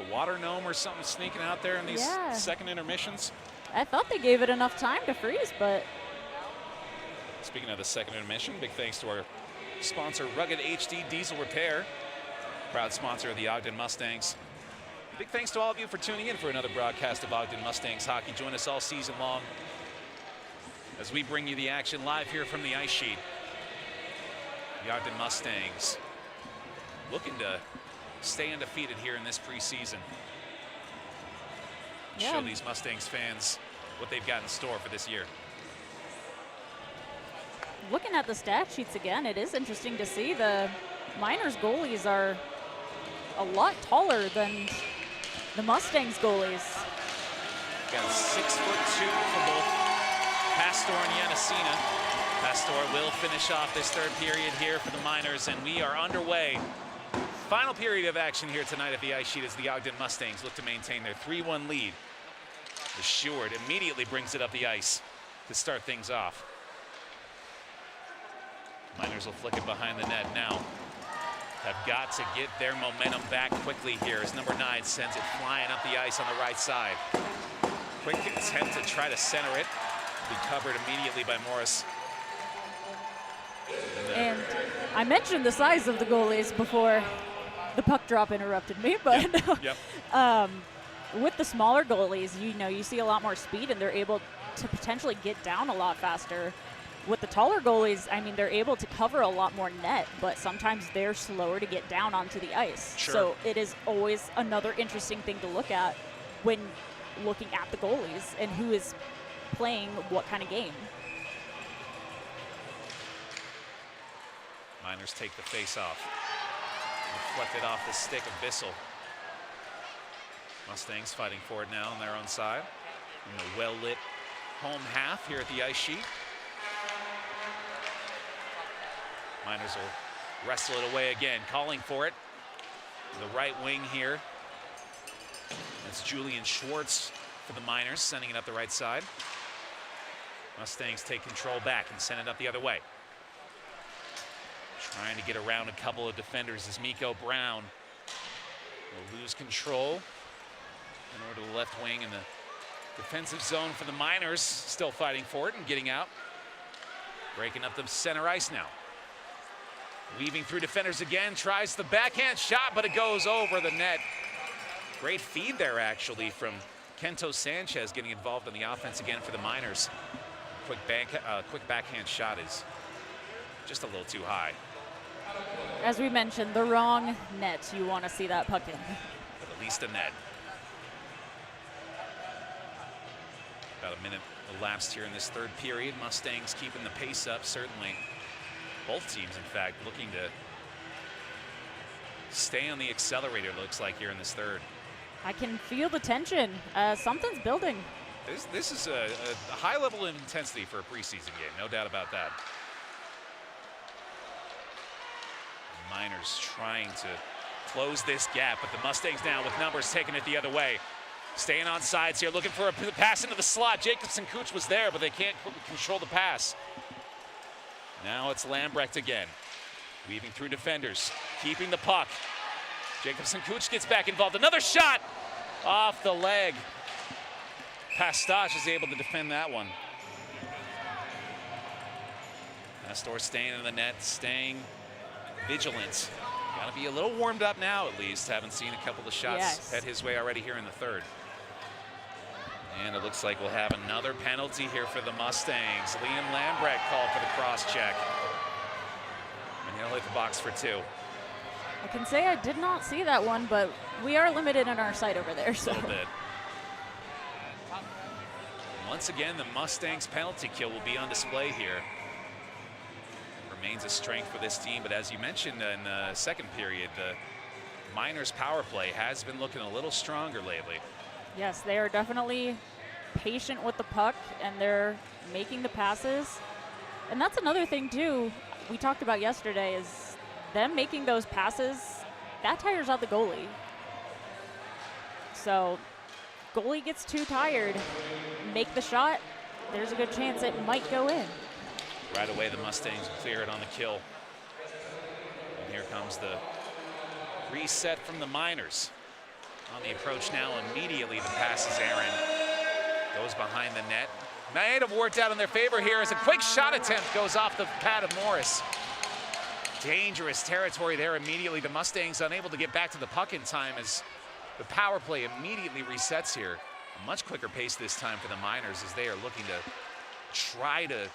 [SPEAKER 3] A water gnome or something sneaking out there in these second intermissions.
[SPEAKER 2] I thought they gave it enough time to freeze, but.
[SPEAKER 3] Speaking of the second intermission, big thanks to our sponsor, Rugged HD Diesel Repair, proud sponsor of the Ogden Mustangs. Big thanks to all of you for tuning in for another broadcast of Ogden Mustangs hockey. Join us all season long as we bring you the action live here from the ice sheet. The Ogden Mustangs looking to stay undefeated here in this preseason.
[SPEAKER 2] Yeah.
[SPEAKER 3] Show these Mustangs fans what they've got in store for this year.
[SPEAKER 2] Looking at the stat sheets again, it is interesting to see the Miners goalies are a lot taller than the Mustangs goalies.
[SPEAKER 3] Got 6'2" for both Pastor and Yanasina. Pastor will finish off this third period here for the Miners, and we are underway. Final period of action here tonight at the ice sheet as the Ogden Mustangs look to maintain their 3-1 lead. The Sheward immediately brings it up the ice to start things off. Miners will flick it behind the net now. Have got to get their momentum back quickly here as number 9 sends it flying up the ice on the right side. Quick attempt to try to center it. Be covered immediately by Morris.
[SPEAKER 2] And I mentioned the size of the goalies before the puck drop interrupted me, but
[SPEAKER 3] Yep.
[SPEAKER 2] with the smaller goalies, you see a lot more speed, and they're able to potentially get down a lot faster. With the taller goalies, I mean, they're able to cover a lot more net, but sometimes they're slower to get down onto the ice.
[SPEAKER 3] Sure.
[SPEAKER 2] So it is always another interesting thing to look at when looking at the goalies and who is playing what kind of game.
[SPEAKER 3] Miners take the face off. Deflected off the stick of Bissell. Mustangs fighting for it now on their own side. In the well-lit home half here at the ice sheet. Miners will wrestle it away again, calling for it. The right wing here. That's Julian Schwartz for the Miners, sending it up the right side. Mustangs take control back and send it up the other way. Trying to get around a couple of defenders as Miko Brown will lose control in order to the left wing in the defensive zone for the Miners, still fighting for it and getting out. Breaking up the center ice now. Weaving through defenders again, tries the backhand shot, but it goes over the net. Great feed there, actually, from Kento Sanchez getting involved in the offense again for the Miners. Quick backhand shot is just a little too high.
[SPEAKER 2] As we mentioned, the wrong net you want to see that puck in.
[SPEAKER 3] But at least a net. About a minute elapsed here in this third period. Mustangs keeping the pace up, certainly. Both teams, in fact, looking to stay on the accelerator, looks like, here in this third.
[SPEAKER 2] I can feel the tension. Something's building.
[SPEAKER 3] This is a high level of intensity for a preseason game, no doubt about that. Miners trying to close this gap, but the Mustangs now with numbers taking it the other way. Staying on sides here, looking for a pass into the slot. Jacobson Cooch was there, but they can't control the pass. Now it's Lambrecht again, weaving through defenders, keeping the puck. Jacobson Cooch gets back involved. Another shot off the leg. Pastosh is able to defend that one. Nestor staying in the net, staying vigilant. Got to be a little warmed up now, at least. Haven't seen a couple of shots head his way already here in the third. And it looks like we'll have another penalty here for the Mustangs. Liam Lambrecht called for the cross check. And he'll hit the box for 2.
[SPEAKER 2] I can say I did not see that one, but we are limited in our sight over there. So.
[SPEAKER 3] A little bit. Once again, the Mustangs penalty kill will be on display here. Remains a strength for this team, but as you mentioned in the second period, the Miners power play has been looking a little stronger lately.
[SPEAKER 2] Yes, they are definitely patient with the puck, and they're making the passes. And that's another thing, too, we talked about yesterday, is them making those passes, that tires out the goalie. So, goalie gets too tired, make the shot, there's a good chance it might go in.
[SPEAKER 3] Right away, the Mustangs clear it on the kill. And here comes the reset from the Miners. On the approach now, immediately the pass is Aaron. Goes behind the net. Might have worked out in their favor here as a quick shot attempt goes off the pad of Morris. Dangerous territory there immediately. The Mustangs unable to get back to the puck in time as the power play immediately resets here. A much quicker pace this time for the Miners as they are looking to try to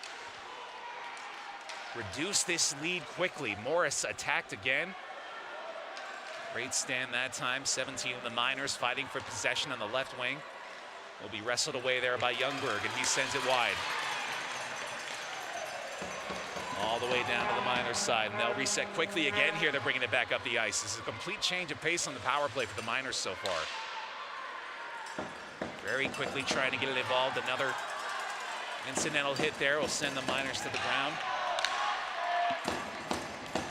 [SPEAKER 3] reduce this lead quickly. Morris attacked again. Great stand that time. 17 of the Miners fighting for possession on the left wing. Will be wrestled away there by Youngberg, and he sends it wide. All the way down to the Miners' side, and they'll reset quickly again here. They're bringing it back up the ice. This is a complete change of pace on the power play for the Miners so far. Very quickly trying to get it involved. Another incidental hit there will send the Miners to the ground.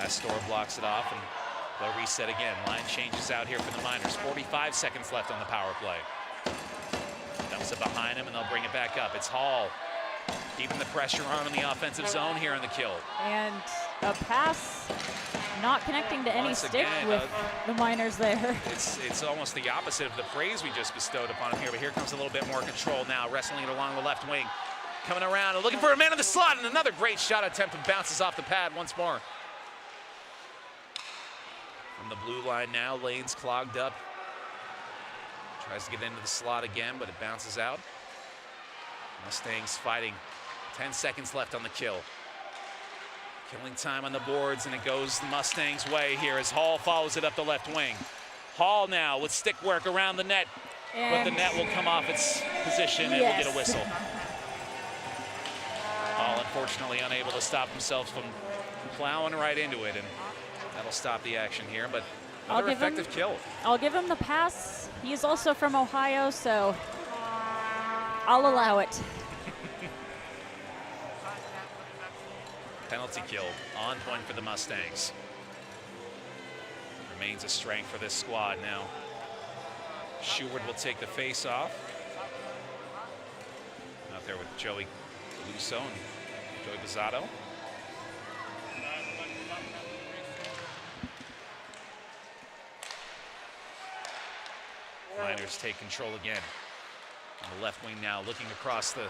[SPEAKER 3] Astor blocks it off, and they'll reset again. Line changes out here for the Miners. 45 seconds left on the power play. Dumps it behind him, and they'll bring it back up. It's Hall keeping the pressure on in the offensive zone here in the kill.
[SPEAKER 2] And a pass not connecting to any
[SPEAKER 3] Once
[SPEAKER 2] stick
[SPEAKER 3] again,
[SPEAKER 2] with the Miners there.
[SPEAKER 3] It's almost the opposite of the praise we just bestowed upon him here, but here comes a little bit more control now, wrestling it along the left wing. Coming around and looking for a man in the slot, and another great shot attempt and bounces off the pad once more. From the blue line now, lane's clogged up. Tries to get into the slot again, but it bounces out. Mustangs fighting. 10 seconds left on the kill. Killing time on the boards, and it goes the Mustangs' way here as Hall follows it up the left wing. Hall now with stick work around the net, but the net will come off its position and will get a whistle. Hall unfortunately unable to stop himself from plowing right into it, and that'll stop the action here, but another effective kill.
[SPEAKER 2] I'll give him the pass. He's also from Ohio, so I'll allow it.
[SPEAKER 3] Penalty kill on point for the Mustangs. Remains a strength for this squad now. Sheward will take the face off. Out there with Joey Lusso and Joey Bizzato. Miners take control again. On the left wing now, looking across the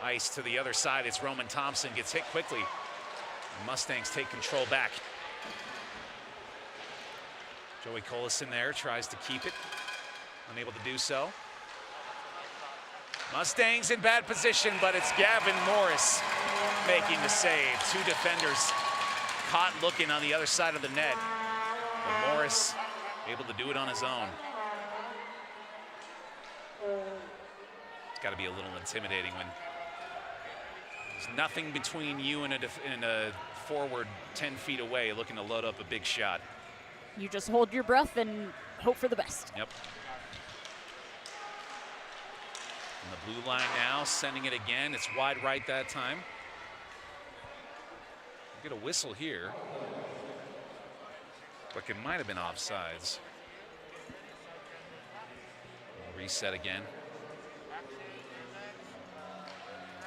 [SPEAKER 3] ice to the other side. It's Roman Thompson, gets hit quickly. The Mustangs take control back. Joey Collison there, tries to keep it. Unable to do so. Mustangs in bad position, but it's Gavin Morris making the save. Two defenders caught looking on the other side of the net. But Morris able to do it on his own. It's got to be a little intimidating when there's nothing between you and a forward 10 feet away looking to load up a big shot.
[SPEAKER 2] You just hold your breath and hope for the best.
[SPEAKER 3] Yep. And the blue line now, sending it again. It's wide right that time. We'll get a whistle here. But it might have been offsides. Reset again.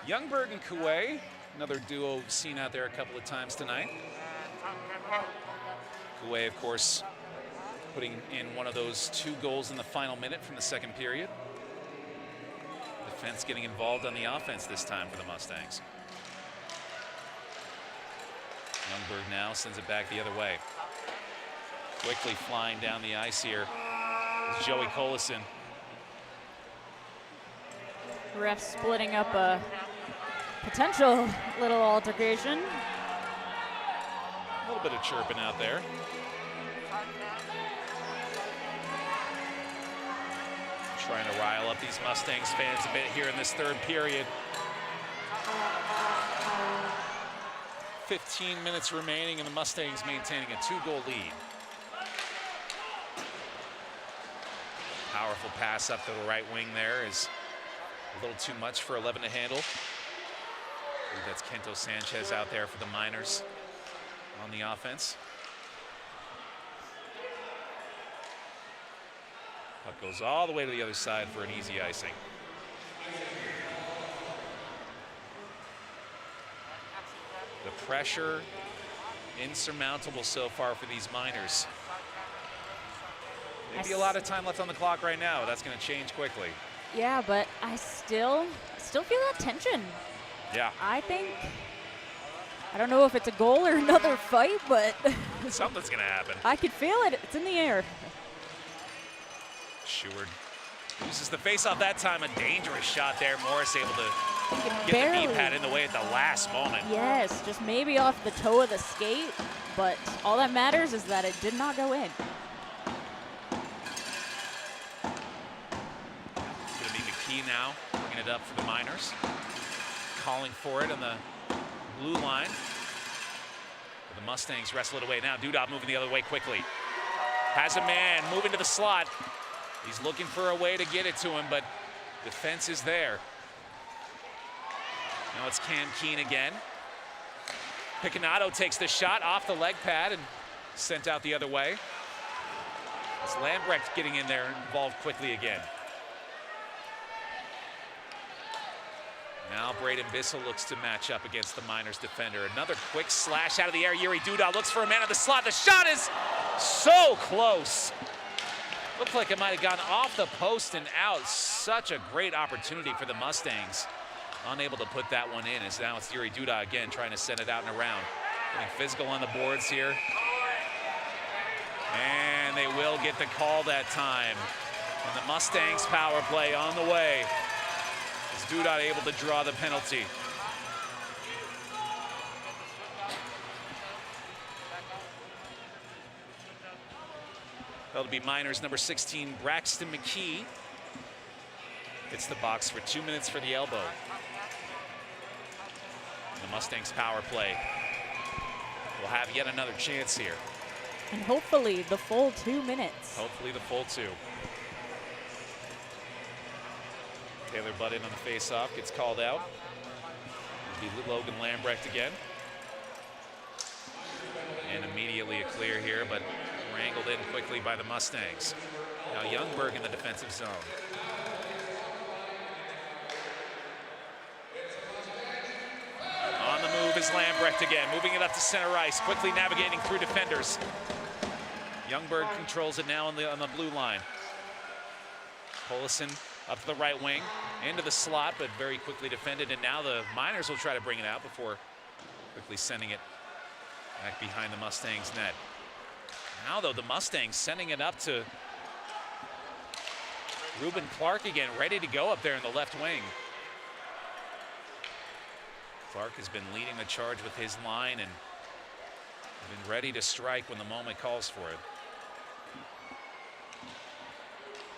[SPEAKER 3] Youngberg and Kouei, another duo seen out there a couple of times tonight. Kouei, of course, putting in one of those 2 goals in the final minute from the second period. Defense getting involved on the offense this time for the Mustangs. Youngberg now sends it back the other way. Quickly flying down the ice here is Joey Collison.
[SPEAKER 2] Ref splitting up a potential little altercation.
[SPEAKER 3] A little bit of chirping out there. Trying to rile up these Mustangs fans a bit here in this third period. 15 minutes remaining and the Mustangs maintaining a 2-goal lead. Powerful pass up to the right wing there is a little too much for 11 to handle. I believe that's Kento Sanchez out there for the Miners on the offense. Puck goes all the way to the other side for an easy icing. The pressure insurmountable so far for these Miners. Maybe a lot of time left on the clock right now. That's going to change quickly.
[SPEAKER 2] Yeah, but I still feel that tension.
[SPEAKER 3] Yeah.
[SPEAKER 2] I don't know if it's a goal or another fight, but
[SPEAKER 3] Something's going to happen.
[SPEAKER 2] I could feel it. It's in the air.
[SPEAKER 3] Seward loses the faceoff that time. A dangerous shot there. Morris able to get
[SPEAKER 2] Barely.
[SPEAKER 3] the knee pad in the way at the last moment.
[SPEAKER 2] Yes, just maybe off the toe of the skate, but all that matters is that it did not go in.
[SPEAKER 3] It's going to be McKee now, bringing it up for the Miners. Calling for it on the blue line. But the Mustangs wrestle it away. Now Dudop moving the other way quickly. Has a man moving to the slot. He's looking for a way to get it to him, but defense is there. Now it's Cam Keane again. Picanato takes the shot off the leg pad and sent out the other way. It's Lambrecht getting in there and involved quickly again. Now Braden Bissell looks to match up against the Miners defender. Another quick slash out of the air. Yuri Duda looks for a man at the slot. The shot is so close. Looked like it might have gone off the post and out. Such a great opportunity for the Mustangs. Unable to put that one in, as now it's Yuri Duda again trying to send it out and around. Getting physical on the boards here. And they will get the call that time. And the Mustangs power play on the way. Is Duda able to draw the penalty? That'll be Miners number 16, Braxton McKee. Hits the box for 2 minutes for the elbow. And the Mustangs power play will have yet another chance here.
[SPEAKER 2] And hopefully the full 2 minutes.
[SPEAKER 3] Hopefully the full 2. Taylor butt in on the face-off, gets called out. It'll be Logan Lambrecht again. And immediately a clear here, but wrangled in quickly by the Mustangs. Now Youngberg in the defensive zone. On the move is Lambrecht again, moving it up to center ice, quickly navigating through defenders. Youngberg controls it now on the blue line. Collison up to the right wing, into the slot, but very quickly defended, and now the Miners will try to bring it out before quickly sending it back behind the Mustangs' net. Now, though, the Mustangs sending it up to Reuben Clark again, ready to go up there in the left wing. Clark has been leading the charge with his line and been ready to strike when the moment calls for it.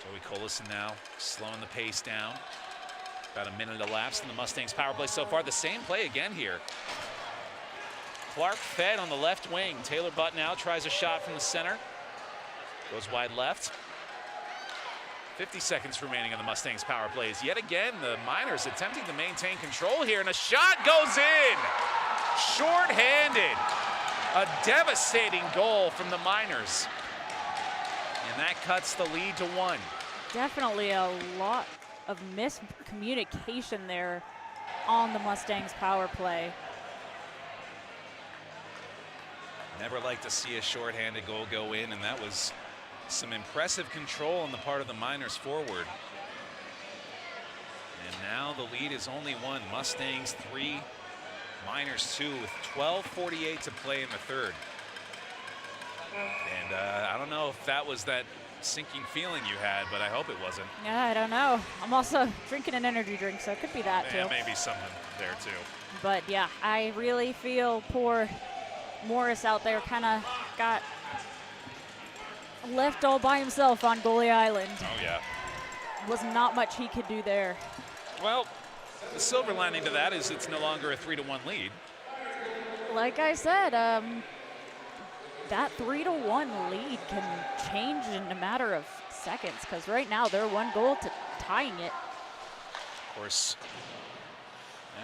[SPEAKER 3] Joey Collison now slowing the pace down. About a minute elapsed in the Mustangs power play so far. The same play again here. Clark fed on the left wing. Taylor Butt now tries a shot from the center. Goes wide left. 50 seconds remaining on the Mustangs power plays. Yet again, the Miners attempting to maintain control here, and a shot goes in. Short-handed. A devastating goal from the Miners. And that cuts the lead to 1.
[SPEAKER 2] Definitely a lot of miscommunication there on the Mustangs power play.
[SPEAKER 3] Never like to see a shorthanded goal go in, and that was some impressive control on the part of the Miners forward. And now the lead is only 1. Mustangs 3, Miners 2 with 12:48 to play in the third. And I don't know if that was that sinking feeling you had, but I hope it wasn't.
[SPEAKER 2] Yeah, I don't know. I'm also drinking an energy drink, so it could be that
[SPEAKER 3] Yeah,
[SPEAKER 2] too.
[SPEAKER 3] maybe something there too.
[SPEAKER 2] But yeah, I really feel poor Morris out there kind of got left all by himself on goalie island.
[SPEAKER 3] Oh yeah.
[SPEAKER 2] Was not much he could do there.
[SPEAKER 3] Well, the silver lining to that is it's no longer a 3-1 lead.
[SPEAKER 2] Like I said, that 3-1 lead can change in a matter of seconds, because right now they're 1 goal to tying it.
[SPEAKER 3] Of course,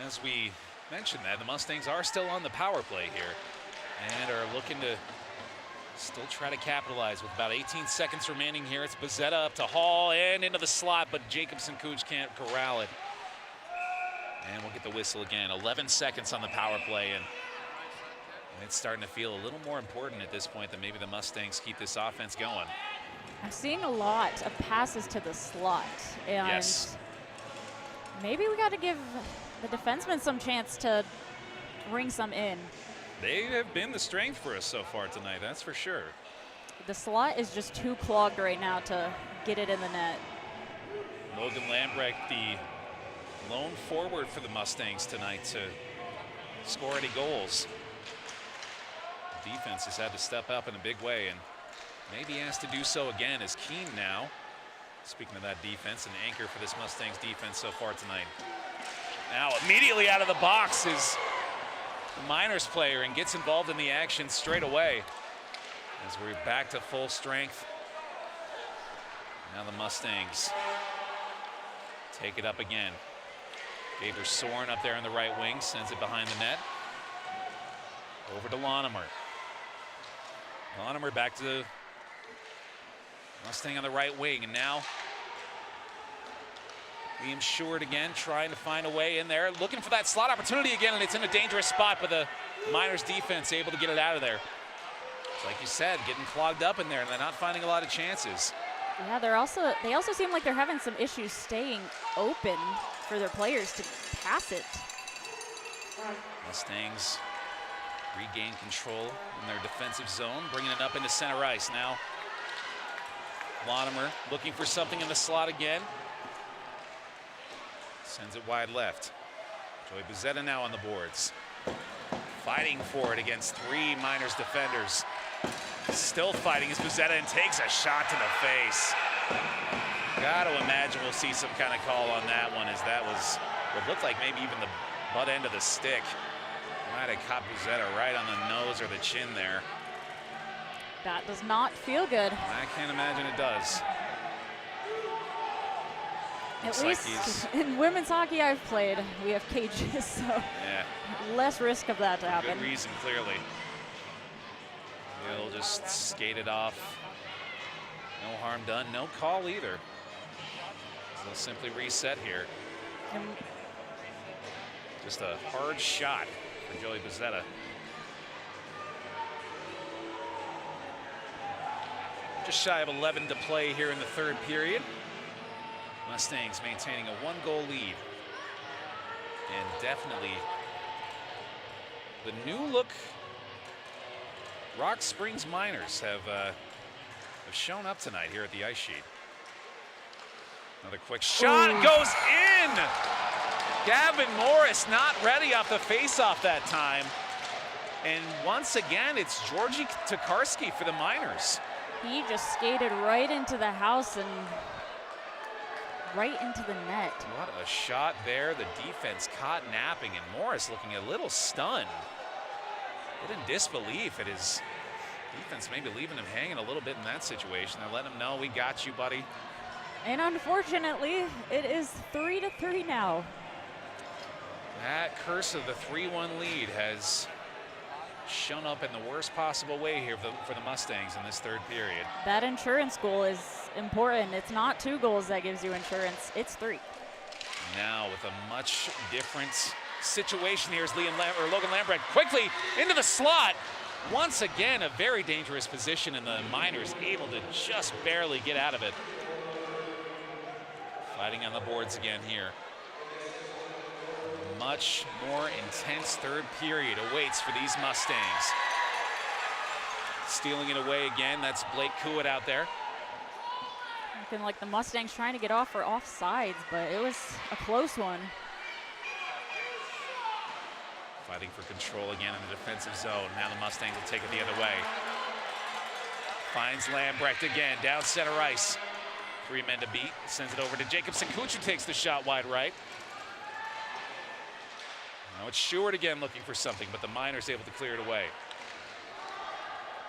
[SPEAKER 3] as we mentioned that, the Mustangs are still on the power play here and are looking to still try to capitalize with about 18 seconds remaining here. It's Bezzetta up to Hall and into the slot, but Jacobson Cooch can't corral it. And we'll get the whistle again. 11 seconds on the power play, and it's starting to feel a little more important at this point that maybe the Mustangs keep this offense going.
[SPEAKER 2] I'm seeing a lot of passes to the slot, and
[SPEAKER 3] Yes.
[SPEAKER 2] maybe we got to give the defensemen some chance to ring some in.
[SPEAKER 3] They have been the strength for us so far tonight, that's for sure.
[SPEAKER 2] The slot is just too clogged right now to get it in the net.
[SPEAKER 3] Logan Lambrecht, the lone forward for the Mustangs tonight to score any goals. Defense has had to step up in a big way, and maybe has to do so again as Keene now, speaking of that defense, an anchor for this Mustangs defense so far tonight. Now immediately out of the box is the Miners player and gets involved in the action straight away as we're back to full strength. Now the Mustangs take it up again. Gaber Soren up there in the right wing, sends it behind the net. Over to Lonemer. Lonemer back to the Mustang on the right wing, and now Liam Short again trying to find a way in there, looking for that slot opportunity again, and it's in a dangerous spot, but the Miners defense able to get it out of there. It's like you said, getting clogged up in there, and they're not finding a lot of chances.
[SPEAKER 2] Yeah, they also seem like they're having some issues staying open for their players to pass it.
[SPEAKER 3] Mustangs regain control in their defensive zone, bringing it up into center ice. Now Lonemer looking for something in the slot again. Sends it wide left. Joey Bezzetta now on the boards. Fighting for it against 3 Miners defenders. Still fighting as Bezzetta and takes a shot to the face. Gotta imagine we'll see some kind of call on that one, as that was what looked like maybe even the butt end of the stick. Might have caught Bezzetta right on the nose or the chin there.
[SPEAKER 2] That does not feel good.
[SPEAKER 3] I can't imagine it does.
[SPEAKER 2] At least in women's hockey I've played, we have cages, so
[SPEAKER 3] Yeah,
[SPEAKER 2] less risk of that to happen.
[SPEAKER 3] good reason, clearly. They'll just skate it off. No harm done, no call either. They'll simply reset here.
[SPEAKER 2] And
[SPEAKER 3] Just a hard shot for Joey Bezzetta. Just shy of 11 to play here in the third period. Mustangs maintaining a 1-goal lead. And definitely the new look Rock Springs Miners have shown up tonight here at the ice sheet. Another quick shot goes in. Gavin Morris not ready off the face-off that time. And once again, it's Georgi Tokarski for the Miners.
[SPEAKER 2] he just skated right into the house and right into the net.
[SPEAKER 3] What a shot there. The defense caught napping, and Morris looking a little stunned. A bit in disbelief at his defense, maybe leaving him hanging a little bit in that situation. They're letting him know, we got you, buddy.
[SPEAKER 2] And unfortunately, it is 3-3 now.
[SPEAKER 3] That curse of the 3-1 lead has shown up in the worst possible way here for the Mustangs in this third period.
[SPEAKER 2] That insurance goal is important. It's not 2 goals that gives you insurance, it's 3.
[SPEAKER 3] Now with a much different situation here is Logan Lambrecht quickly into the slot. Once again, a very dangerous position, and the Miners able to just barely get out of it. Fighting on the boards again here. Much more intense third period awaits for these Mustangs. Stealing it away again, that's Blake Kuwit out there.
[SPEAKER 2] Looking like the Mustangs trying to get off for offsides, but it was a close one.
[SPEAKER 3] Fighting for control again in the defensive zone. Now the Mustangs will take it the other way. Finds Lambrecht again, down center ice. 3 men to beat, sends it over to Jacobson. Kuch takes the shot wide right. Now it's Schuart again looking for something, but the Miners able to clear it away.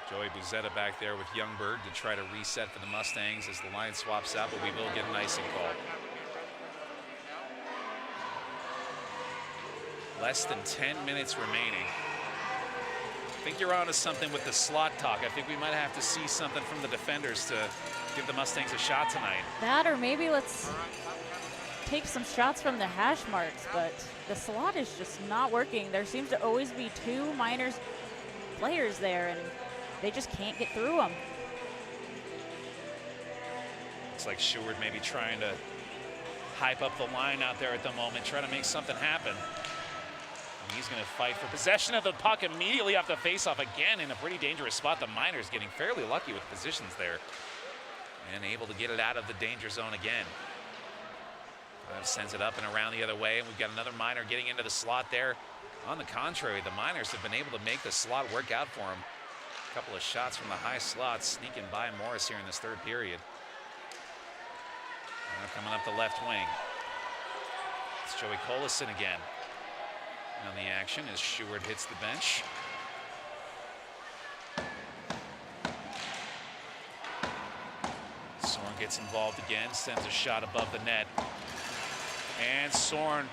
[SPEAKER 3] Joey Buzetta back there with Youngberg to try to reset for the Mustangs as the line swaps out, but we will get an icing call. Less than 10 minutes remaining. I think you're onto something with the slot talk. I think we might have to see something from the defenders to give the Mustangs a shot tonight.
[SPEAKER 2] That, or maybe let's take some shots from the hash marks, but the slot is just not working. There seems to always be 2 Miners players there, and they just can't get through them.
[SPEAKER 3] Looks like Schuart maybe trying to hype up the line out there at the moment, trying to make something happen. And he's going to fight for possession of the puck immediately off the faceoff again in a pretty dangerous spot. The Miners getting fairly lucky with positions there and able to get it out of the danger zone again. Sends it up and around the other way, and we've got another Miner getting into the slot there. On the contrary, the Miners have been able to make the slot work out for them. A couple of shots from the high slot sneaking by Morris here in this third period. Now coming up the left wing. It's Joey Collison again. On the action as Schuart hits the bench. Soren gets involved again, sends a shot above the net. And Soren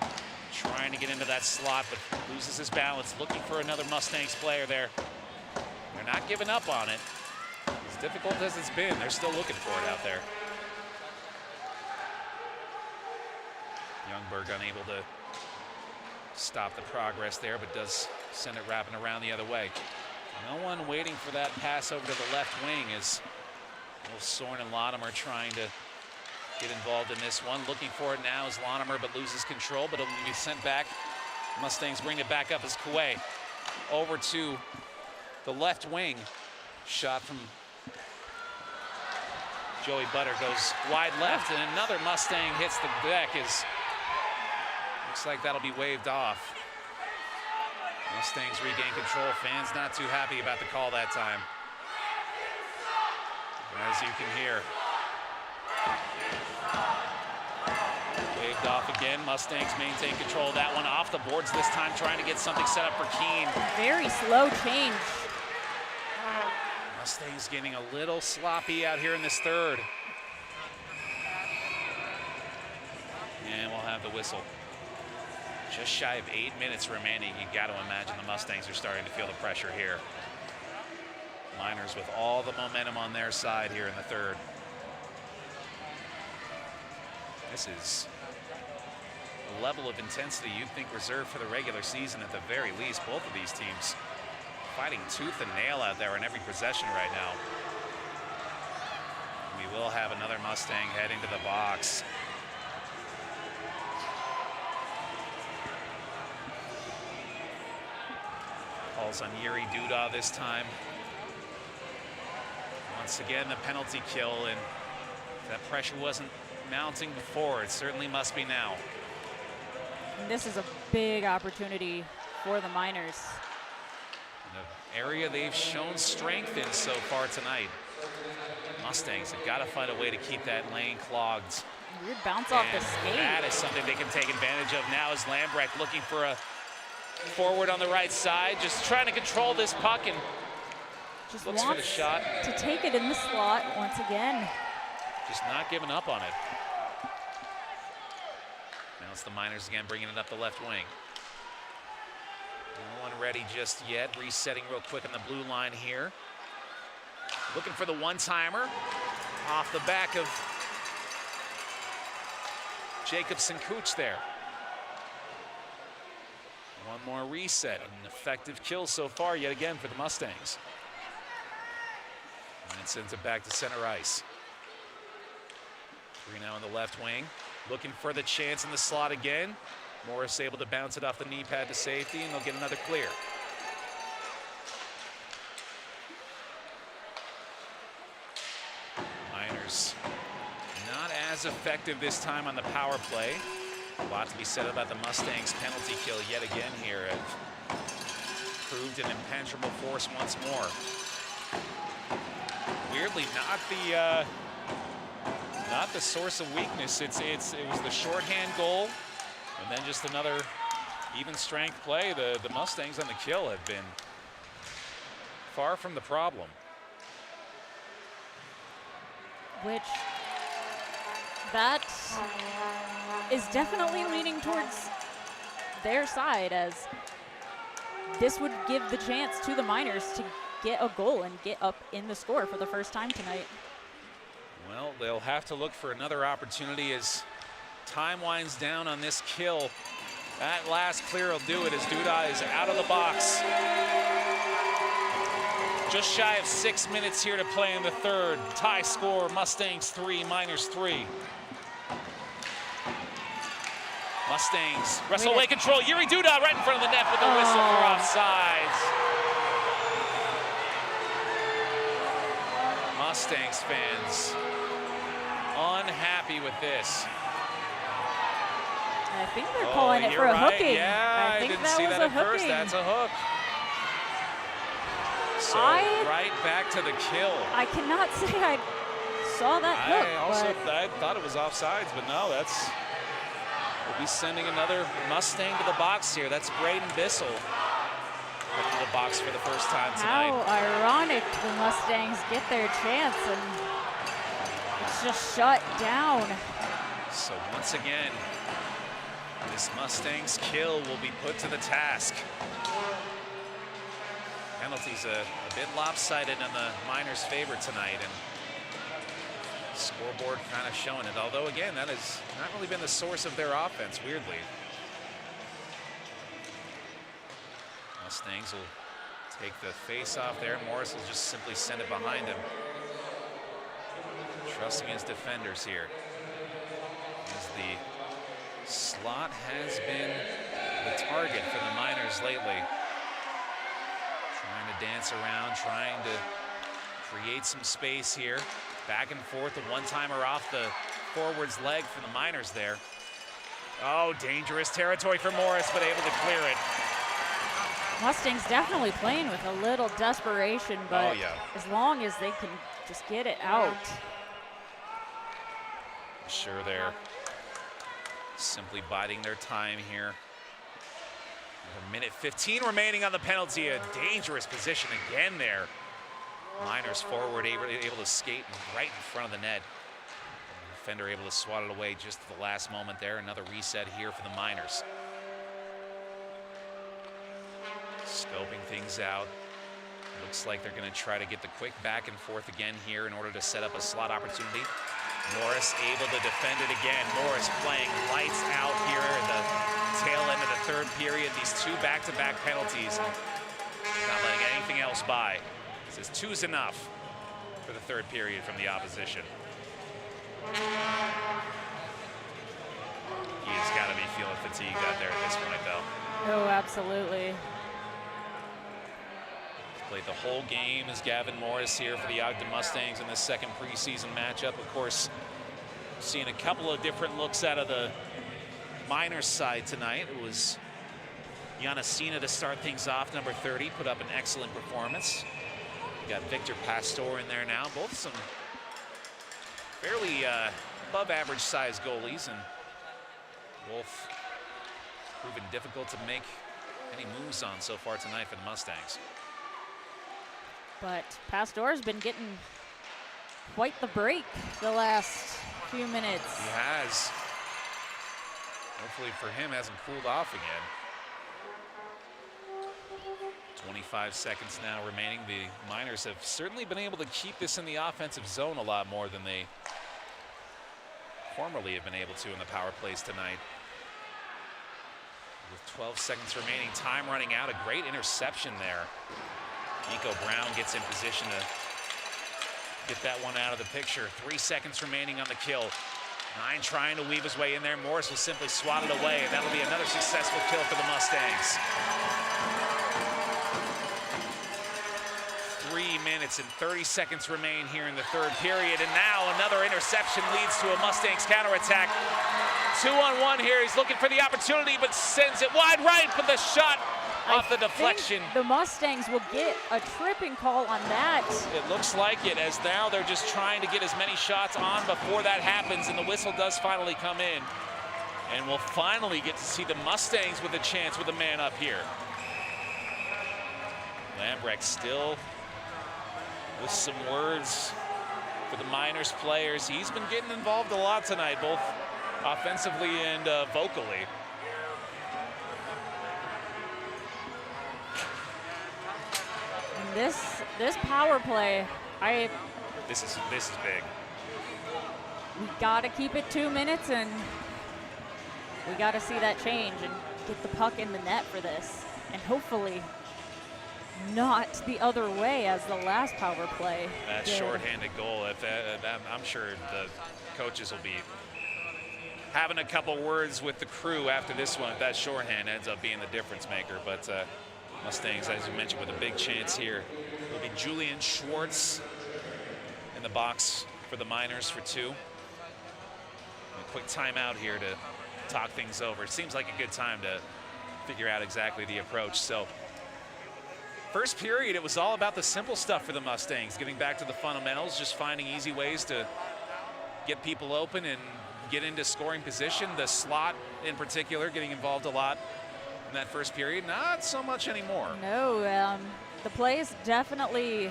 [SPEAKER 3] trying to get into that slot, but loses his balance, looking for another Mustangs player there. They're not giving up on it. As difficult as it's been, they're still looking for it out there. Youngberg unable to stop the progress there, but does send it wrapping around the other way. No one waiting for that pass over to the left wing as both Soren and Latimer trying to get involved in this one. Looking for it now is Latimer, but loses control, but it'll be sent back. Mustangs bring it back up as Koué over to the left wing. Shot from Joey Butter goes wide left, and another Mustang hits the deck. Looks like that'll be waved off. Mustangs regain control. Fans not too happy about the call that time. As you can hear. Waved off again. Mustangs maintain control of that one, off the boards this time, trying to get something set up for Keene.
[SPEAKER 2] Very slow change.
[SPEAKER 3] Mustangs getting a little sloppy out here in this third. And we'll have the whistle. Just shy of 8 minutes remaining. You got to imagine the Mustangs are starting to feel the pressure here. Miners with all the momentum on their side here in the third. This is a level of intensity you'd think reserved for the regular season at the very least. Both of these teams fighting tooth and nail out there in every possession right now. We will have another Mustang heading to the box. Calls on Yuri Duda this time. Once again, the penalty kill, and if that pressure wasn't mounting before, it certainly must be now.
[SPEAKER 2] And this is a big opportunity for the Miners.
[SPEAKER 3] An area they've shown strength in so far tonight. Mustangs have got to find a way to keep that lane clogged.
[SPEAKER 2] Weird bounce off the skate.
[SPEAKER 3] That is something they can take advantage of now as Lambrecht looking for a forward on the right side, just trying to control this puck and
[SPEAKER 2] just
[SPEAKER 3] looks for the shot.
[SPEAKER 2] To take it in the slot once again.
[SPEAKER 3] Just not giving up on it. Now it's the Miners again bringing it up the left wing. No one ready just yet. Resetting real quick on the blue line here. Looking for the one-timer off the back of Jacobson Cooch there. One more reset. An effective kill so far yet again for the Mustangs. And it sends it back to center ice. 3 now in the left wing. Looking for the chance in the slot again. Morris able to bounce it off the knee pad to safety, and they'll get another clear. Miners not as effective this time on the power play. A lot to be said about the Mustangs' penalty kill yet again here. Have proved an impenetrable force once more. Weirdly, not the source of weakness. It was the shorthand goal, and then just another even strength play. The Mustangs on the kill have been far from the problem.
[SPEAKER 2] Which that is definitely leaning towards their side, as this would give the chance to the Miners to get a goal and get up in the score for the first time tonight.
[SPEAKER 3] Well, they'll have to look for another opportunity as time winds down on this kill. That last clear will do it as Duda is out of the box. Just shy of 6 minutes here to play in the third. Tie score, Mustangs 3, Miners 3. Mustangs wrestle away control. Yuri Duda right in front of the net with a whistle for offsides. Mustangs fans unhappy with this.
[SPEAKER 2] I think they're calling it for a hooking.
[SPEAKER 3] Yeah,
[SPEAKER 2] I think
[SPEAKER 3] didn't
[SPEAKER 2] that
[SPEAKER 3] see
[SPEAKER 2] was
[SPEAKER 3] that
[SPEAKER 2] a
[SPEAKER 3] at first.
[SPEAKER 2] hooking.
[SPEAKER 3] That's a hook. So right back to the kill.
[SPEAKER 2] I cannot say I saw that hook.
[SPEAKER 3] I thought it was offsides, but no, we'll be sending another Mustang to the box here. That's Braden Bissell into the box for the first time tonight.
[SPEAKER 2] How ironic the Mustangs get their chance and it's just shut down.
[SPEAKER 3] So once again, this Mustangs kill will be put to the task. Penalties a bit lopsided in the Miners' favor tonight, and scoreboard kind of showing it. Although again, that has not really been the source of their offense, weirdly. Mustangs will take the face off there. Morris will just simply send it behind him. Trusting his defenders here. As the slot has been the target for the Miners lately. Trying to dance around, trying to create some space here. Back and forth, the one-timer off the forward's leg for the Miners there. Oh, dangerous territory for Morris, but able to clear it.
[SPEAKER 2] Mustangs definitely playing with a little desperation, but as long as they can just get it out.
[SPEAKER 3] Sure, they're simply biding their time here. A minute 15 remaining on the penalty. A dangerous position again there. Miners forward able to skate right in front of the net. Defender able to swat it away just at the last moment there. Another reset here for the Miners. Scoping things out. Looks like they're going to try to get the quick back and forth again here in order to set up a slot opportunity. Morris able to defend it again. Morris playing lights out here at the tail end of the third period. These two back-to-back penalties. Not letting anything else by. Says two's enough for the third period from the opposition. He's got to be feeling fatigued out there at this point, though.
[SPEAKER 2] Oh, absolutely.
[SPEAKER 3] Played the whole game as Gavin Morris here for the Ogden Mustangs in this second preseason matchup. Of course, seeing a couple of different looks out of the Miners side tonight. It was Yanasina to start things off, number 30, put up an excellent performance. You got Victor Pastor in there now, both some fairly above average size goalies, and both proven difficult to make any moves on so far tonight for the Mustangs.
[SPEAKER 2] But Pastor's been getting quite the break the last few minutes.
[SPEAKER 3] He has. Hopefully for him, hasn't cooled off again. 25 seconds now remaining. The Miners have certainly been able to keep this in the offensive zone a lot more than they formerly have been able to in the power plays tonight. With 12 seconds remaining, time running out, a great interception there. Nico Brown gets in position to get that one out of the picture. 3 seconds remaining on the kill. Nine trying to weave his way in there. Morris will simply swat it away, and that'll be another successful kill for the Mustangs. 3 minutes and 30 seconds remain here in the third period, and now another interception leads to a Mustangs counterattack. 2-on-1 here. He's looking for the opportunity, but sends it wide right for the shot off the deflection.
[SPEAKER 2] The Mustangs will get a tripping call on that.
[SPEAKER 3] It looks like it, as now they're just trying to get as many shots on before that happens, and the whistle does finally come in. And we'll finally get to see the Mustangs with a chance with a man up here. Lambrecht still with some words for the Miners players. He's been getting involved a lot tonight, both offensively and vocally.
[SPEAKER 2] This power play,
[SPEAKER 3] This is big.
[SPEAKER 2] we gotta keep it 2 minutes, and we gotta see that change and get the puck in the net for this, and hopefully not the other way as the last power play
[SPEAKER 3] That
[SPEAKER 2] did.
[SPEAKER 3] shorthanded goal, I'm sure the coaches will be having a couple words with the crew after this one. If that shorthand ends up being the difference maker. But Mustangs, as you mentioned, with a big chance here. Will be Julian Schwartz in the box for the Miners for 2. A quick timeout here to talk things over. It seems like a good time to figure out exactly the approach. So first period, it was all about the simple stuff for the Mustangs, getting back to the fundamentals, just finding easy ways to get people open and get into scoring position. The slot in particular getting involved a lot in that first period. Not so much anymore.
[SPEAKER 2] No, the play is definitely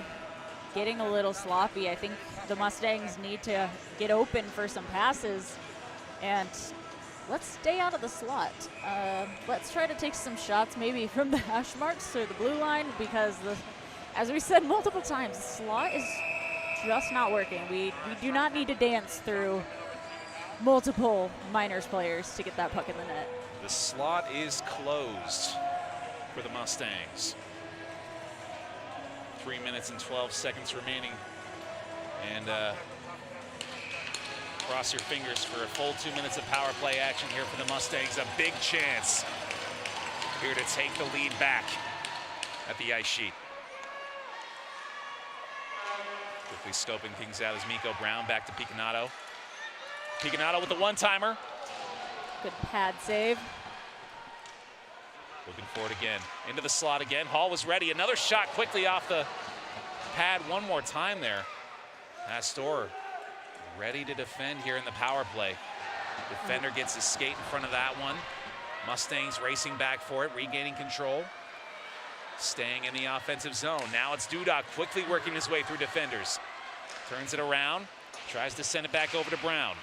[SPEAKER 2] getting a little sloppy. I think the Mustangs need to get open for some passes, and let's stay out of the slot. Let's try to take some shots maybe from the hash marks or the blue line, because as we said multiple times, the slot is just not working. We do not need to dance through multiple Miners players to get that puck in the net.
[SPEAKER 3] The slot is closed for the Mustangs. 3 minutes and 12 seconds remaining. And cross your fingers for a full 2 minutes of power play action here for the Mustangs. A big chance here to take the lead back at the ice sheet. Quickly scoping things out is Miko Brown back to Picanato. Picanato with the one-timer.
[SPEAKER 2] Good pad save.
[SPEAKER 3] Looking for it again. Into the slot again. Hall was ready. Another shot quickly off the pad one more time there. Pastor ready to defend here in the power play. Defender gets his skate in front of that one. Mustangs racing back for it, regaining control. Staying in the offensive zone. Now it's Dudok quickly working his way through defenders. Turns it around. Tries to send it back over to Brown.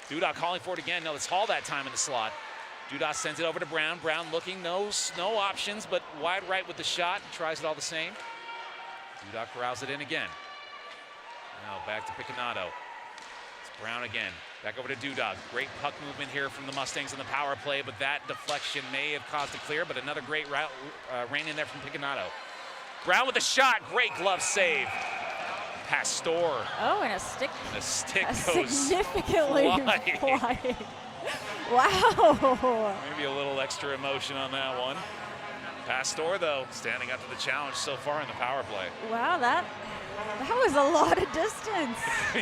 [SPEAKER 3] Dudok calling for it again. No, it's Hall that time in the slot. Dudok sends it over to Brown. Brown looking, no options, but wide right with the shot. Tries it all the same. Dudok corrals it in again. Now back to Picanato. It's Brown again. Back over to Dudok. Great puck movement here from the Mustangs in the power play, but that deflection may have caused a clear, but another great route ran in there from Picanato. Brown with a shot. Great glove save. Pastor.
[SPEAKER 2] Oh, and a stick.
[SPEAKER 3] And the stick goes
[SPEAKER 2] significantly
[SPEAKER 3] flying.
[SPEAKER 2] flying. Wow.
[SPEAKER 3] Maybe a little extra emotion on that one. Pastor, though, standing up to the challenge so far in the power play.
[SPEAKER 2] Wow, that was a lot of distance.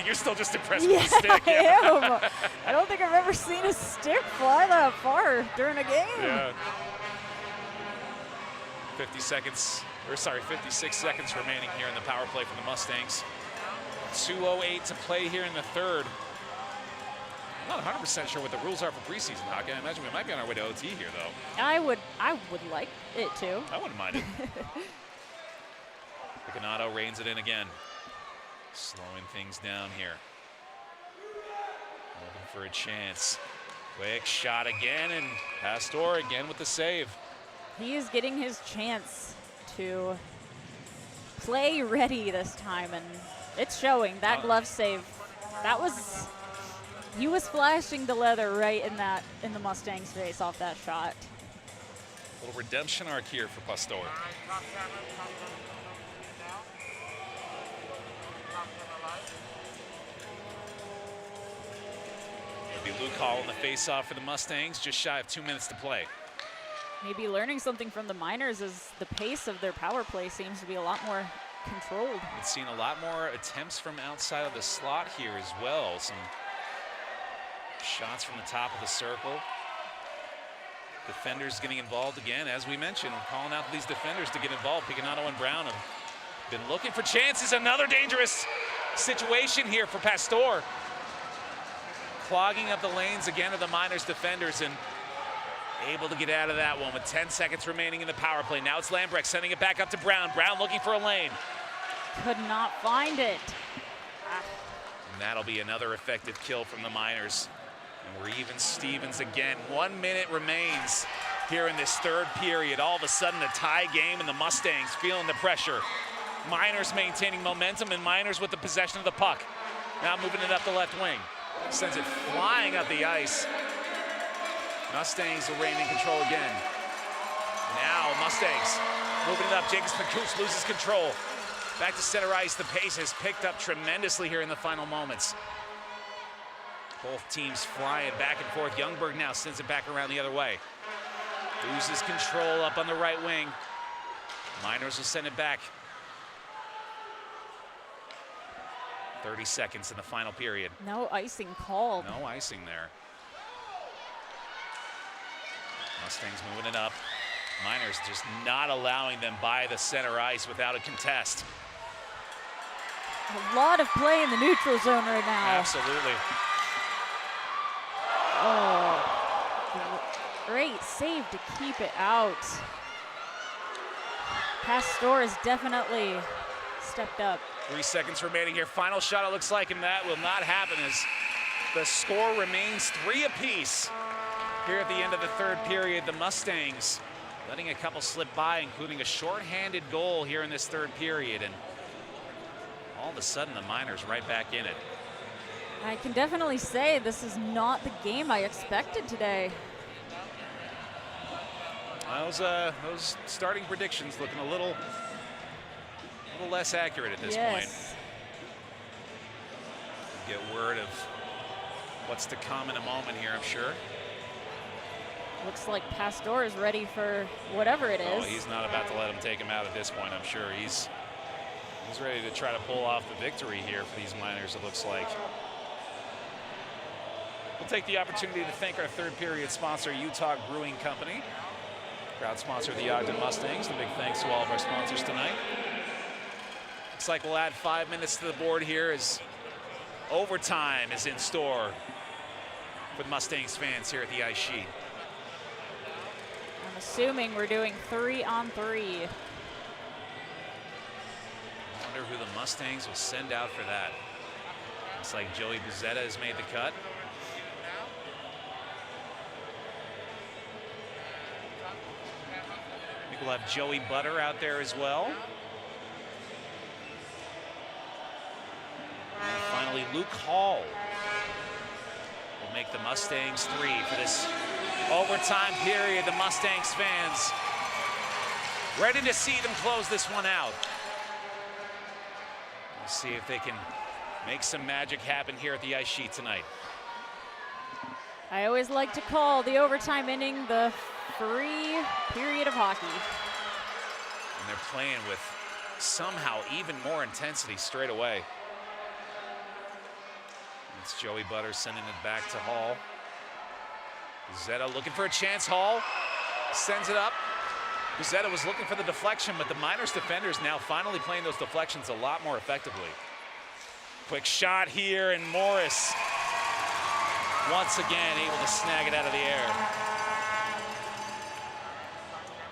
[SPEAKER 3] You're still just impressed with
[SPEAKER 2] Yeah,
[SPEAKER 3] the stick.
[SPEAKER 2] I am. I don't think I've ever seen a stick fly that far during a game.
[SPEAKER 3] Yeah. 56 seconds remaining here in the power play for the Mustangs. 2:08 to play here in the third. I'm not 100% sure what the rules are for preseason hockey. I imagine we might be on our way to OT here, though.
[SPEAKER 2] I would like it to.
[SPEAKER 3] I wouldn't mind it. Picanato reins it in again. Slowing things down here. Looking for a chance. Quick shot again, and Pastor again with the save.
[SPEAKER 2] He is getting his chance to play ready this time, and it's showing. That glove save, that was, he was flashing the leather right in the Mustang's face off that shot.
[SPEAKER 3] A little redemption arc here for Pastor. It'll be Luke Hall in the face-off for the Mustangs, just shy of 2 minutes to play.
[SPEAKER 2] Maybe learning something from the Miners is the pace of their power play seems to be a lot more controlled.
[SPEAKER 3] We've seen a lot more attempts from outside of the slot here as well. Some shots from the top of the circle. Defenders getting involved again. As we mentioned, we're calling out these defenders to get involved. Picanato and Brown have been looking for chances. Another dangerous situation here for Pastor. Clogging up the lanes again of the Miners defenders and able to get out of that one with 10 seconds remaining in the power play. Now it's Lambrecht sending it back up to Brown. Brown looking for a lane.
[SPEAKER 2] Could not find it.
[SPEAKER 3] And that'll be another effective kill from the Miners. And we're even Stevens again. 1 minute remains here in this third period. All of a sudden a tie game and the Mustangs feeling the pressure. Miners maintaining momentum and Miners with the possession of the puck. Now moving it up the left wing. Sends it flying up the ice. Mustangs will reign in control again. Now Mustangs moving it up. Jacobs McCoots loses control. Back to center ice. The pace has picked up tremendously here in the final moments. Both teams flying back and forth. Youngberg now sends it back around the other way. Loses control up on the right wing. Miners will send it back. 30 seconds in the final period.
[SPEAKER 2] No icing called.
[SPEAKER 3] No icing there. Mustangs moving it up. Miners just not allowing them by the center ice without a contest.
[SPEAKER 2] A lot of play in the neutral zone right now.
[SPEAKER 3] Absolutely.
[SPEAKER 2] Oh, great save to keep it out. Pastor has definitely stepped up.
[SPEAKER 3] 3 seconds remaining here. Final shot it looks like, and that will not happen as the score remains 3 apiece. Here at the end of the third period, the Mustangs letting a couple slip by, including a shorthanded goal here in this third period. And all of a sudden, the Miners right back in it.
[SPEAKER 2] I can definitely say this is not the game I expected today.
[SPEAKER 3] Those starting predictions looking a little less accurate at this point. Get word of what's to come in a moment here, I'm sure.
[SPEAKER 2] Looks like Pastor is ready for whatever it is.
[SPEAKER 3] Oh, he's not about to let him take him out at this point, I'm sure. He's ready to try to pull off the victory here for these Miners, it looks like. We'll take the opportunity to thank our third period sponsor, Utah Brewing Company. Proud sponsor of the Ogden Mustangs. A big thanks to all of our sponsors tonight. Looks like we'll add 5 minutes to the board here as overtime is in store for the Mustangs fans here at the ice sheet.
[SPEAKER 2] I'm assuming we're doing 3-on-3.
[SPEAKER 3] I wonder who the Mustangs will send out for that. Looks like Joey Buzetta has made the cut. I think we'll have Joey Butter out there as well. And finally, Luke Hall will make the Mustangs 3 for this overtime period. The Mustangs fans ready to see them close this one out. We'll see if they can make some magic happen here at the ice sheet tonight.
[SPEAKER 2] I always like to call the overtime inning the free period of hockey.
[SPEAKER 3] And they're playing with somehow even more intensity straight away. It's Joey Butter sending it back to Hall. Zeta looking for a chance. Hall sends it up. Zeta was looking for the deflection, but the Miners defenders now finally playing those deflections a lot more effectively. Quick shot here, and Morris once again able to snag it out of the air.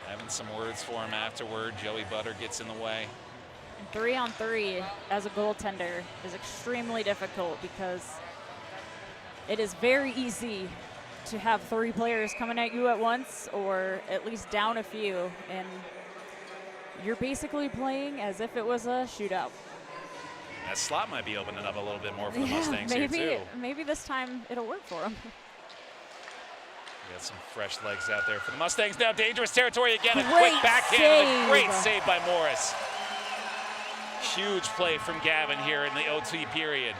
[SPEAKER 3] Having some words for him afterward. Joey Butter gets in the way.
[SPEAKER 2] 3-on-3 as a goaltender is extremely difficult because it is very easy to have 3 players coming at you at once, or at least down a few, and you're basically playing as if it was a shootout.
[SPEAKER 3] That slot might be opening up a little bit more for the Mustangs
[SPEAKER 2] maybe,
[SPEAKER 3] here, too.
[SPEAKER 2] Maybe this time it'll work for them.
[SPEAKER 3] We got some fresh legs out there for the Mustangs. Now dangerous territory again. A
[SPEAKER 2] Great
[SPEAKER 3] quick backhand and a great
[SPEAKER 2] save.
[SPEAKER 3] save by Morris. Huge play from Gavin here in the OT period.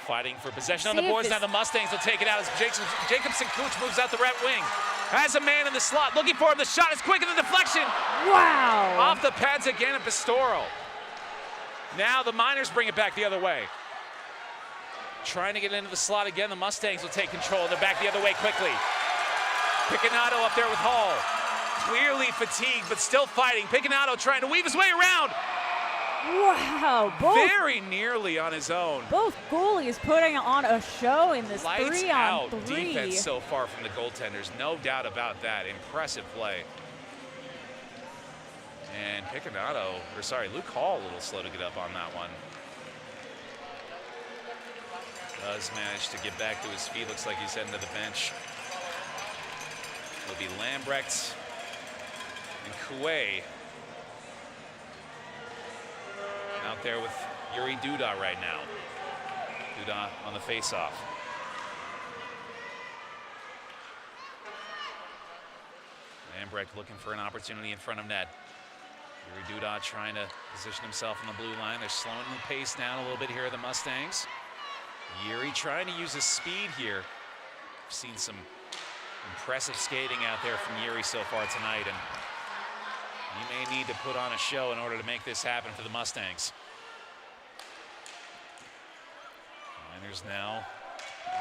[SPEAKER 3] Fighting for possession on the
[SPEAKER 2] See if
[SPEAKER 3] boards. Now
[SPEAKER 2] this-
[SPEAKER 3] the Mustangs will take it out as Jacobson Cooch moves out the right wing. Has a man in the slot looking for him. The shot is quick and the deflection.
[SPEAKER 2] Wow!
[SPEAKER 3] Off the pads again at Pastoro. Now the Miners bring it back the other way. Trying to get into the slot again. The Mustangs will take control. They're back the other way quickly. Picanato up there with Hall. Clearly fatigued, but still fighting. Picanato trying to weave his way around.
[SPEAKER 2] Wow!
[SPEAKER 3] Very nearly on his own.
[SPEAKER 2] Both goalies putting on a show in this
[SPEAKER 3] Lights
[SPEAKER 2] 3-on-3.
[SPEAKER 3] out defense so far from the goaltenders. No doubt about that. Impressive play. And Luke Hall a little slow to get up on that one. Does manage to get back to his feet. Looks like he's heading to the bench. It'll be Lambrecht and Koué out there with Yuri Duda right now. Duda on the faceoff. Lambrecht looking for an opportunity in front of net. Yuri Duda trying to position himself on the blue line. They're slowing the pace down a little bit here, the Mustangs. Yuri trying to use his speed here. We've seen some impressive skating out there from Yuri so far tonight, and he may need to put on a show in order to make this happen for the Mustangs. Miners now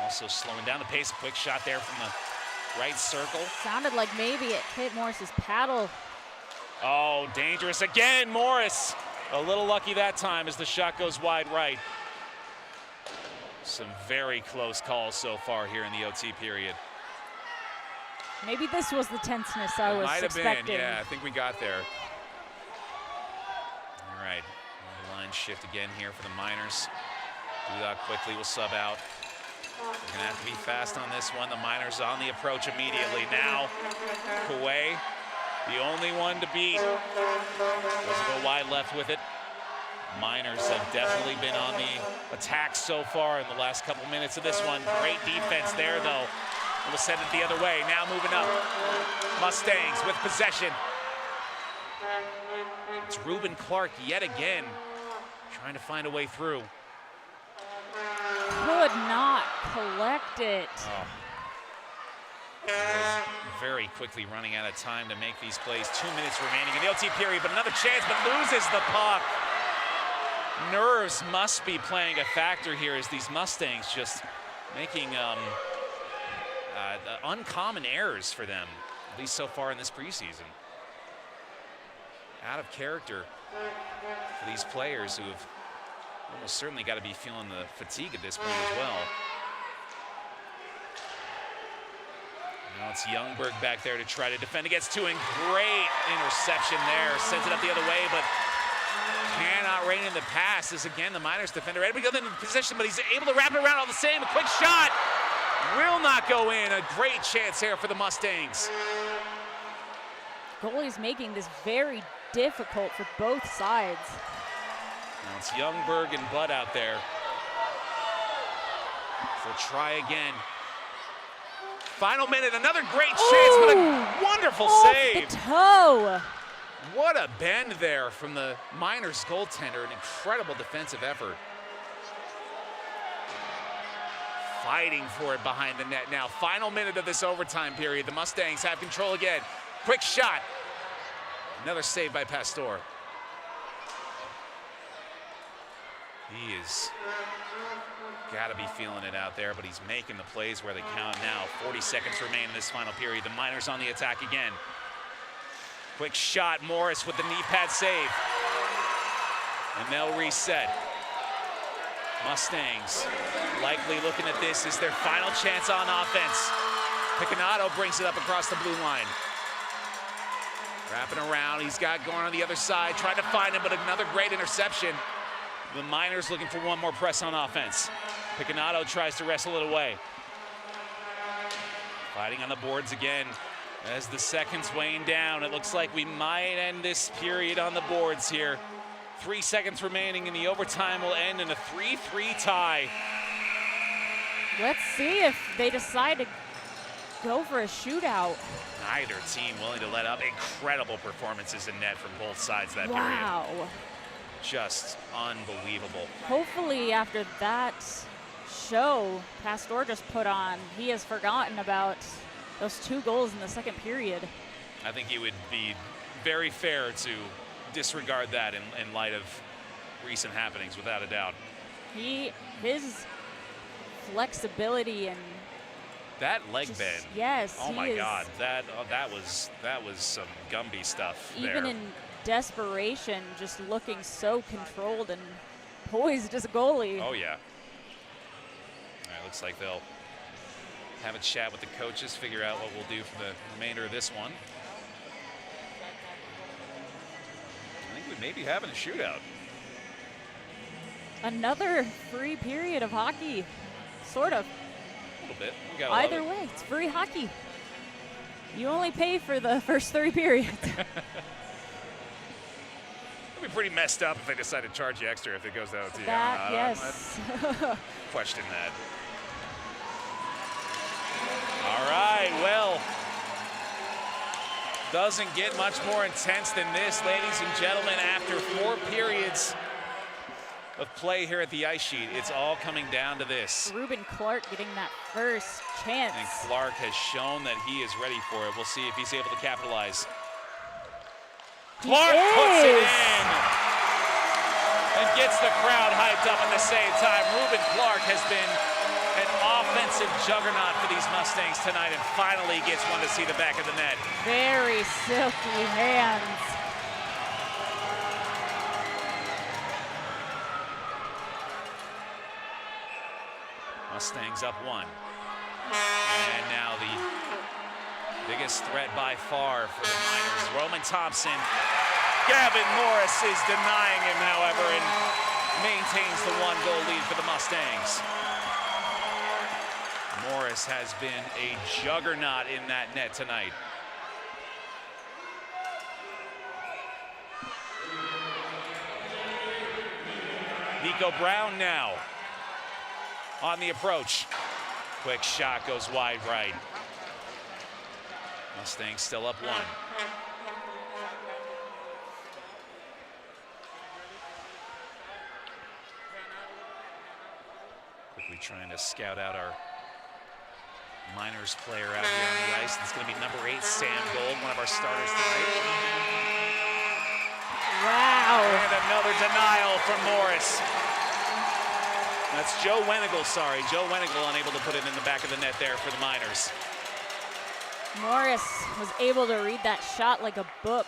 [SPEAKER 3] also slowing down the pace. A quick shot there from the right circle.
[SPEAKER 2] Sounded like maybe it hit Morris's paddle.
[SPEAKER 3] Oh, dangerous again, Morris. A little lucky that time as the shot goes wide right. Some very close calls so far here in the OT period.
[SPEAKER 2] Maybe this was the tenseness I was
[SPEAKER 1] Might have
[SPEAKER 2] expecting.
[SPEAKER 1] been, yeah, I think we got there.
[SPEAKER 3] All right, the line shift again here for the Miners. Duda quickly will sub out. They're gonna have to be fast on this one. The Miners on the approach immediately. Now, Koué, the only one to beat. Doesn't go wide left with it. Miners have definitely been on the attack so far in the last couple minutes of this one. Great defense there, though. We'll send it the other way. Now moving up. Mustangs with possession. It's Ruben Clark yet again, trying to find a way through.
[SPEAKER 2] Could not collect it.
[SPEAKER 3] Very quickly running out of time to make these plays. 2 minutes remaining in the OT period, but another chance, but loses the puck. Nerves must be playing a factor here as these Mustangs just making uncommon errors for them, at least so far in this preseason. Out of character for these players who have almost certainly got to be feeling the fatigue at this point as well. Now it's Youngberg back there to try to defend against Tuing. Great interception there. Sends it up the other way, but cannot rein in the pass. As again, the Miners defender able to go into position, but he's able to wrap it around all the same. A quick shot will not go in. A great chance here for the Mustangs.
[SPEAKER 2] Goalie's making this very difficult for both sides.
[SPEAKER 3] Now it's Youngberg and Budd out there. So try again. Final minute, another great chance, but a wonderful
[SPEAKER 2] Off
[SPEAKER 3] save.
[SPEAKER 2] the toe.
[SPEAKER 3] What a bend there from the Miners goaltender, an incredible defensive effort. Fighting for it behind the net now. Final minute of this overtime period. The Mustangs have control again. Quick shot. Another save by Pastor. He is got to be feeling it out there, but he's making the plays where they count now. 40 seconds remain in this final period. The Miners on the attack again. Quick shot, Morris with the knee pad save. And they'll reset. Mustangs likely looking at this as their final chance on offense. Picanato brings it up across the blue line. Wrapping around, he's got going on the other side, trying to find him, but another great interception. The Miners looking for one more press on offense. Picanato tries to wrestle it away. Fighting on the boards again as the seconds wane down. It looks like we might end this period on the boards here. 3 seconds remaining, and the overtime will end in a 3-3 tie.
[SPEAKER 2] Let's see if they decide to go for a shootout.
[SPEAKER 3] Neither team willing to let up. Incredible performances in net from both sides that
[SPEAKER 2] Wow.
[SPEAKER 3] period. Just unbelievable.
[SPEAKER 2] Hopefully after that show Pastor just put on, he has forgotten about those 2 goals in the second period.
[SPEAKER 3] I think it would be very fair to disregard that in light of recent happenings, without a doubt.
[SPEAKER 2] His flexibility and
[SPEAKER 3] That leg
[SPEAKER 2] just,
[SPEAKER 3] bend.
[SPEAKER 2] yes,
[SPEAKER 3] Oh
[SPEAKER 2] he
[SPEAKER 3] my
[SPEAKER 2] is,
[SPEAKER 3] God, that was some Gumby stuff
[SPEAKER 2] even
[SPEAKER 3] there.
[SPEAKER 2] in desperation, just looking so controlled and poised as a goalie.
[SPEAKER 3] Oh yeah. All right, looks like they'll have a chat with the coaches, figure out what we'll do for the remainder of this one. I think we may be having a shootout.
[SPEAKER 2] Another free period of hockey, sort of.
[SPEAKER 3] A little bit. We gotta love
[SPEAKER 2] Either
[SPEAKER 3] it.
[SPEAKER 2] way, it's free hockey. You only pay for the first 3 periods.
[SPEAKER 3] It'd be pretty messed up if they decide to charge you extra if it goes down to you.
[SPEAKER 2] That, yes.
[SPEAKER 3] I'd question that. All right, well, doesn't get much more intense than this, ladies and gentlemen. After 4 periods of play here at the ice sheet, it's all coming down to this.
[SPEAKER 2] Ruben Clark getting that first chance.
[SPEAKER 3] And Clark has shown that he is ready for it. We'll see if he's able to capitalize.
[SPEAKER 2] He
[SPEAKER 3] Clark puts it
[SPEAKER 2] is.
[SPEAKER 3] in and gets the crowd hyped up at the same time. Ruben Clark has been an offensive juggernaut for these Mustangs tonight and finally gets one to see the back of the net.
[SPEAKER 2] Very silky hands.
[SPEAKER 3] Mustangs up 1. And now the biggest threat by far for the Miners, Roman Thompson. Gavin Morris is denying him, however, and maintains the 1-goal lead for the Mustangs. Morris has been a juggernaut in that net tonight. Nico Brown now on the approach. Quick shot goes wide right. Mustangs still up 1. Quickly trying to scout out our Miners player out here on the ice. It's going to be number 8, Sam Gold, one of our starters tonight.
[SPEAKER 2] Wow.
[SPEAKER 3] And another denial from Morris. That's Joe Wenigal, sorry. Joe Wenigal unable to put it in the back of the net there for the Miners.
[SPEAKER 2] Morris was able to read that shot like a book.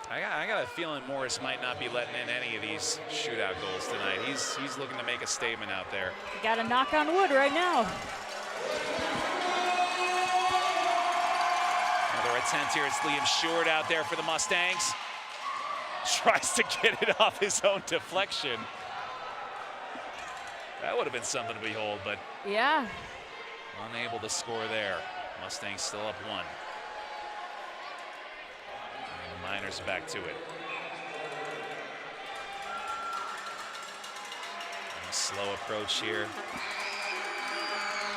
[SPEAKER 3] I got a feeling Morris might not be letting in any of these shootout goals tonight. He's looking to make a statement out there.
[SPEAKER 2] You got to knock on wood right now.
[SPEAKER 3] Another attempt here. It's Liam Short out there for the Mustangs. Tries to get it off his own deflection. That would have been something to behold, but
[SPEAKER 2] Yeah.
[SPEAKER 3] unable to score there. Mustangs still up 1. And the Miners back to it. And a slow approach here.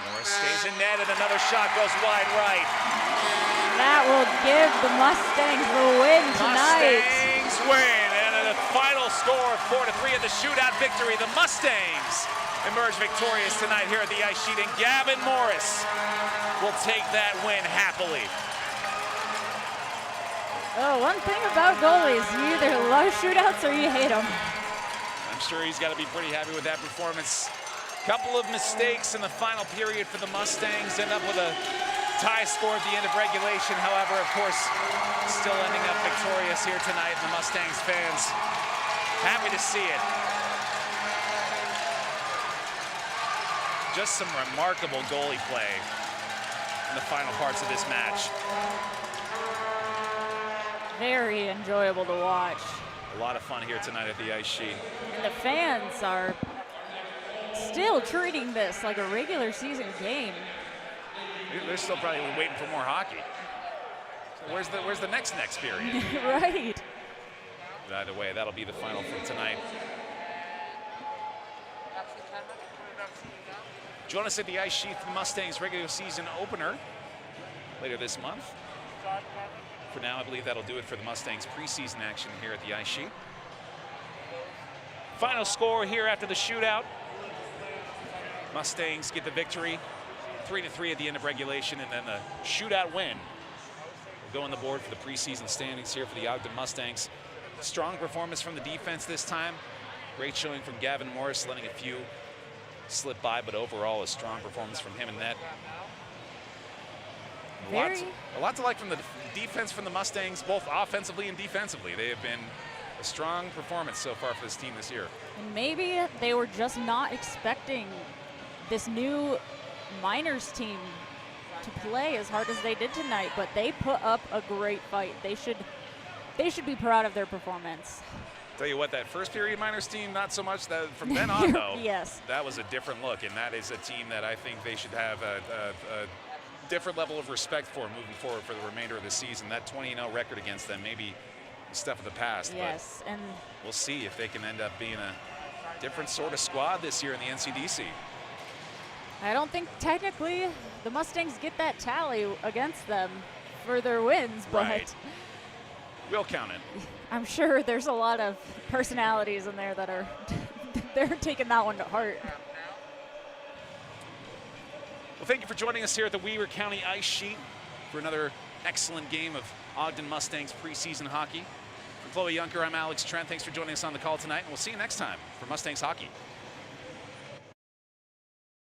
[SPEAKER 3] Morris stays in net, and another shot goes wide right.
[SPEAKER 2] That will give the Mustangs the win tonight.
[SPEAKER 3] Mustangs win, and a final score of 4-3 in the shootout victory. The Mustangs emerge victorious tonight here at the ice sheet, and Gavin Morris will take that win happily.
[SPEAKER 2] Oh, one thing about goalies, you either love shootouts or you hate them.
[SPEAKER 3] I'm sure he's got to be pretty happy with that performance. Couple of mistakes in the final period for the Mustangs, end up with a tie score at the end of regulation. However, of course, still ending up victorious here tonight. The Mustangs fans happy to see it. Just some remarkable goalie play in the final parts of this match.
[SPEAKER 2] Very enjoyable to watch.
[SPEAKER 3] A lot of fun here tonight at the ice sheet.
[SPEAKER 2] And the fans are still treating this like a regular season game.
[SPEAKER 3] They're still probably waiting for more hockey. So where's the next period?
[SPEAKER 2] Right.
[SPEAKER 3] But either way, that'll be the final from tonight. Join us at the Ice Sheet for the Mustangs regular season opener later this month. For now, I believe that'll do it for the Mustangs preseason action here at the Ice Sheet. Final score here after the shootout. Mustangs get the victory, 3-3 at the end of regulation, and then the shootout win will go on the board for the preseason standings here for the Ogden Mustangs. Strong performance from the defense this time. Great showing from Gavin Morris, letting a few slip by, but overall a strong performance from him in net. A lot to like from the defense from the Mustangs, both offensively and defensively. They have been a strong performance so far for this team this year.
[SPEAKER 2] And maybe they were just not expecting this new minors team to play as hard as they did tonight, but they put up a great fight. They should be proud of their performance.
[SPEAKER 3] Tell you what, that first period minors team, not so much. That from then on, though,
[SPEAKER 2] yes,
[SPEAKER 3] that was a different look, and that is a team that I think they should have a different level of respect for moving forward for the remainder of the season. That 20-0 record against them may be stuff of the past,
[SPEAKER 2] yes,
[SPEAKER 3] but
[SPEAKER 2] and
[SPEAKER 3] we'll see if they can end up being a different sort of squad this year in the NCDC.
[SPEAKER 2] I don't think technically the Mustangs get that tally against them for their wins, but
[SPEAKER 3] Right. We'll count it.
[SPEAKER 2] I'm sure there's a lot of personalities in there that are they're taking that one to heart.
[SPEAKER 3] Well, thank you for joining us here at the Weber County Ice Sheet for another excellent game of Ogden Mustangs preseason hockey. For Chloe Yunker, I'm Alex Trent. Thanks for joining us on the call tonight, and we'll see you next time for Mustangs Hockey.